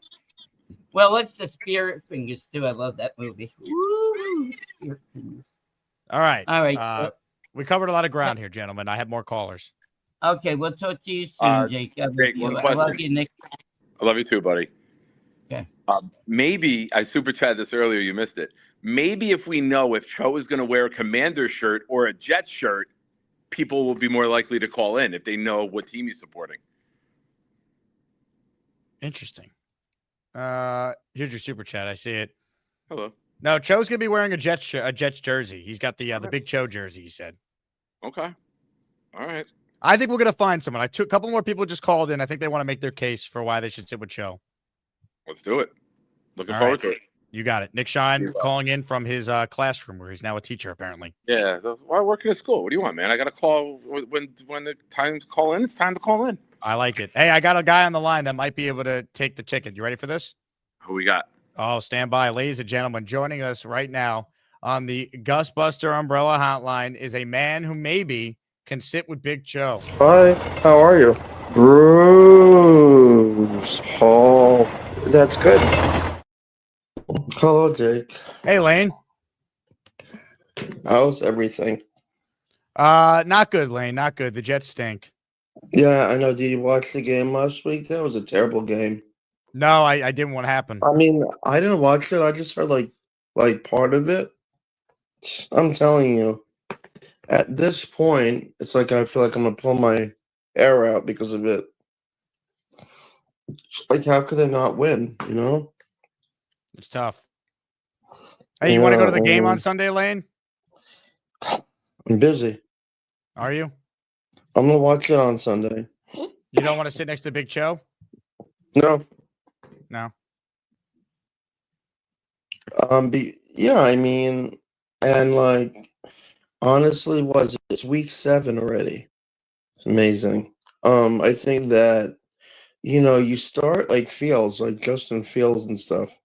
Well, what's the Spirit Fingers too? I love that movie. Woo! Spirit Fingers. All right. All right. We covered a lot of ground here, gentlemen. I have more callers. Okay, we'll talk to you soon, Jake. I love Jake, you. one I love question. you, Nick. I love you too, buddy. Okay. Maybe I super chatted this earlier. You missed it. Maybe if we know if Cho is going to wear a Commander shirt or a Jet shirt, people will be more likely to call in if they know what team he's supporting. Interesting. Here's your super chat. I see it. Hello. No, Cho's gonna be wearing a Jets jersey. He's got the Big Cho jersey. He said. Okay. All right. I think we're gonna find someone. A couple more people just called in. I think they want to make their case for why they should sit with Cho. Let's do it. Looking All forward right. to it. You got it. Nick Shine calling in from his classroom where he's now a teacher apparently. Yeah. Why I work in a school? What do you want, man? I got to call when the time to call in. It's time to call in. I like it. Hey, I got a guy on the line that might be able to take the ticket. You ready for this? Who we got? Oh, stand by. Ladies and gentlemen, joining us right now on the Gus Buster Umbrella Hotline is a man who maybe can sit with Big Cho. Hi, how are you? Bruce Hall. That's good. Hello, Jake. Hey, Lane. How's everything? Not good, Lane. Not good. The Jets stink. Yeah, I know. Did you watch the game last week? That was a terrible game. No, I didn't want to happen. I mean, I didn't watch it. I just heard like part of it. I'm telling you, at this point, it's like I feel like I'm gonna pull my hair out because of it. Like, how could they not win? You know? It's tough. Hey, you want to go to the game on Sunday, Lane? I'm busy. Are you? I'm gonna watch it on Sunday. You don't want to sit next to Big Cho? No. No. Yeah, I mean, and like, honestly, it's week 7 already. It's amazing. I think that, you start like Fields, like Justin Fields and stuff.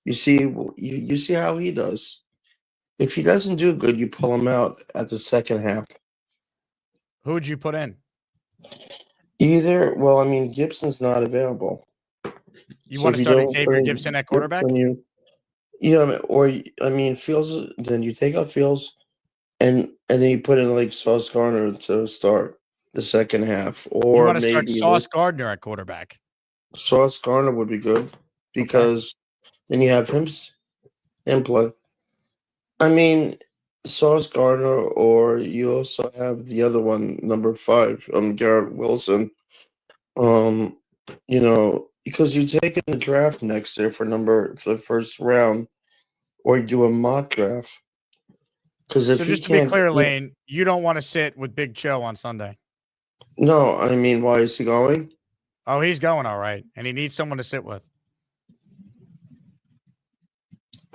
You see how he does. If he doesn't do good, you pull him out at the second half. Who would you put in? Well, I mean, Gibson's not available. You So want if to start don't Xavier put in Gibson at quarterback? Fields. Then you take out Fields, and then you put in like Sauce Gardner to start the second half, You or want to start maybe Sauce Gardner at quarterback? Sauce Gardner would be good because then you have him play. I mean, Sauce Gardner, or you also have the other one, number 5, Garrett Wilson. Because you take in the draft next year for the first round, or you do a mock draft. Because if So he just to be can't, clear, Lane, you don't want to sit with Big Cho on Sunday. No, I mean, why is he going? Oh, he's going all right, and he needs someone to sit with.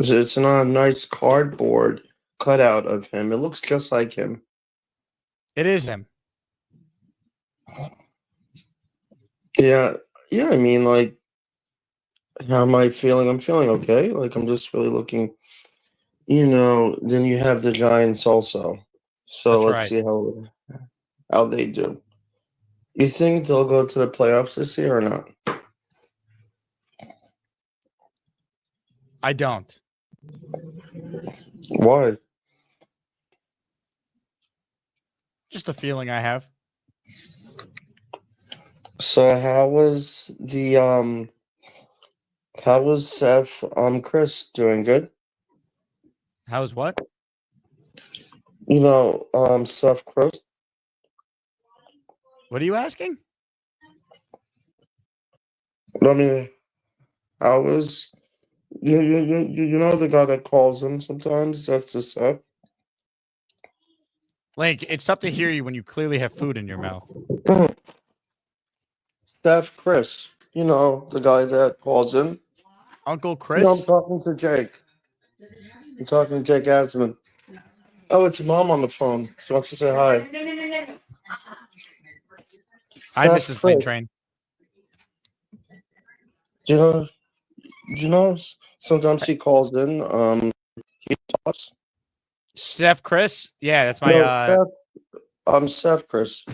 It's not a nice cardboard cutout of him. It looks just like him. It is him. Yeah, yeah. I mean, like, how am I feeling? I'm feeling okay. Like, I'm just really looking. Then you have the Giants also. So That's let's right. see how they do. You think they'll go to the playoffs this year or not? I don't. Why? Just a feeling I have. So how was Seth Chris doing good? How's what? Seth Chris. What are you asking? I mean, how was you know the guy that calls him sometimes? That's the Seth. Link, it's tough to hear you when you clearly have food in your mouth. Seth Chris. The guy that calls in. Uncle Chris? I'm talking to Jake. I'm talking to Jake Asman. Oh, it's your mom on the phone. She wants to say hi. Hi, Seth Mrs. Plane Chris. Train. Do you know? Sometimes he calls in. He talks. Chef Chris? Yeah, that's my. No, I'm Seth Chris.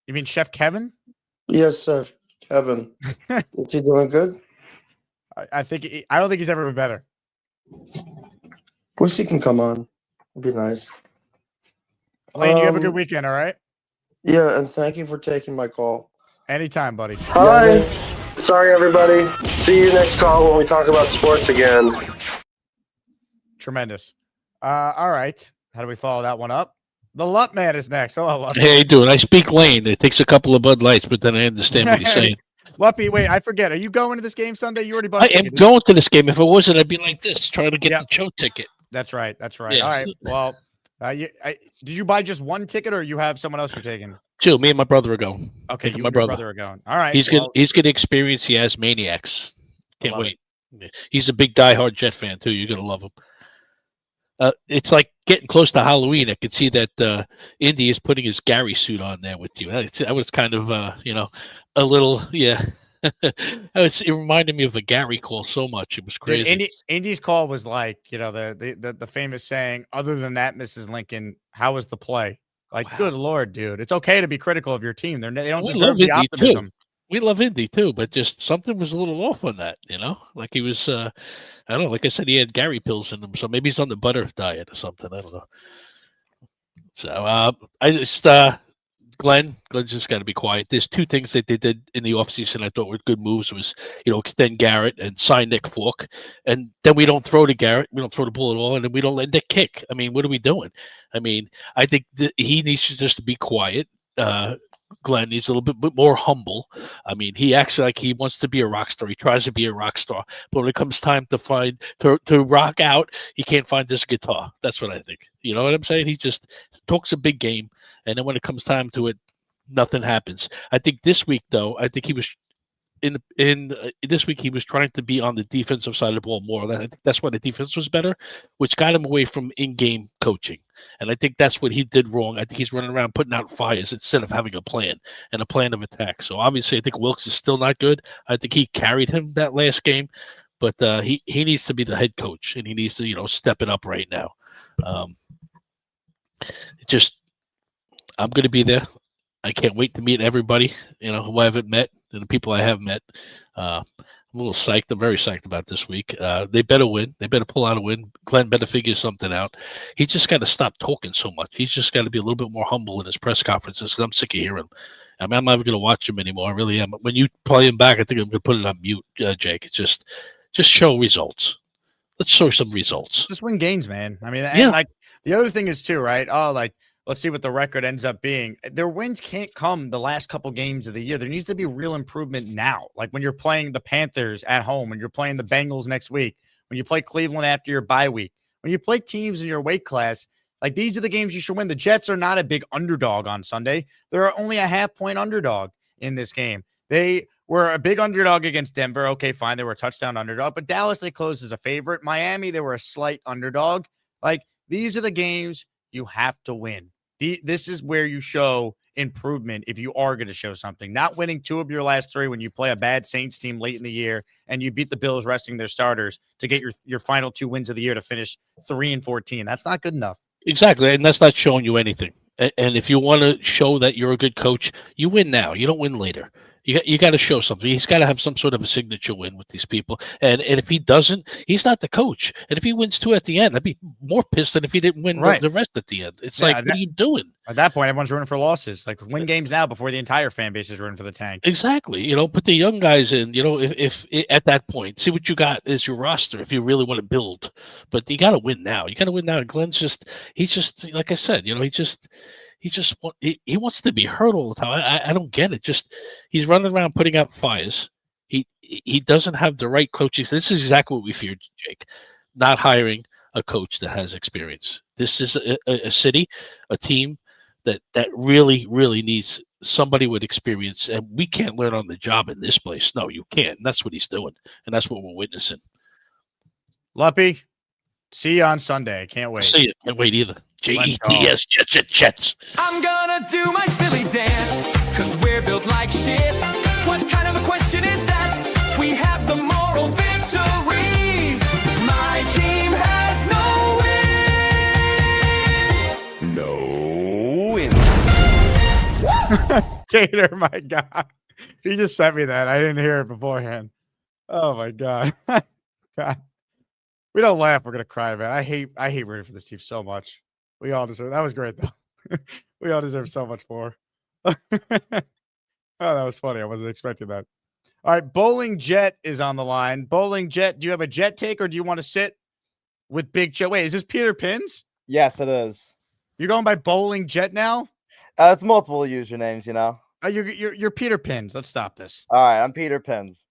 You mean Chef Kevin? Yes, Seth Kevin. Is he doing good? I don't think he's ever been better. Wish he can come on. It'd be nice. Lane, you have a good weekend, all right? Yeah, and thank you for taking my call. Anytime, buddy. Hi. Sorry, everybody. See you next call when we talk about sports again. Tremendous. All right. How do we follow that one up? The Lup Man is next. Hello, Lup. Hey, dude, I speak Lane. It takes a couple of Bud Lights, but then I understand what he's saying. Luppy, wait, I forget. Are you going to this game Sunday? You already bought I a am ticket. going to this game. If it wasn't, I'd be like this, trying to get the show ticket. That's right. That's right. Yeah. All right. Well, did you buy just one ticket, or you have someone else you're taking? Two, me and my brother are going. Okay, Me you and my and your brother are going. All right. He's gonna experience the As Maniacs. Can't wait. He's a big diehard Jet fan too. You're gonna love him. It's like getting close to Halloween. I could see that Indy is putting his Gary suit on there with you. I was kind of a little it reminded me of a Gary call so much. It was crazy. Dude, Indy's call was like, the famous saying, other than that, Mrs. Lincoln, how was the play? Like, good Lord, dude. It's okay to be critical of your team. They don't We deserve love the Indy optimism. too. We love Indy too, but just something was a little off on that, Like he was I don't know, like I said, he had Gary pills in him, so maybe he's on the butter diet or something. I don't know. So I just Glenn's just got to be quiet. There's two things that they did in the offseason I thought were good moves was, extend Garrett and sign Nick Falk. And then we don't throw to Garrett. We don't throw the ball at all. And then we don't let Nick kick. I mean, what are we doing? I mean, I think that he needs to just be quiet. Glenn needs a little bit more humble. I mean, he acts like he wants to be a rock star. He tries to be a rock star. But when it comes time to rock out, he can't find this guitar. That's what I think. You know what I'm saying? He just talks a big game. And then when it comes time to it, nothing happens. I think this week, though, he was this week he was trying to be on the defensive side of the ball more. I think that's why the defense was better, which got him away from in-game coaching. And I think that's what he did wrong. I think he's running around putting out fires instead of having a plan and a plan of attack. So obviously, I think Wilkes is still not good. I think he carried him that last game, but he needs to be the head coach and he needs to step it up right now. I'm going to be there. I can't wait to meet everybody, who I haven't met and the people I have met. I'm a little psyched. I'm very psyched about this week. They better win. They better pull out a win. Glenn better figure something out. He just got to stop talking so much. He's just got to be a little bit more humble in his press conferences because I'm sick of hearing him. I mean, I'm not even going to watch him anymore. I really am. When you play him back, I think I'm going to put it on mute, Jake. It's just show results. Let's show some results. Just win games, man. I mean, and like the other thing is too, right? Oh, like, let's see what the record ends up being. Their wins can't come the last couple games of the year. There needs to be real improvement now. Like when you're playing the Panthers at home, when you're playing the Bengals next week, when you play Cleveland after your bye week, when you play teams in your weight class, like these are the games you should win. The Jets are not a big underdog on Sunday. They're only a half-point underdog in this game. They were a big underdog against Denver. Okay, fine. They were a touchdown underdog, but Dallas, they closed as a favorite. Miami, they were a slight underdog. Like, these are the games you have to win. This is where you show improvement if you are going to show something. Not winning 2 of your last 3 when you play a bad Saints team late in the year and you beat the Bills resting their starters to get your final 2 wins of the year to finish 3-14. That's not good enough. Exactly, and that's not showing you anything. And if you want to show that you're a good coach, you win now. You don't win later. You got to show something. He's got to have some sort of a signature win with these people. And if he doesn't, he's not the coach. And if he wins 2 at the end, I'd be more pissed than if he didn't win the rest at the end. It's like, what are you doing? At that point, everyone's rooting for losses. Like, win games now before the entire fan base is rooting for the tank. Exactly. Put the young guys in, if at that point, see what you got is your roster if you really want to build. But you got to win now. You got to win now. And Glenn's he's just, like I said, he wants to be heard all the time. I don't get it. He's running around putting out fires. He doesn't have the right coaching. This is exactly what we feared, Jake. Not hiring a coach that has experience. This is a city, a team that really, really needs somebody with experience, and we can't learn on the job in this place. No, you can't. And that's what he's doing, and that's what we're witnessing. Luppy, see you on Sunday. I can't wait. See you. Can't wait either. Jets, Jets. I'm gonna do my silly dance, cause we're built like shit. What kind of a question is that? We have the moral victories. My team has no wins. No wins. Gator, my God. He just sent me that. I didn't hear it beforehand. Oh, my God. God. We don't laugh. We're going to cry, man. I hate rooting for this team so much. We all deserve. That was great, though. We all deserve so much more. Oh, that was funny. I wasn't expecting that. All right, Bowling Jet is on the line. Bowling Jet, do you have a Jet take, or do you want to sit with Big Joe? Wait, is this Peter Pins? Yes, it is. You're going by Bowling Jet now? It's multiple usernames, You're Peter Pins. Let's stop this. All right, I'm Peter Pins.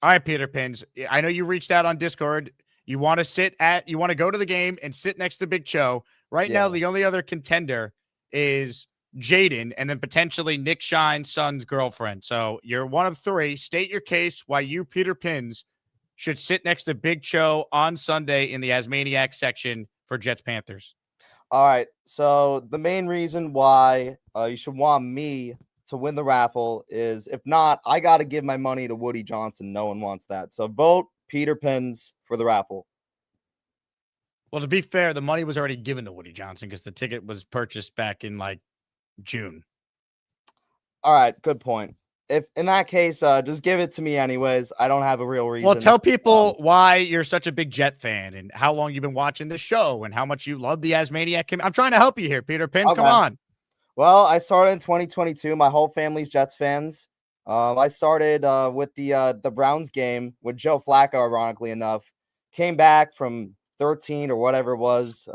All right, Peter Pins. I know you reached out on Discord. You want to go to the game and sit next to Big Joe. Right now, the only other contender is Jaden, and then potentially Nick Shine's son's girlfriend. So you're one of 3. State your case why you, Peter Pins, should sit next to Big Joe on Sunday in the Asmaniac section for Jets-Panthers. All right. So the main reason why you should want me to win the raffle is, if not, I got to give my money to Woody Johnson. No one wants that. So vote Peter Pins for the raffle. Well, to be fair, the money was already given to Woody Johnson because the ticket was purchased back in June. All right. Good point. If in that case, just give it to me anyways. I don't have a real reason. Well, tell people why you're such a big Jet fan and how long you've been watching this show and how much you love the Asmaniac. I'm trying to help you here, Peter Pins. Okay. Come on. Well, I started in 2022. My whole family's Jets fans. I started with the Browns game with Joe Flacco, ironically enough. Came back from 13 or whatever it was,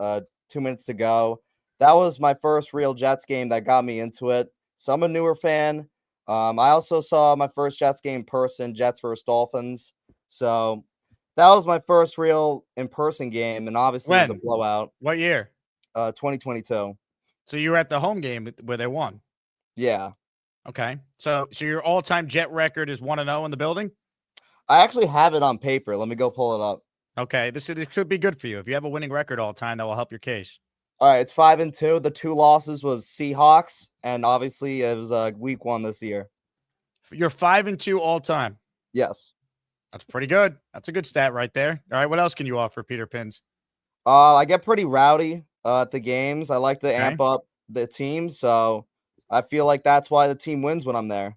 2 minutes to go. That was my first real Jets game that got me into it. So I'm a newer fan. I also saw my first Jets game in person, Jets versus Dolphins. So that was my first real in-person game, and obviously it was a blowout. What year? 2022. So you were at the home game where they won? Yeah. Okay. So your all-time Jet record is 1-0 in the building? I actually have it on paper. Let me go pull it up. Okay. This could be good for you. If you have a winning record all time, that will help your case. All right. It's 5-2. The 2 losses was Seahawks, and obviously it was week 1 this year. You're 5-2 all time? Yes. That's pretty good. That's a good stat right there. All right. What else can you offer, Peter Pins? I get pretty rowdy at the games. I like to amp up the team, so I feel like that's why the team wins when I'm there.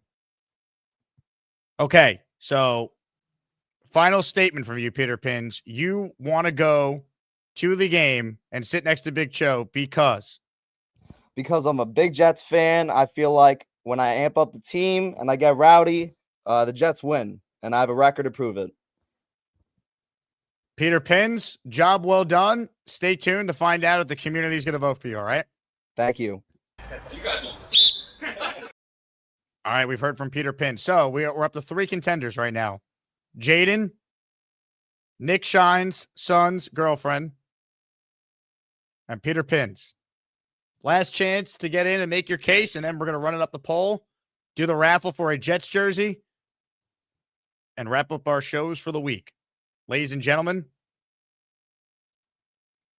Okay, so final statement from you, Peter Pins. You want to go to the game and sit next to Big Joe because I'm a big Jets fan. I feel like when I amp up the team and I get rowdy, the Jets win, and I have a record to prove it. Peter Pins, job well done. Stay tuned to find out if the community is going to vote for you, all right? Thank you. All right, we've heard from Peter Pins. So we're up to 3 contenders right now. Jaden, Nick Shine's son's girlfriend, and Peter Pins. Last chance to get in and make your case, and then we're going to run it up the poll, do the raffle for a Jets jersey, and wrap up our shows for the week. Ladies and gentlemen,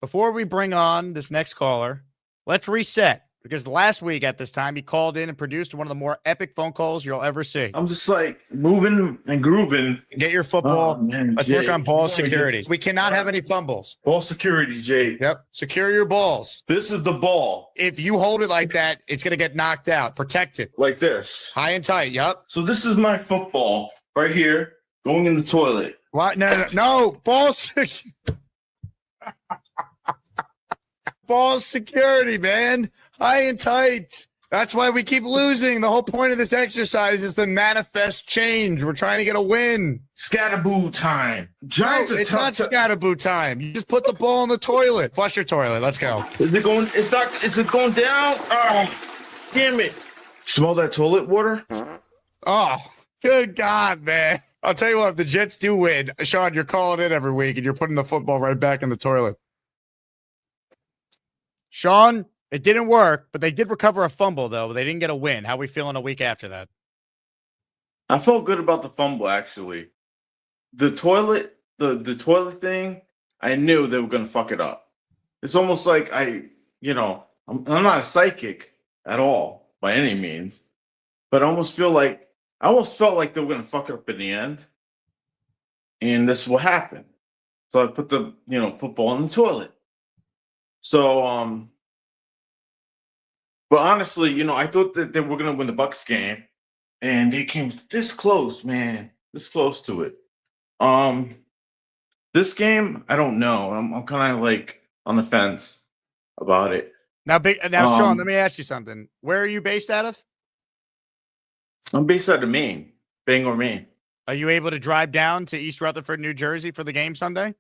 before we bring on this next caller, let's reset. Because last week at this time, he called in and produced one of the more epic phone calls you'll ever see. I'm just like moving and grooving. Get your football. Oh, man, Let's Jake. work on ball security. We cannot have any fumbles. Ball security, Jake. Yep. Secure your balls. This is the ball. If you hold it like that, it's going to get knocked out. Protect it. Like this. High and tight. Yep. So this is my football right here going in the toilet. What? No. Ball ball security, man. High and tight. That's why we keep losing. The whole point of this exercise is to manifest change. We're trying to get a win. Scatterboo time. Giants it's not scatterboo time. You just put the ball in the toilet. Flush your toilet. Let's go. Is it going? It's not. Is it going down? Oh, damn it! Smell that toilet water? Oh, good God, man! I'll tell you what. If the Jets do win, Sean, you're calling in every week and you're putting the football right back in the toilet. Sean, it didn't work, but they did recover a fumble, though. But they didn't get a win. How are we feeling a week after that? I felt good about the fumble, actually. The toilet toilet thing, I knew they were going to fuck it up. It's almost like I'm not a psychic at all by any means, but I almost felt like they were going to fuck it up in the end. And this is what happened. So I put the, football in the toilet. So, but honestly, I thought that they were going to win the Bucs game, and they came this close, man, this close to it. This game, I don't know. I'm kind of like on the fence about it. Now, Sean, let me ask you something. Where are you based out of? I'm based out of Maine, Bangor, Maine. Are you able to drive down to East Rutherford, New Jersey for the game Sunday?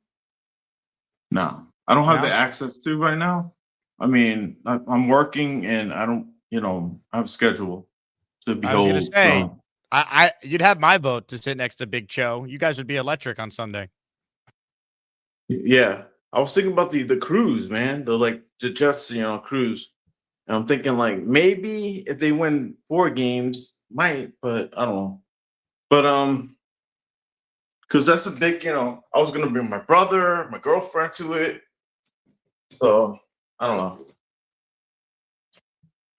No, I don't have the access to right now. I mean, I'm working and I don't, I have a schedule to be. I was going to say, you'd have my vote to sit next to Big Cho. You guys would be electric on Sunday. Yeah, I was thinking about the cruise, man. The Jets, cruise. And I'm thinking maybe if they win 4 games, might, but I don't know. But because that's a big, I was gonna bring my brother, my girlfriend to it. So I don't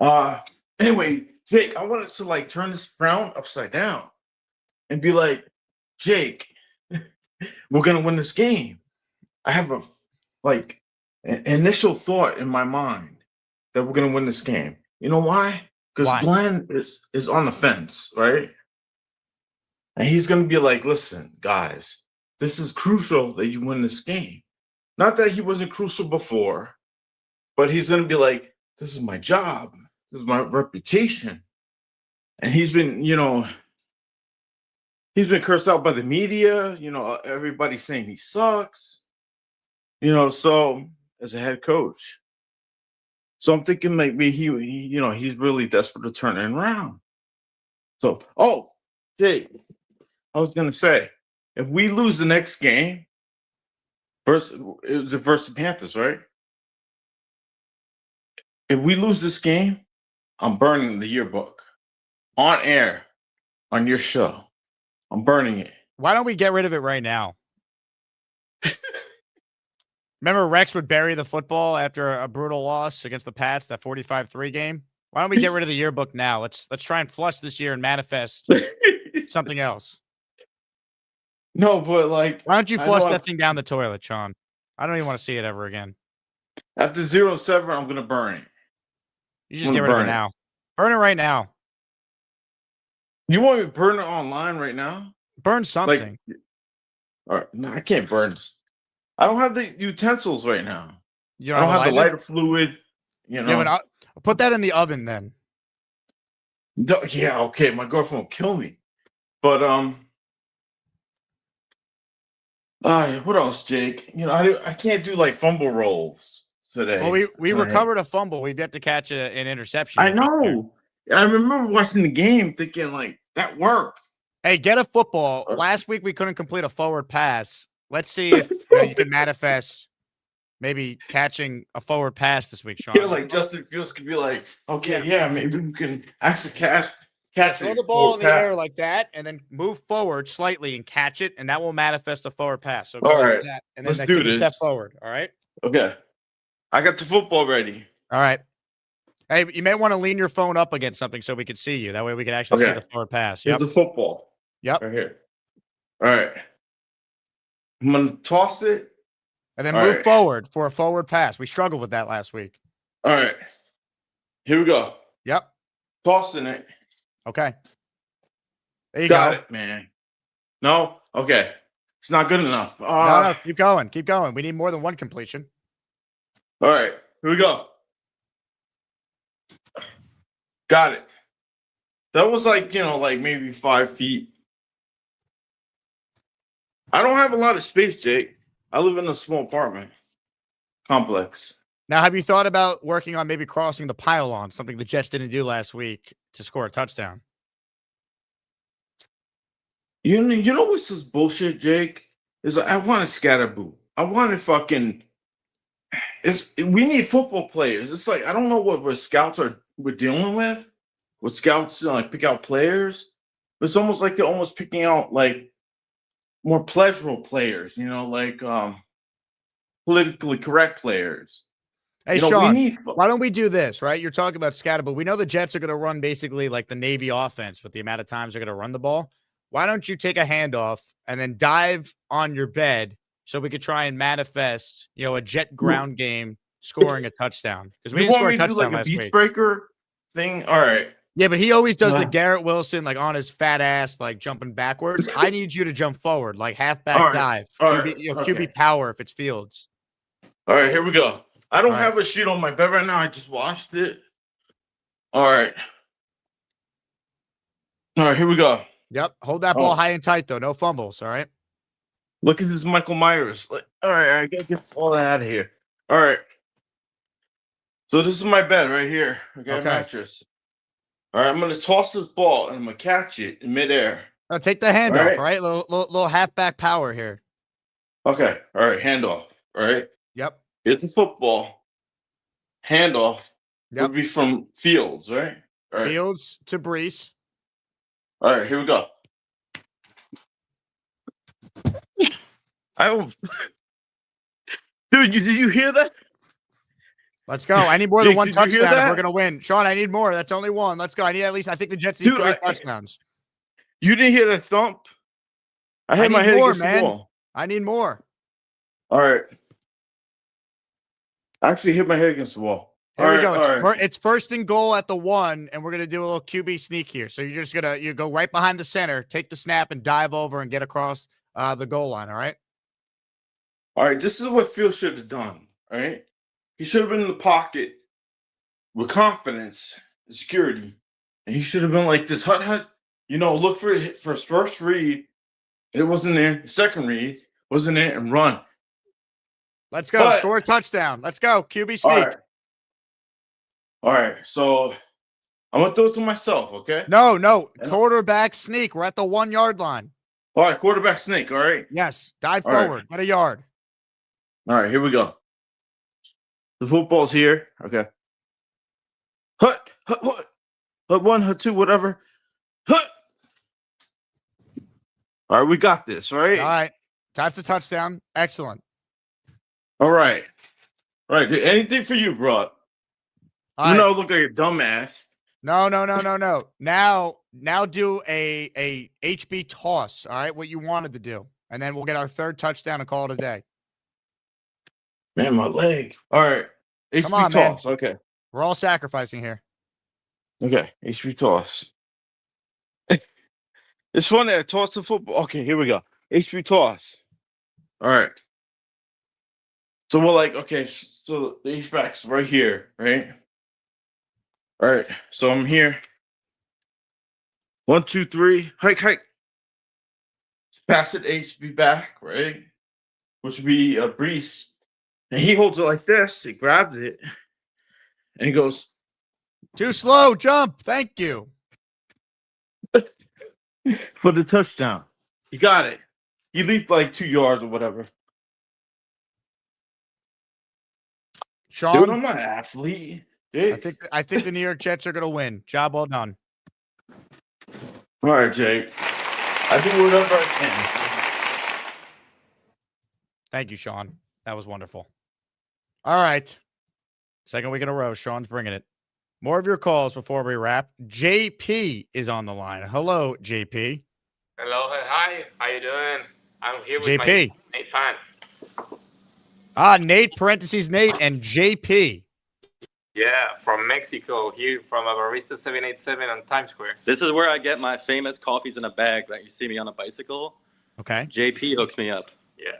know. Anyway, Jake, I wanted to turn this frown upside down and be like, Jake, we're gonna win this game. I have an initial thought in my mind that we're gonna win this game. You know why? Because Glenn is on the fence, right? And he's gonna be like, listen, guys, this is crucial that you win this game. Not that he wasn't crucial before, but he's gonna be like, this is my job, this is my reputation. And he's been cursed out by the media, everybody's saying he sucks. So as a head coach. So I'm thinking maybe he's really desperate to turn it around. So, Jake, I was gonna say, if we lose the next game, it was versus the Panthers, right? If we lose this game, I'm burning the yearbook on air on your show. I'm burning it. Why don't we get rid of it right now? Remember Rex would bury the football after a brutal loss against the Pats, that 45-3 game? Why don't we get rid of the yearbook now? Let's try and flush this year and manifest something else. No, but why don't you flush that thing down the toilet, Sean? I don't even want to see it ever again. After 0-7, I'm gonna burn it. You just get rid of it now. Burn it right now. You want me to burn it online right now? Burn something. All right, no, I can't burn. I don't have the utensils right now. I don't have the lighter fluid. Yeah, but put that in the oven then. Yeah, okay. My girlfriend will kill me. But what else, Jake? I can't do fumble rolls today. Well, we recovered a fumble. We've yet to catch an interception. I know. I remember watching the game thinking that worked. Hey, get a football. Last week we couldn't complete a forward pass. Let's see if you can manifest maybe catching a forward pass this week, Sean. Yeah, Justin Fields could be like, okay, yeah, maybe we can actually catch catch Throw it. the ball in the air pass. like that, and then move forward slightly and catch it, and that will manifest a forward pass. So All go ahead right, and do that, and then let's do take a step this. forward. All right. Okay, I got the football ready. All right. Hey, you may want to lean your phone up against something so we can see you. That way we can actually see Okay. the forward pass. Here's Yep. the football. Yep. Right here. All right. I'm gonna toss it. And then All move right. forward for a forward pass. We struggled with that last week. All right. Here we go. Yep. Tossing it. Okay. There you Got go. it, man. No? Okay. It's not good enough. No, keep going. Keep going. We need more than one completion. All right. Here we go. Got it. That was like, like maybe 5 feet. I don't have a lot of space, Jake. I live in a small apartment complex. Now, have you thought about working on maybe crossing the pylon, something the Jets didn't do last week to score a touchdown? You know what's this bullshit, Jake? Is I want a scatterboo. I want to fucking. We need football players. It's like I don't know what scouts we're dealing with. What scouts like pick out players. It's almost like they're almost picking out like more pleasurable players. Like politically correct players. Hey, Sean, why don't we do this, right? You're talking about scatterboo. We know the Jets are going to run basically like the Navy offense with the amount of times they're going to run the ball. Why don't you take a handoff and then dive on your bed so we could try and manifest, a Jet ground game scoring a touchdown? Because we didn't score a touchdown last week. Beach breaker thing? All right. Yeah, but he always does the Garrett Wilson, like on his fat ass, like jumping backwards. I need you to jump forward, like halfback dive. QB power if it's Fields. All right, here we go. I don't have a sheet on my bed right now. I just washed it. All right. All right, here we go. Yep. Hold that ball high and tight, though. No fumbles. All right. Look at this Michael Myers. All right, I gotta get all that out of here. All right. So this is my bed right here. I got a mattress. All right, I'm gonna toss this ball and I'm gonna catch it in midair. Now take the handoff. All right. Little halfback power here. Okay. All right, handoff. All right. Yep. Here's the football. Handoff would be from Fields, right? All right. Fields to Brees. All right, here we go. Dude, did you hear that? Let's go. I need more than one Did you hear touchdown if that? we're gonna win. Sean, I need more. That's only one. Let's go. I need at least. I think the Jets need 3 touchdowns. You didn't hear that thump? I hit need my head more, against man. the wall. I need more. All right. I actually hit my head against the wall. Here we go. All right. It's first and goal at the 1, and we're gonna do a little QB sneak here. So you're just gonna go right behind the center, take the snap, and dive over and get across the goal line. All right. All right. This is what Fields should have done. All right. He should have been in the pocket with confidence and security, and he should have been like this. Hut. Look for his first read, and it wasn't there. Second read wasn't there, and run. Let's go. Score a touchdown. Let's go. QB sneak. All right. So I'm gonna throw it to myself. Okay. No. Quarterback sneak. We're at the 1 yard line. All right. Quarterback sneak. All right. Yes. Dive All right. forward. Get a yard. All right. Here we go. The football's here. Okay. Hut. Hut 1, hut 2, whatever. Hut. All right. We got this. Right. All right. That's a touchdown. Excellent. All right. All right. Anything for you, bro. I look like a dumbass. No. Now do a HB toss. All right. What you wanted to do. And then we'll get our 3rd touchdown and call it a day. Man, my leg. All right. HB Come on, toss. man. Okay. We're all sacrificing here. Okay. HB toss. It's funny. I tossed the football. Okay. Here we go. HB toss. All right. So we're like, okay, so the H-back's right here, right? All right, so I'm here. 1, 2, 3, hike. Pass it HB back, right? Which would be a Brees. And he holds it like this. He grabs it. And he goes, too slow, jump. Thank you. For the touchdown. You got it. He leaped like 2 yards or whatever. Sean, Dude, I'm not an athlete. I think the New York Jets are going to win. Job well done. All right, Jake. I do whatever I can. Thank you, Sean. That was wonderful. All right. Second week in a row. Sean's bringing it. More of your calls before we wrap. JP is on the line. Hello, JP. Hello, hi. How you doing? I'm here with JP. my Nate fan. Nate, parentheses, Nate, and JP. Yeah, from Mexico, here from a Barista 787 on Times Square. This is where I get my famous coffees in a bag that you see me on a bicycle. Okay. JP hooks me up. Yeah.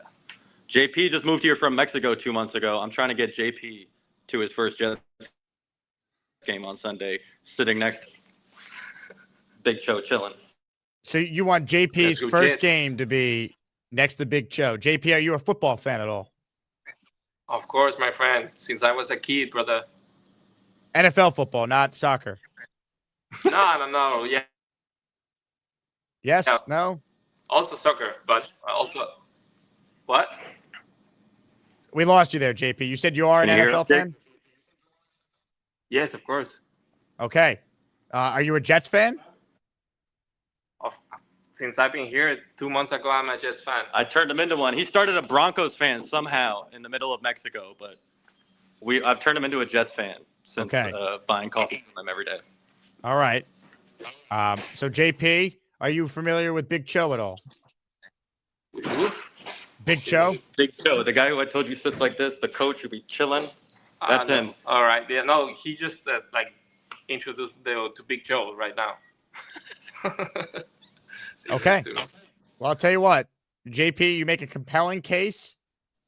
JP just moved here from Mexico 2 months ago. I'm trying to get JP to his first Jets game on Sunday, sitting next to Big Cho chilling. So you want JP's Let's go, first Jets. game to be next to Big Cho. JP, are you a football fan at all? Of course, my friend. Since I was a kid, brother. NFL football, not soccer. No. Yeah. Yes? Yeah. No? Also soccer, but also what? We lost you there, JP. You said you are an Can you hear NFL us, Jake? fan? Yes, of course. Okay. Are you a Jets fan? Since I've been here 2 months ago, I'm a Jets fan. I turned him into one. He started a Broncos fan somehow in the middle of Mexico, but I've turned him into a Jets fan since buying coffee from him every day. All right. So JP, are you familiar with Big Cho at all? Big Cho? Big Cho, the guy who I told you sits like this, the coach who be chilling. That's No. him. All right. Yeah, no, he just introduced to Big Joe right now. Okay. Well, I'll tell you what, JP, you make a compelling case,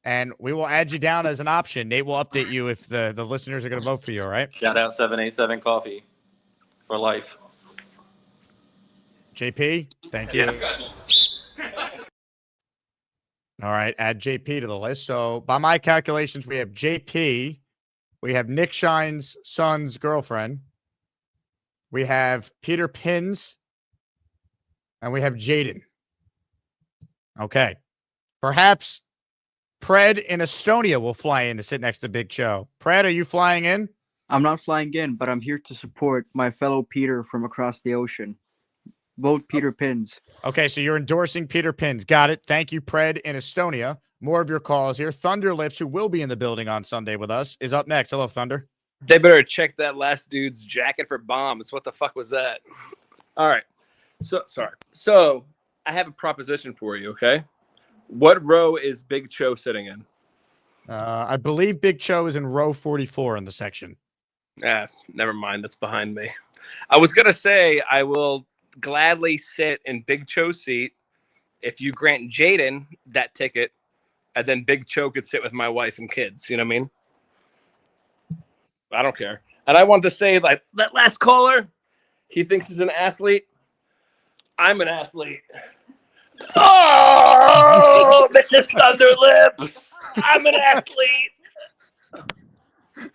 and we will add you down as an option. Nate will update you if the listeners are going to vote for you, all right? Shout out 787 Coffee for life. JP, thank you. All right, add JP to the list. So by my calculations, we have JP, we have Nick Shine's son's girlfriend, we have Peter Pins, and we have Jaden. Okay. Perhaps Pred in Estonia will fly in to sit next to Big Cho. Pred, are you flying in? I'm not flying in, but I'm here to support my fellow Peter from across the ocean. Vote Peter Pins. Okay, so you're endorsing Peter Pins. Got it. Thank you, Pred in Estonia. More of your calls here. Thunder Lips, who will be in the building on Sunday with us, is up next. Hello, Thunder. They better check that last dude's jacket for bombs. What the fuck was that? All right. So I have a proposition for you, okay? What row is Big Cho sitting in? I believe Big Cho is in row 44 in the section. Never mind. That's behind me. I was going to say I will gladly sit in Big Cho's seat if you grant Jaden that ticket, and then Big Cho could sit with my wife and kids. You know what I mean? I don't care. And I wanted to say, like, that last caller, he thinks he's an athlete. I'm an athlete. Oh, Mrs. Thunderlips. I'm an athlete.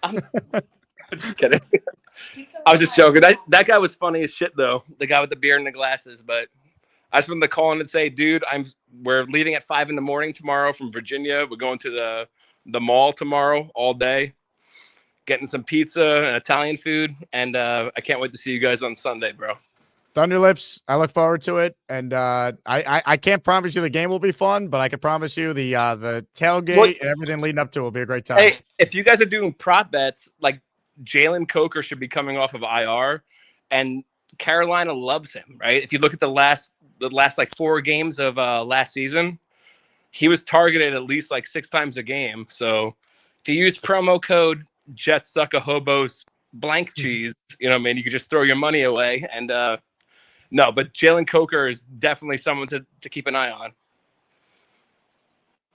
I'm just kidding. I was just joking. That guy was funny as shit, though. The guy with the beard and the glasses. But I just wanted to call in and say, dude, we're leaving at 5 a.m. tomorrow from Virginia. We're going to the mall tomorrow all day, getting some pizza and Italian food. And I can't wait to see you guys on Sunday, bro. Thunderlips, I look forward to it. And I can't promise you the game will be fun, but I can promise you the tailgate and everything leading up to it will be a great time. Hey, if you guys are doing prop bets, like Jalen Coker should be coming off of IR, and Carolina loves him, right? If you look at the last like 4 games of last season, he was targeted at least like 6 times a game. So if you use promo code JetSuckahobos blank cheese, you know what I mean? You could just throw your money away. And no, but Jalen Coker is definitely someone to keep an eye on.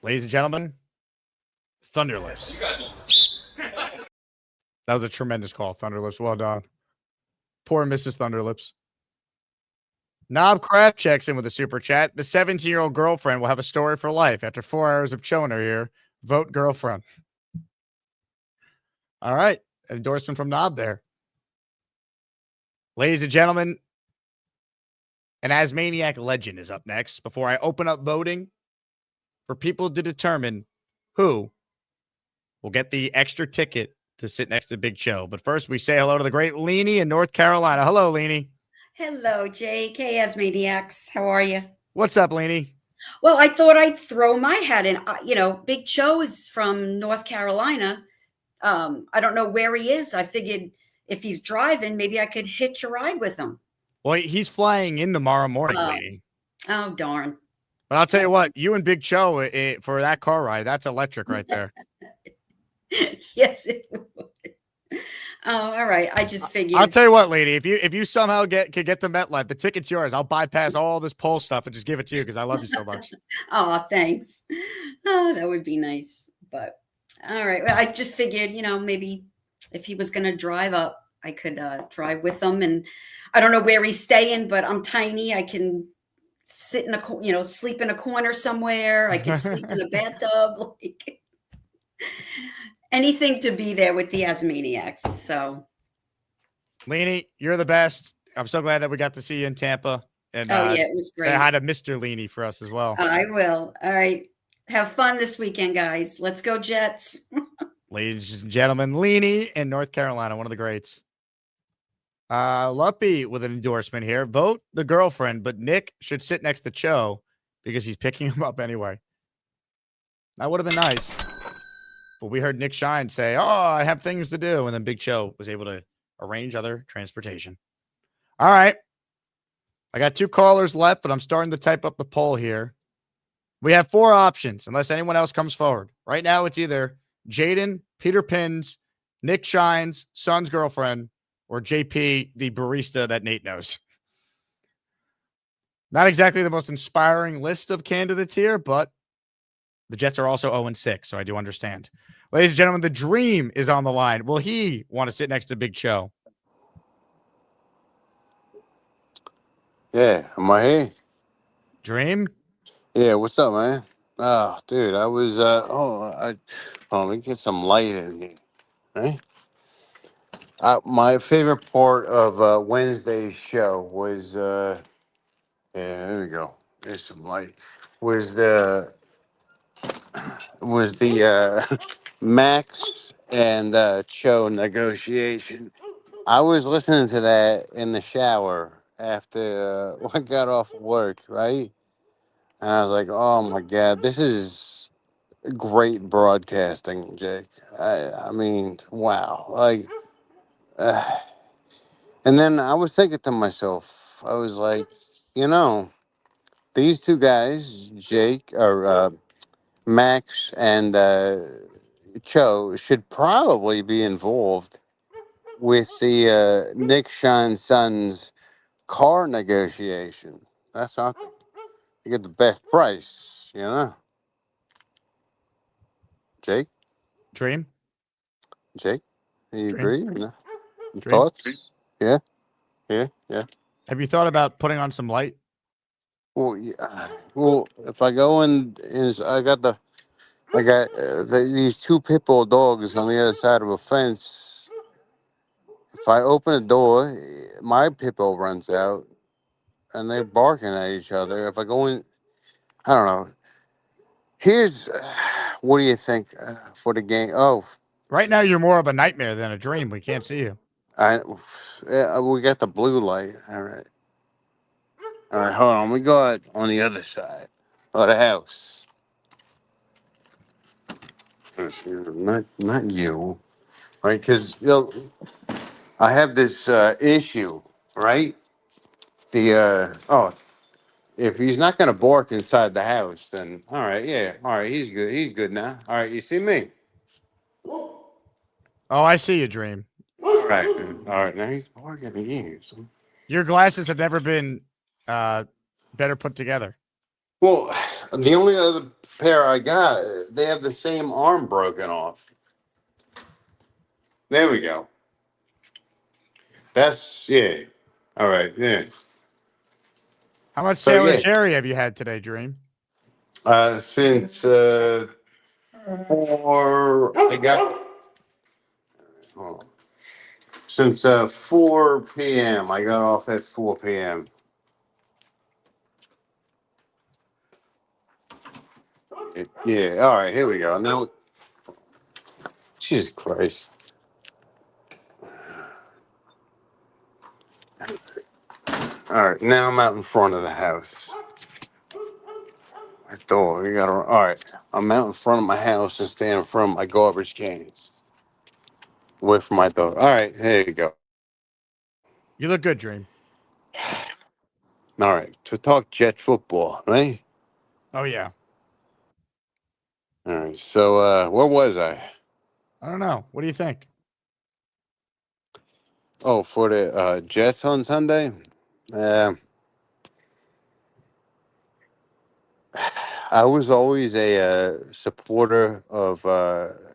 Ladies and gentlemen, Thunderlips. That was a tremendous call, Thunderlips. Well done. Poor Mrs. Thunderlips. Knob Craft checks in with a super chat. The 17-year-old girlfriend will have a story for life after 4 hours of choner here. Vote girlfriend. All right. Endorsement from Knob there. Ladies and gentlemen, an Asmaniac legend is up next before I open up voting for people to determine who will get the extra ticket to sit next to Big Cho. But first, we say hello to the great Leanie in North Carolina. Hello, Leanie. Hello, Jake. Hey, Asmaniacs. How are you? What's up, Lainey? Well, I thought I'd throw my hat in. Big Cho is from North Carolina. I don't know where he is. I figured if he's driving, maybe I could hitch a ride with him. Well, he's flying in tomorrow morning, Lainey. Oh, darn. But I'll tell you what, you and Big Cho for that car ride, that's electric right there. Yes, it would. Oh, all right. I just figured. I'll tell you what, lady, if you somehow could get to MetLife, the ticket's yours. I'll bypass all this poll stuff and just give it to you because I love you so much. Oh, thanks. Oh, that would be nice. But all right. Well, I just figured, maybe if he was going to drive up, I could drive with him. And I don't know where he's staying, but I'm tiny. I can sit in sleep in a corner somewhere. I can sleep in a bathtub. Like anything to be there with the Asmaniacs. So, Leanie, you're the best. I'm so glad that we got to see you in Tampa. And it was great. Say hi to Mr. Leanie for us as well. I will. All right. Have fun this weekend, guys. Let's go Jets. Ladies and gentlemen, Leanie in North Carolina, one of the greats. Luppy with an endorsement here. Vote the girlfriend, but Nick should sit next to Cho because he's picking him up anyway. That would have been nice. But we heard Nick Shine say, I have things to do. And then Big Cho was able to arrange other transportation. All right. I got 2 callers left, but I'm starting to type up the poll here. We have 4 options, unless anyone else comes forward. Right now, it's either Jaden, Peter Pins, Nick Shine's son's girlfriend, or JP, the barista that Nate knows. Not exactly the most inspiring list of candidates here, but the Jets are also 0-6, so I do understand. Ladies and gentlemen, the Dream is on the line. Will he want to sit next to Big Cho? Yeah, am I here? Dream? Yeah, what's up, man? Oh, dude, I was, let me get some light in here, right? My favorite part of Wednesday's show was, yeah, there we go. There's some light. Was the Max and Cho negotiation. I was listening to that in the shower after I got off work, right? And I was like, oh my God, this is great broadcasting, Jake. I mean, wow. Like, and then I was thinking to myself, I was like, these 2 guys, Jake or Max and Cho, should probably be involved with the Nick Shine's son's car negotiation. That's not. You get the best price, Jake? Dream? Jake? Do you Dream? agree? No? Dream? Thoughts? Yeah? Yeah? Have you thought about putting on some light? Well, yeah. Well, if I go in, I got these 2 pit bull dogs on the other side of a fence. If I open the door, my pit bull runs out, and they're barking at each other. If I go in, I don't know. Here's, what do you think for the game? Oh, Right now, you're more of a nightmare than a dream. We can't see you. we got the blue light. All right, hold on. We go out on the other side of the house. Not you, right? Because I have this issue, right? If he's not going to bark inside the house, then all right, yeah, all right, he's good. He's good now. All right, you see me? Oh, I see you, Dream. All right, now he's barking again. So. Your glasses have never been better put together. Well, the only other pair I got, they have the same arm broken off. There we go. Yeah. All right, yeah. How much So, Sailor yeah. Jerry have you had today, Dream? Since 4, I got. Hold on. Since 4 p.m. I got off at 4 p.m. Yeah, all right, here we go. Now, Jesus Christ. All right, now I'm out in front of the house. My door, you gotta. All right, I'm out in front of my house and standing in front of my garbage cans. Away from my door. All right, here you go. You look good, Dream. All right, to talk Jet football, right? Oh yeah. All right, so where was I? I don't know. What do you think? Oh, for the Jets on Sunday. I was always a supporter of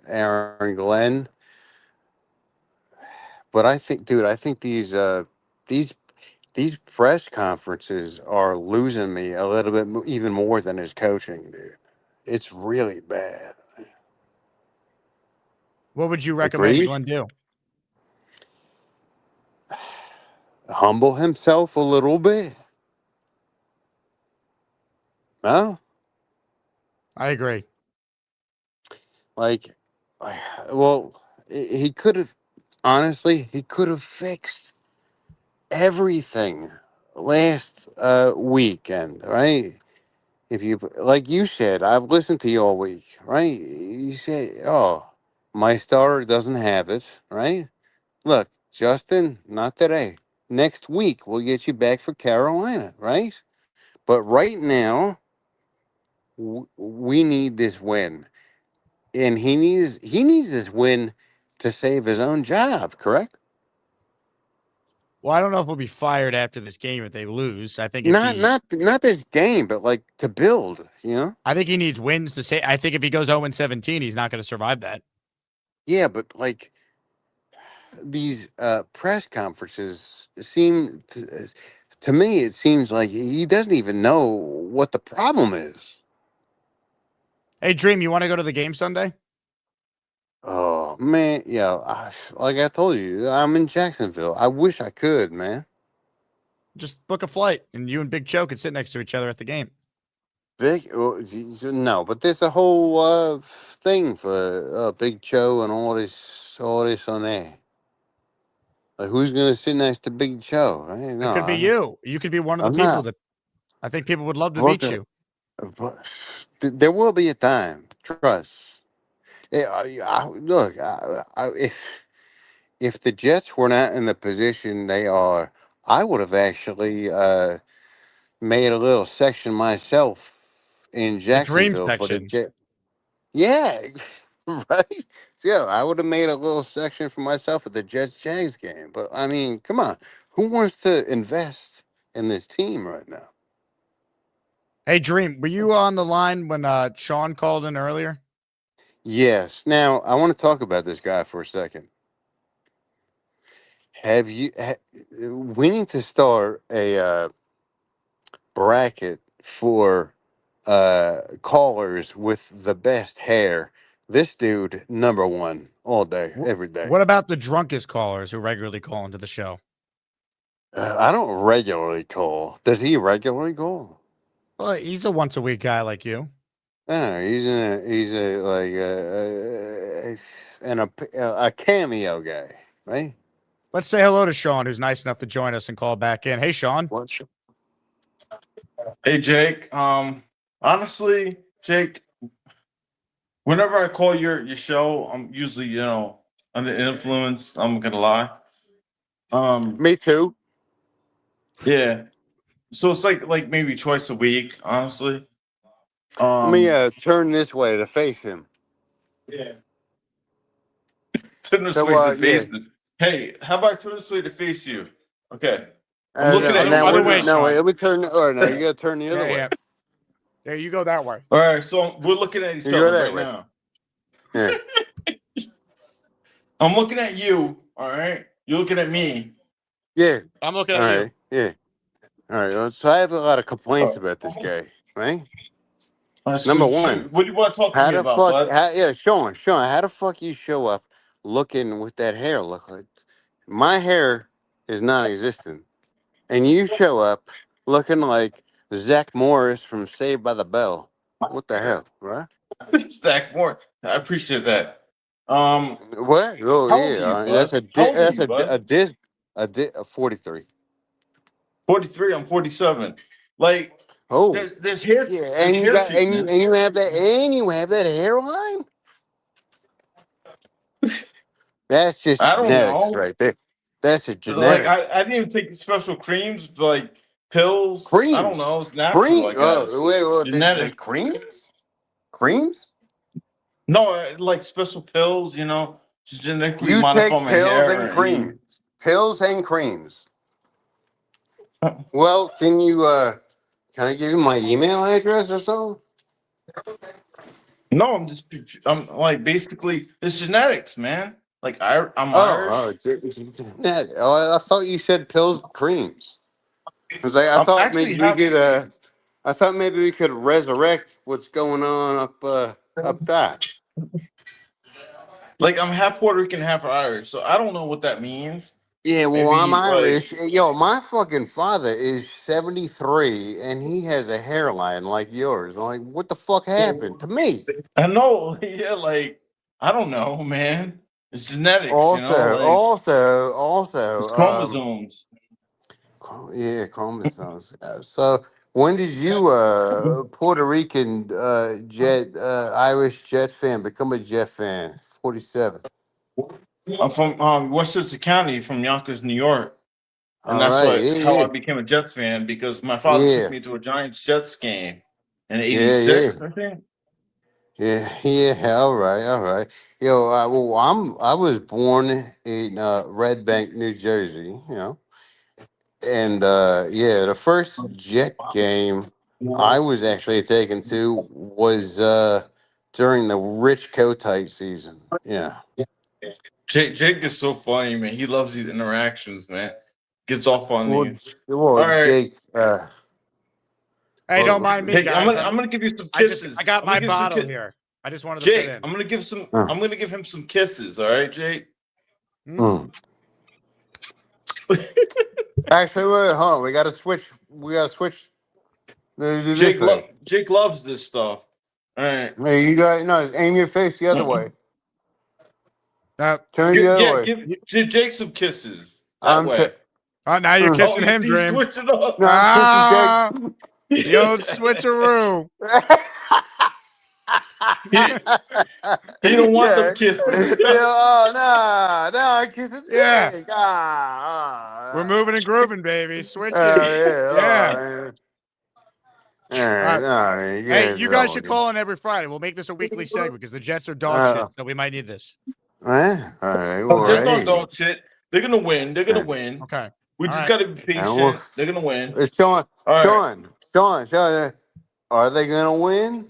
Aaron Glenn, but I think, dude, I think these these press conferences are losing me a little bit, even more than his coaching, dude. It's really bad. What would you recommend Agreed. Glenn do? Humble himself a little bit. No, I agree. like, well, he could have. Honestly, he could have fixed everything last weekend, right? If you, like you said, I've listened to you all week, right? You say, oh, my starter doesn't have it, right? Look, Justin, not today. Next week we'll get you back for Carolina, right? But right now we need this win, and he needs this win to save his own job. Correct? Well, I don't know if he'll be fired after this game if they lose. I think Not this game, but like to build. You know? I think he needs wins to say. I think if he goes 0-17, he's not going to survive that. Yeah, but like these press conferences seem to me, it seems like he doesn't even know what the problem is. Hey, Dream, you want to go to the game Sunday? Oh man, yeah, like I told you, I'm in Jacksonville. I wish I could, man. Just book a flight, and you and Big Cho could sit next to each other at the game. No, but there's a whole thing for Big Cho and all this on there. Like, who's gonna sit next to Big Cho? Right? It No, could be you. You could be one of the I'm people not. that I think people would love to Book meet a, you. but there will be a time. Trust. Look, if the Jets were not in the position they are, I would have actually made a little section myself in The Dream Jacksonville for the section. Jet. Yeah, right. So, yeah, I would have made a little section for myself at the Jets Jags game. But I mean, come on, who wants to invest in this team right now? Hey, Dream, were you on the line when Sean called in earlier? Yes. Now I want to talk about this guy for a second. We need to start a bracket for callers with the best hair. This dude, number one, all day, every day. What about the drunkest callers who regularly call into the show? I don't regularly call. Does he regularly call? Well, he's a once a week guy like you. He's a cameo guy, right? Let's say hello to Sean, who's nice enough to join us and call back in. Hey, Sean. Hey Jake. Honestly, Jake, whenever I call your show, I'm usually, under influence. I'm gonna lie. Me too. Yeah. So it's like maybe twice a week, honestly. Let me turn this way to face him. Yeah. Turn this So, way to yeah. face me. Hey, how about I turn this way to face you? Okay. I'm No, looking at you. now, Other wait, way, no, Sean. let me turn. Or no, you gotta turn the other way. Yeah, you go that way. All right, so we're looking at each You go other that right way. now. Yeah. I'm looking at you. All right. You're looking at me. Yeah. I'm looking All at right. Yeah. All right. So I have a lot of complaints about this guy, right? Number one, What do you want to talk to how me the about, fuck? bud? Sean, how the fuck you show up looking with that hair? Look like my hair is non-existent, and you show up looking like Zach Morris from Saved by the Bell. What the hell, right? Zach Moore. I appreciate that. What? Oh How old yeah, are you, that's bud? How old are that's you, bud? a 43. 43. I'm 47. Like, Oh, there's hair. yeah, There's and you hair got treatments. and you have that hairline. That's just I don't genetics, know. right there. That's a Like, genetic I didn't even take special creams, like pills. I don't creams. know. It's natural, I guess. Oh, wait, there's Genetics. creams. Creams. No, like special pills. To genetically You modify take my pills hair. and creams. Pills and creams. Well, can I give you my email address or something? No, I'm like basically it's genetics, man. Like I'm Oh, Irish. I thought you said pills and creams. Because I I'm thought actually maybe we half could I thought maybe we could resurrect what's going on up that. like I'm half Puerto Rican, half Irish. So I don't know what that means. Yeah, well, I'm Maybe like Irish. Yo, my fucking father is 73 and he has a hairline like yours. I'm like, what the fuck happened to me? I know, yeah, like I don't know, man. It's genetics, Also, like it's also, chromosomes. yeah, chromosomes. So when did you, Puerto Rican Irish Jet fan, become a Jet fan? 47. I'm from Westchester County, from Yonkers, New York. And All that's right. how Yeah, I became a Jets fan because my father took yeah, me to a Giants Jets game in yeah, yeah, '86, I think. yeah. All right, all right. Yo, well, I was born in Red Bank, New Jersey. And yeah, the first Jet game I was actually taken to was during the Rich Kotite season. Yeah. Jake is so funny, man. He loves these interactions, man. Gets off on Well, these. well, All right, Jake. Hey, don't mind me, Jake. guys. I'm gonna give you some I kisses. got I'm my gonna give you some bottle here. I just wanted to fit Jake, in. I'm gonna give some. Uh, I'm gonna give him some kisses. All right, Jake. mm. Actually, wait, hold on. We got to switch. We got to switch. This way. Jake loves this stuff. All right. Hey, you got no. Aim your face the other way. Turn the other way. Give Jake some kisses that I'm. way. Oh, now you're kissing him, he's Dream. switching up. No, I'm kissing Jake. The old switcheroo. He don't want them kisses. Oh no, I kiss it. Yeah. Jake. We're moving and grooving, baby. Switch it. Yeah. All right. All right. Hey, you guys should call in every Friday. We'll make this a weekly segment because the Jets are dog shit, so we might need this. All right. Oh, Jets don't dog shit. They're gonna win. They're gonna win. Okay. We just gotta be patient. They're gonna win. Sean, All Sean, are they gonna win?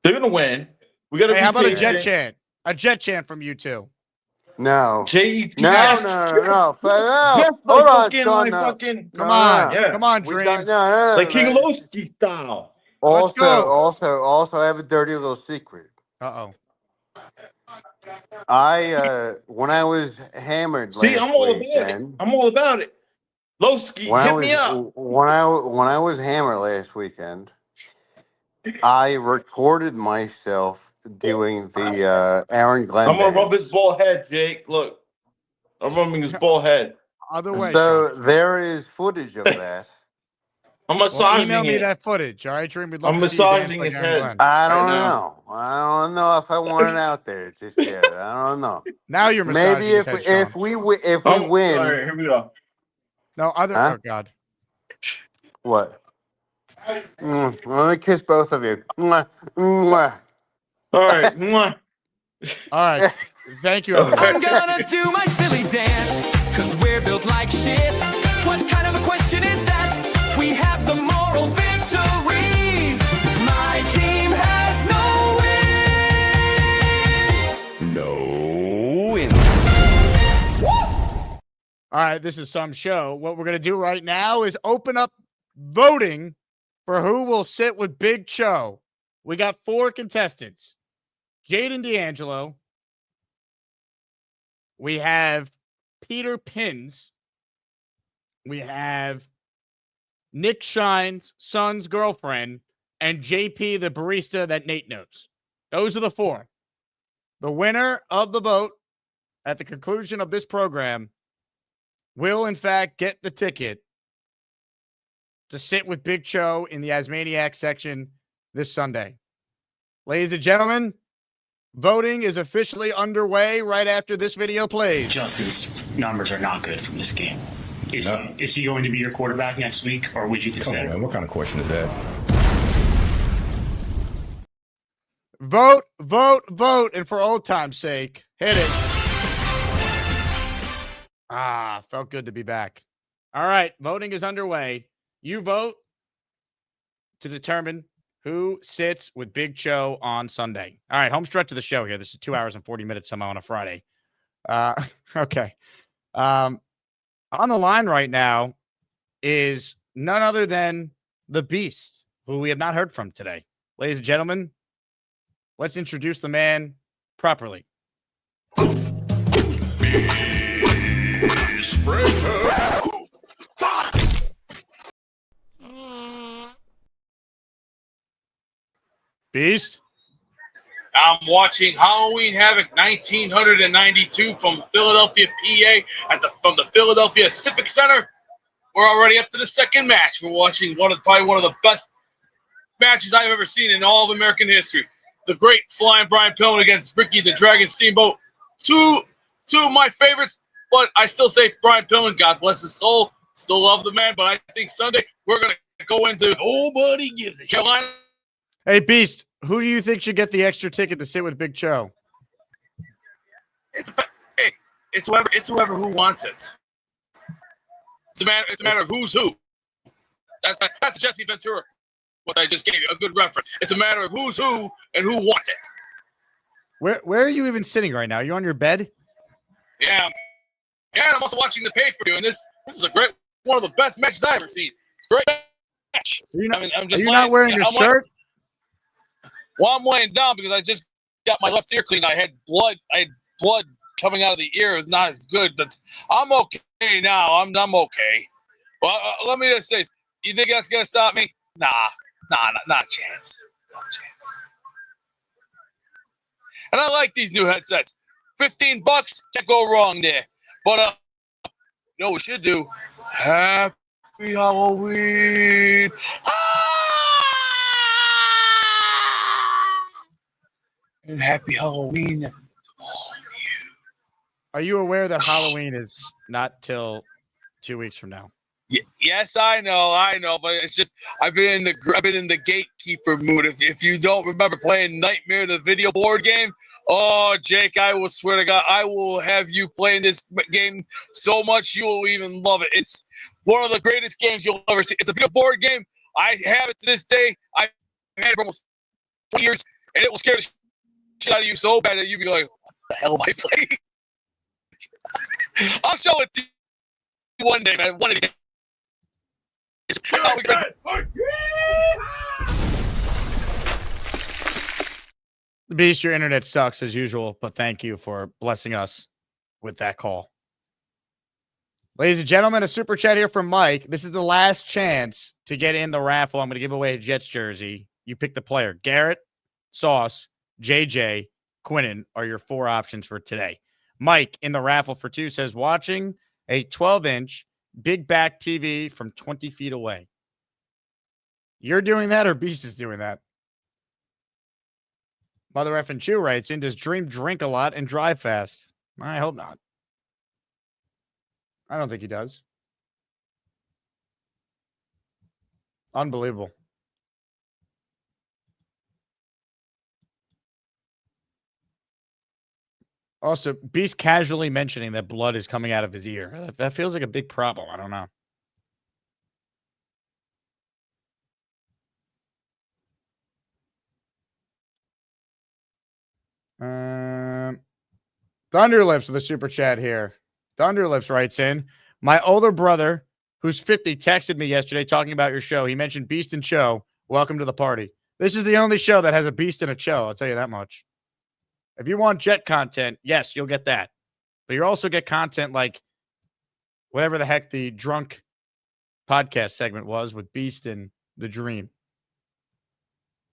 They're gonna win. We gotta be how about patient. a Jet chant? A Jet chant from you two. No. J-E-T. No. Yes, Hold on, Sean. No. Come on. Come on, Dream. No. Like King Lowski style. Let's go. Also, I have a dirty little secret. Uh-oh. When I was hammered See, last I'm all weekend, about it. I'm all about it. Lowski, hit me up. When I was hammered last weekend, I recorded myself doing the Aaron Glenn. I'm gonna dance. rub his bald head, Jake. Look, I'm rubbing his bald head. Other way. So there is footage of that. I'm massaging email me it. that footage, all right, Dream? We'd love I'm to see you dance massaging like his Aaron head. Glenn. I don't Right now. know. I don't know if I want it out there just yet. I don't know. Now you're massaging Maybe his head, if Sean. we win. All right, here we go. No, Huh? Oh, God. What? Let me kiss both of you. Mwah, mwah. All right. Mwah. All right. Thank you, everyone. I'm gonna do my silly dance, cause we're built like shit. What kind of a question is that? We have the moral victories. My team has no wins. All right, this is some show. What we're going to do right now is open up voting for who will sit with Big Cho. We got 4 contestants. Jaden D'Angelo. We have Peter Pins. We have Nick Shine's son's girlfriend and JP, the barista that Nate knows. Those are the 4. The winner of the vote at the conclusion of this program will, in fact, get the ticket to sit with Big Cho in the Asmaniac section this Sunday. Ladies and gentlemen, voting is officially underway right after this video plays. Justin's numbers are not good from this game. Is he going to be your quarterback next week, or would you consider? Man, what kind of question is that? Vote, vote, vote. And for old time's sake, hit it. Felt good to be back. All right, voting is underway. You vote to determine who sits with Big Cho on Sunday. All right, home stretch of the show here. This is 2 hours and 40 minutes somehow on a Friday. Okay. On the line right now is none other than the Beast, who we have not heard from today. Ladies and gentlemen, let's introduce the man properly. Beast? I'm watching Halloween Havoc 1992 from Philadelphia, PA, from the Philadelphia Civic Center. We're already up to the second match. We're watching probably one of the best matches I've ever seen in all of American history. The great Flying Brian Pillman against Ricky the Dragon Steamboat. Two of my favorites, but I still say Brian Pillman, God bless his soul. Still love the man, but I think Sunday we're going to go into nobody gives a Carolina. Hey, Beast, who do you think should get the extra ticket to sit with Big Cho? It's whoever who wants it. It's a matter of who's who. That's Jesse Ventura. What I just gave you, a good reference. It's a matter of who's who and who wants it. Where are you even sitting right now? Are you on your bed? Yeah. Yeah, and I'm also watching the pay-per-view, and this is one of the best matches I've ever seen. It's a great match. Are you not wearing your shirt? Well, I'm laying down because I just got my left ear cleaned. I had blood coming out of the ear. It was not as good, but I'm okay now. I'm okay. Well, let me just say, you think that's gonna stop me? Nah, not a chance. Not a chance. And I like these new headsets. $15, can't go wrong there. But you know what we should do? Happy Halloween. And happy Halloween to all of you. Are you aware that Halloween is not till 2 weeks from now? Yes, I know, but it's just I've been in the gatekeeper mood. If you don't remember playing Nightmare, the video board game, oh Jake, I will swear to God, I will have you playing this game so much you will even love it. It's one of the greatest games you'll ever see. It's a video board game. I have it to this day. I've had it for almost 20 years, and it will scare the shit out of you so bad that you'd be like, "What the hell am I playing?" I'll show it to you one day, man. One of these. The Beast, your internet sucks as usual, but thank you for blessing us with that call. Ladies and gentlemen, a super chat here from Mike. This is the last chance to get in the raffle. I'm going to give away a Jets jersey. You pick the player. Garrett, Sauce, JJ, Quinnen are your 4 options for today. Mike in the raffle for 2 says, watching a 12-inch big back TV from 20 feet away. You're doing that or Beast is doing that? Mother effing Chew writes in, does Dream drink a lot and drive fast? I hope not. I don't think he does. Unbelievable. Also, Beast casually mentioning that blood is coming out of his ear. That feels like a big problem. I don't know. Thunderlips with a super chat here. Thunderlips writes in, my older brother, who's 50, texted me yesterday talking about your show. He mentioned Beast and Cho. Welcome to the party. This is the only show that has a Beast and a Cho. I'll tell you that much. If you want Jet content, yes, you'll get that. But you also get content like whatever the heck the drunk podcast segment was with Beast and the Dream.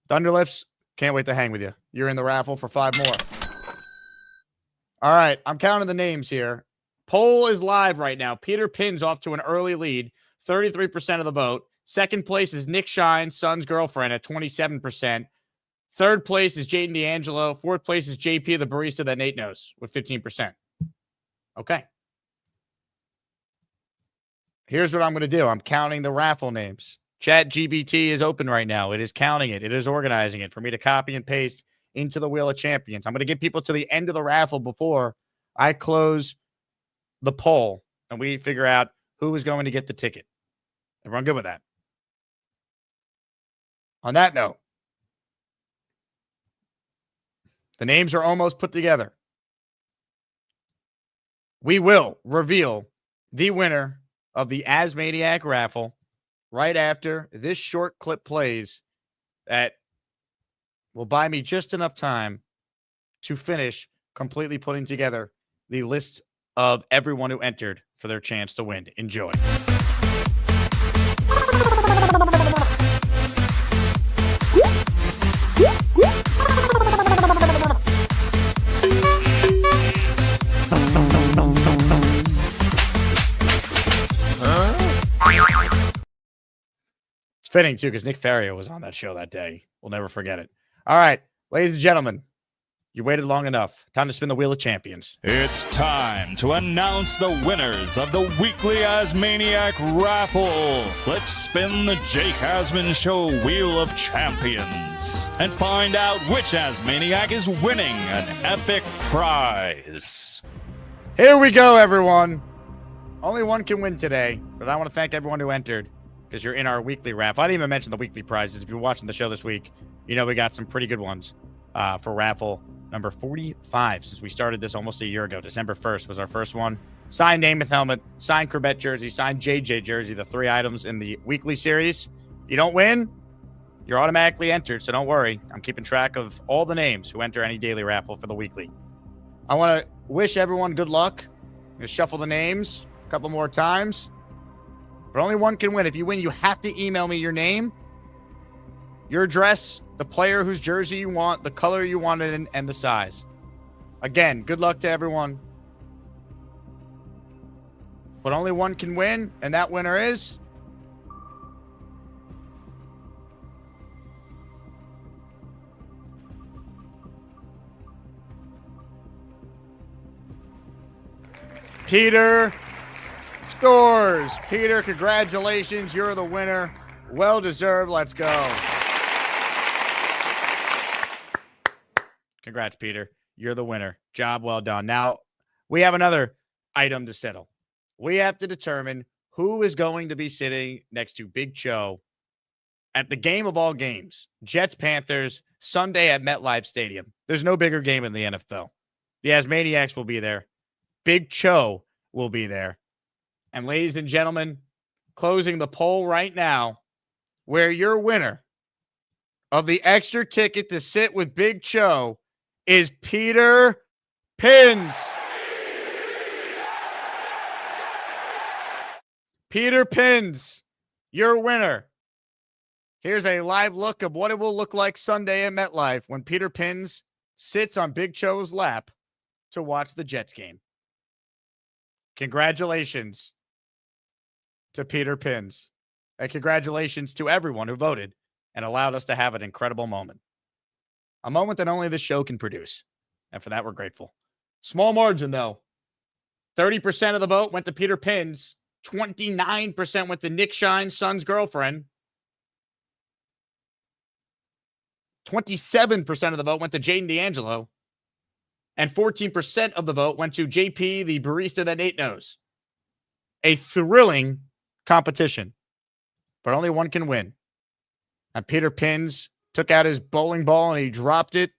Thunderlips, can't wait to hang with you. You're in the raffle for 5 more. All right, I'm counting the names here. Poll is live right now. Peter Pin's off to an early lead, 33% of the vote. Second place is Nick Shine's son's girlfriend at 27%. Third place is Jaden D'Angelo. Fourth place is JP, the barista that Nate knows, with 15%. Okay. Here's what I'm going to do. I'm counting the raffle names. ChatGPT is open right now. It is counting it. It is organizing it for me to copy and paste into the Wheel of Champions. I'm going to get people to the end of the raffle before I close the poll and we figure out who is going to get the ticket. Everyone good with that? On that note, the names are almost put together. We will reveal the winner of the Asmaniac raffle right after this short clip plays that will buy me just enough time to finish completely putting together the list of everyone who entered for their chance to win. Enjoy. It's fitting, too, because Nick Faria was on that show that day. We'll never forget it. All right, ladies and gentlemen, you waited long enough. Time to spin the Wheel of Champions. It's time to announce the winners of the weekly Asmaniac raffle. Let's spin the Jake Asman Show Wheel of Champions and find out which Asmaniac is winning an epic prize. Here we go, everyone. Only one can win today, but I want to thank everyone who entered because you're in our weekly raffle. I didn't even mention the weekly prizes. If you're watching the show this week, you know we got some pretty good ones for raffle number 45 since we started this almost a year ago. December 1st was our first one. Signed Namath helmet, signed Corbett jersey, signed JJ jersey, the 3 items in the weekly series. If you don't win, you're automatically entered, so don't worry. I'm keeping track of all the names who enter any daily raffle for the weekly. I want to wish everyone good luck. I'm going to shuffle the names a couple more times. But only one can win. If you win, you have to email me your name, your address, the player whose jersey you want, the color you want it in, and the size. Again, good luck to everyone. But only one can win, and that winner is Peter Stores. Peter, congratulations. You're the winner. Well deserved. Let's go. Congrats, Peter. You're the winner. Job well done. Now, we have another item to settle. We have to determine who is going to be sitting next to Big Cho at the game of all games, Jets-Panthers, Sunday at MetLife Stadium. There's no bigger game in the NFL. The Asmaniacs will be there. Big Cho will be there. And ladies and gentlemen, closing the poll right now, where your winner of the extra ticket to sit with Big Cho is Peter Pins. Peter Pins, your winner. Here's a live look of what it will look like Sunday at MetLife when Peter Pins sits on Big Cho's lap to watch the Jets game. Congratulations to Peter Pins. And congratulations to everyone who voted and allowed us to have an incredible moment. A moment that only this show can produce. And for that, we're grateful. Small margin, though. 30% of the vote went to Peter Pins. 29% went to Nick Shine's son's girlfriend. 27% of the vote went to Jaden D'Angelo. And 14% of the vote went to JP, the barista that Nate knows. A thrilling competition, but only one can win. And Peter Pins took out his bowling ball and he dropped it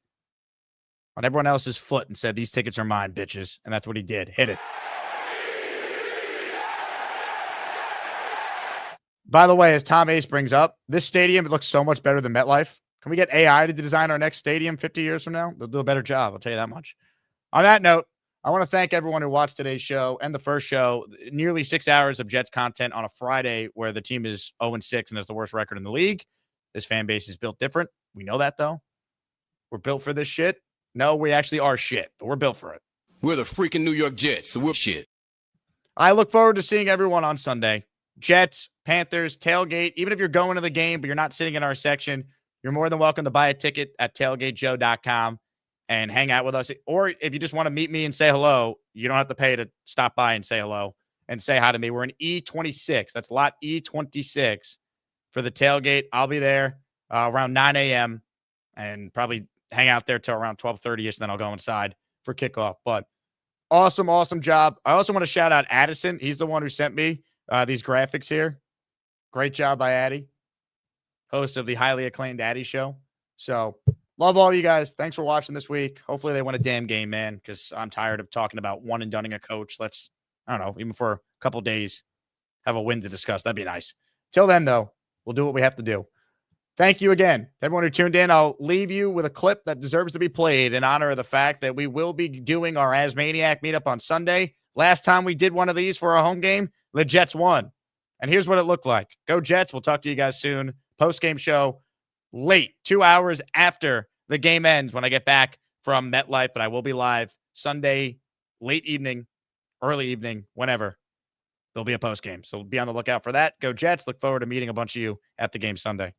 on everyone else's foot and said, "These tickets are mine, bitches." And that's what he did. Hit it. By the way, as Tom Ace brings up, this stadium looks so much better than MetLife. Can we get AI to design our next stadium 50 years from now? They'll do a better job. I'll tell you that much. On that note, I want to thank everyone who watched today's show and the first show. Nearly 6 hours of Jets content on a Friday where the team is 0-6 and has the worst record in the league. This fan base is built different. We know that, though. We're built for this shit. No, we actually are shit, but we're built for it. We're the freaking New York Jets, so we're shit. I look forward to seeing everyone on Sunday. Jets, Panthers, tailgate. Even if you're going to the game, but you're not sitting in our section, you're more than welcome to buy a ticket at tailgatejoe.com and hang out with us. Or if you just want to meet me and say hello, you don't have to pay to stop by and say hello and say hi to me. We're in E26. That's lot E26 for the tailgate. I'll be there around 9 a.m. and probably hang out there till around 12:30ish. Then I'll go inside for kickoff. But awesome job. I also want to shout out Addison. He's the one who sent me these graphics here. Great job by Addy, host of the highly acclaimed Addy Show. So love all you guys. Thanks for watching this week. Hopefully they win a damn game, man, because I'm tired of talking about one and doneing a coach. Let's, I don't know, even for a couple days, have a win to discuss. That'd be nice. Till then, though, we'll do what we have to do. Thank you again, everyone who tuned in. I'll leave you with a clip that deserves to be played in honor of the fact that we will be doing our As Maniac meetup on Sunday. Last time we did one of these for our home game, the Jets won. And here's what it looked like. Go Jets. We'll talk to you guys soon. Post-game show late, 2 hours after the game ends when I get back from MetLife, but I will be live Sunday, late evening, early evening, whenever. There'll be a post-game. So be on the lookout for that. Go Jets. Look forward to meeting a bunch of you at the game Sunday.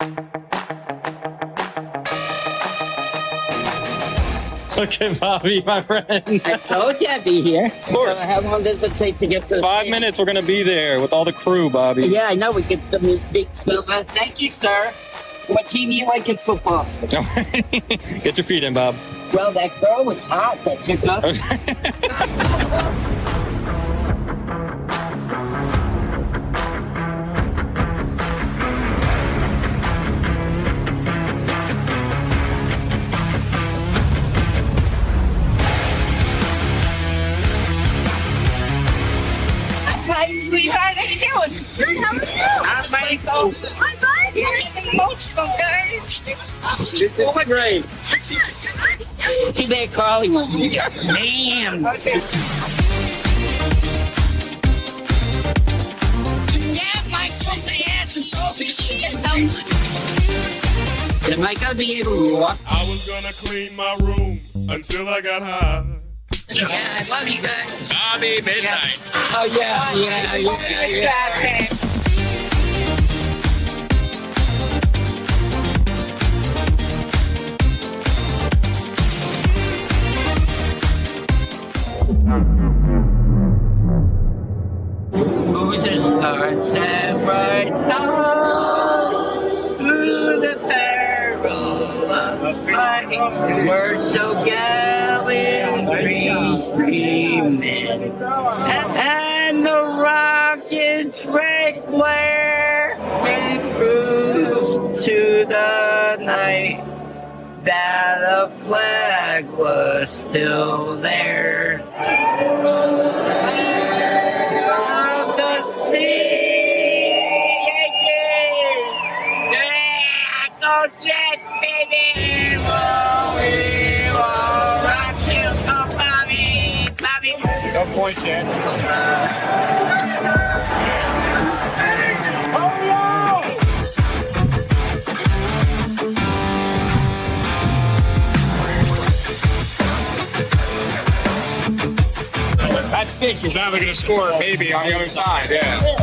Okay, Bobby, my friend. I told you I'd be here. Of course. How long does it take to get to 5 minutes, we're going to be there with all the crew, Bobby. Yeah, I know. We get the big spell. Thank you, sir. What team do you like in football? Get your feet in, Bob. Well, that girl was hot that took us. Hi, sweetheart. How you doing? Good. How are you? I'm Michael. I'm fine. You're getting emotional, guys. This is great. Too bad Carly won't be here. Damn. Am I gonna be able to walk? I was gonna clean my room until I got high. Yeah, I love you guys. Bobby Midnight. Oh, yeah. Who's the stars and bright stars through the peril of fighting? We're so gallantly streaming, and the rockets' red glare and cruise to the night that the flag was still there. Of the sea, yeah, go Jets, baby! We will rock you, oh, Bobby. No points yet. That stinks because now they're going to score maybe on the other side. Yeah.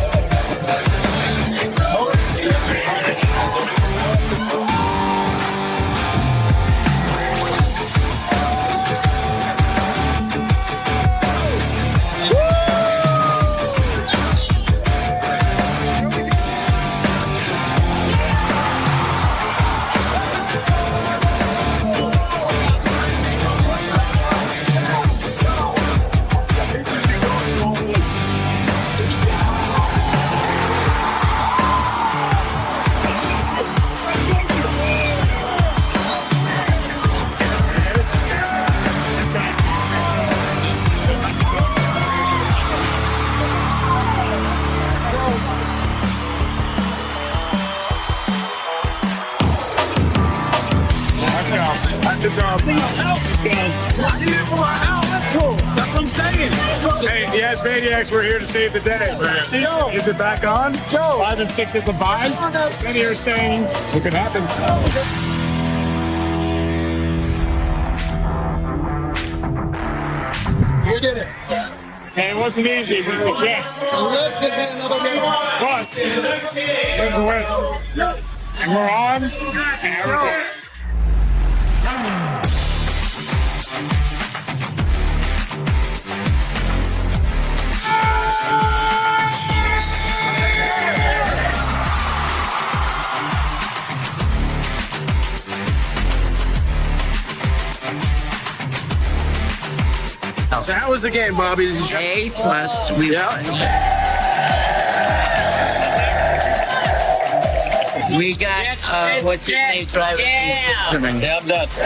Hey, the As Maniacs, we're here to save the day. See, is it back on? Joe. 5 and 6 at the bye. Then you're saying it could happen. You did it. And it wasn't easy for the Jets. Let's get another game. But wins a win. And we're on. And we're on. So how was the game, Bobby? Did you... A plus. We We got what's his name driving? Yeah, I'm nuts.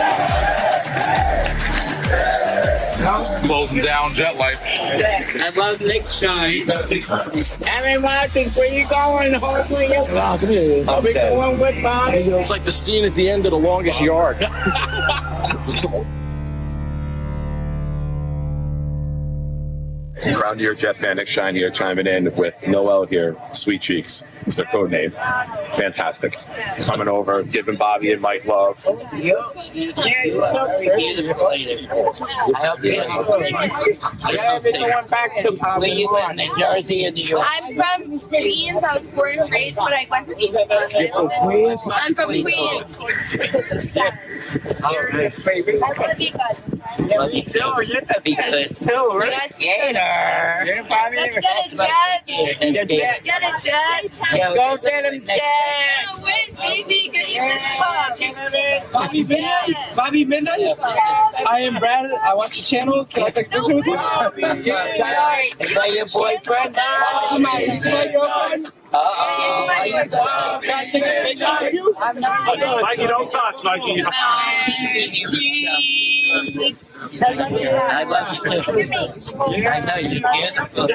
Closing down Jet Life. I love Nick Shine. Evan Watkins, where you going? Hopefully, I'll be going with Bobby. It's like the scene at the end of The Longest Yard. Ground Year Jet fan Nick Shine here, chiming in with Noel here, Sweet Cheeks. It's their code name. Fantastic. Coming over, giving Bobby and Mike love. I hope you have been going back to Cleveland, New Jersey, and New York. I'm from Queens. I was born and raised, but I went to You're from Queens? I'm from Queens. I love you guys. Love you too. You're the biggest too, right? Let's get it, Jets. Get it, Jets. Go get him, Jets. Win, baby. Give me this cup. Bobby Midnight. Bobby Midnight. I am Brad. I watch your channel. Can I take a picture with you? Is that your boyfriend? Is my girlfriend? Can I take a picture with you? Mikey, don't touch, Mikey. I love you. I know you're beautiful.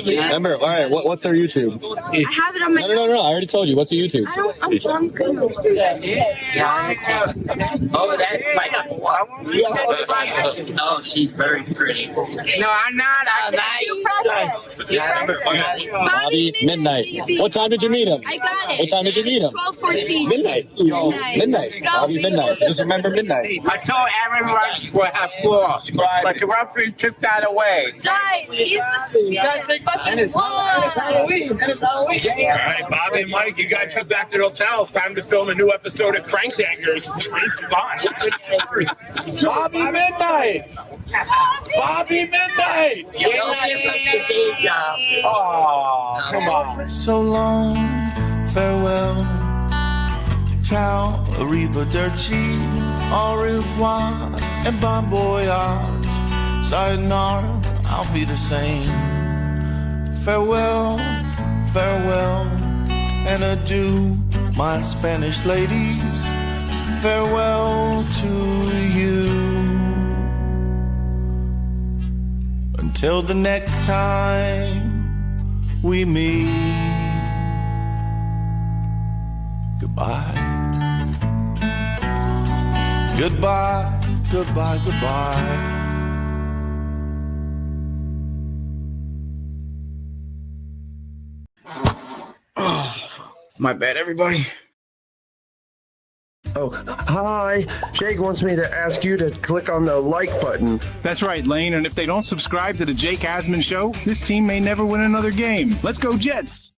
Remember, all right, what's their YouTube? I have it on my. No. I already told you. What's your YouTube? I'm drunk. Oh, that's my. Oh, she's very pretty. No, I'm not. I'm Bobby Midnight. What time did you meet him? I got it. What time did you meet him? 12:14. Midnight. Midnight. Bobby Midnight. Just remember midnight. I told everyone we'll have four, but the referee took that away. Guys, he's the And it's Halloween. All right, Bobby and Mike, you guys head back to the hotel. It's time to film a new episode of Crankbangers. The race is on. Bobby Midnight. Bobby Midnight. Oh, come on. So long, farewell, ciao, arrivederci, au revoir, and bon voyage, sayonara, auf Wiedersehen. Farewell, farewell, and adieu, my Spanish ladies, farewell to you. Until the next time we meet, goodbye, goodbye, goodbye, goodbye. My bad, everybody. Oh, hi. Jake wants me to ask you to click on the like button. That's right, Lane. And if they don't subscribe to the Jake Asman Show, this team may never win another game. Let's go, Jets!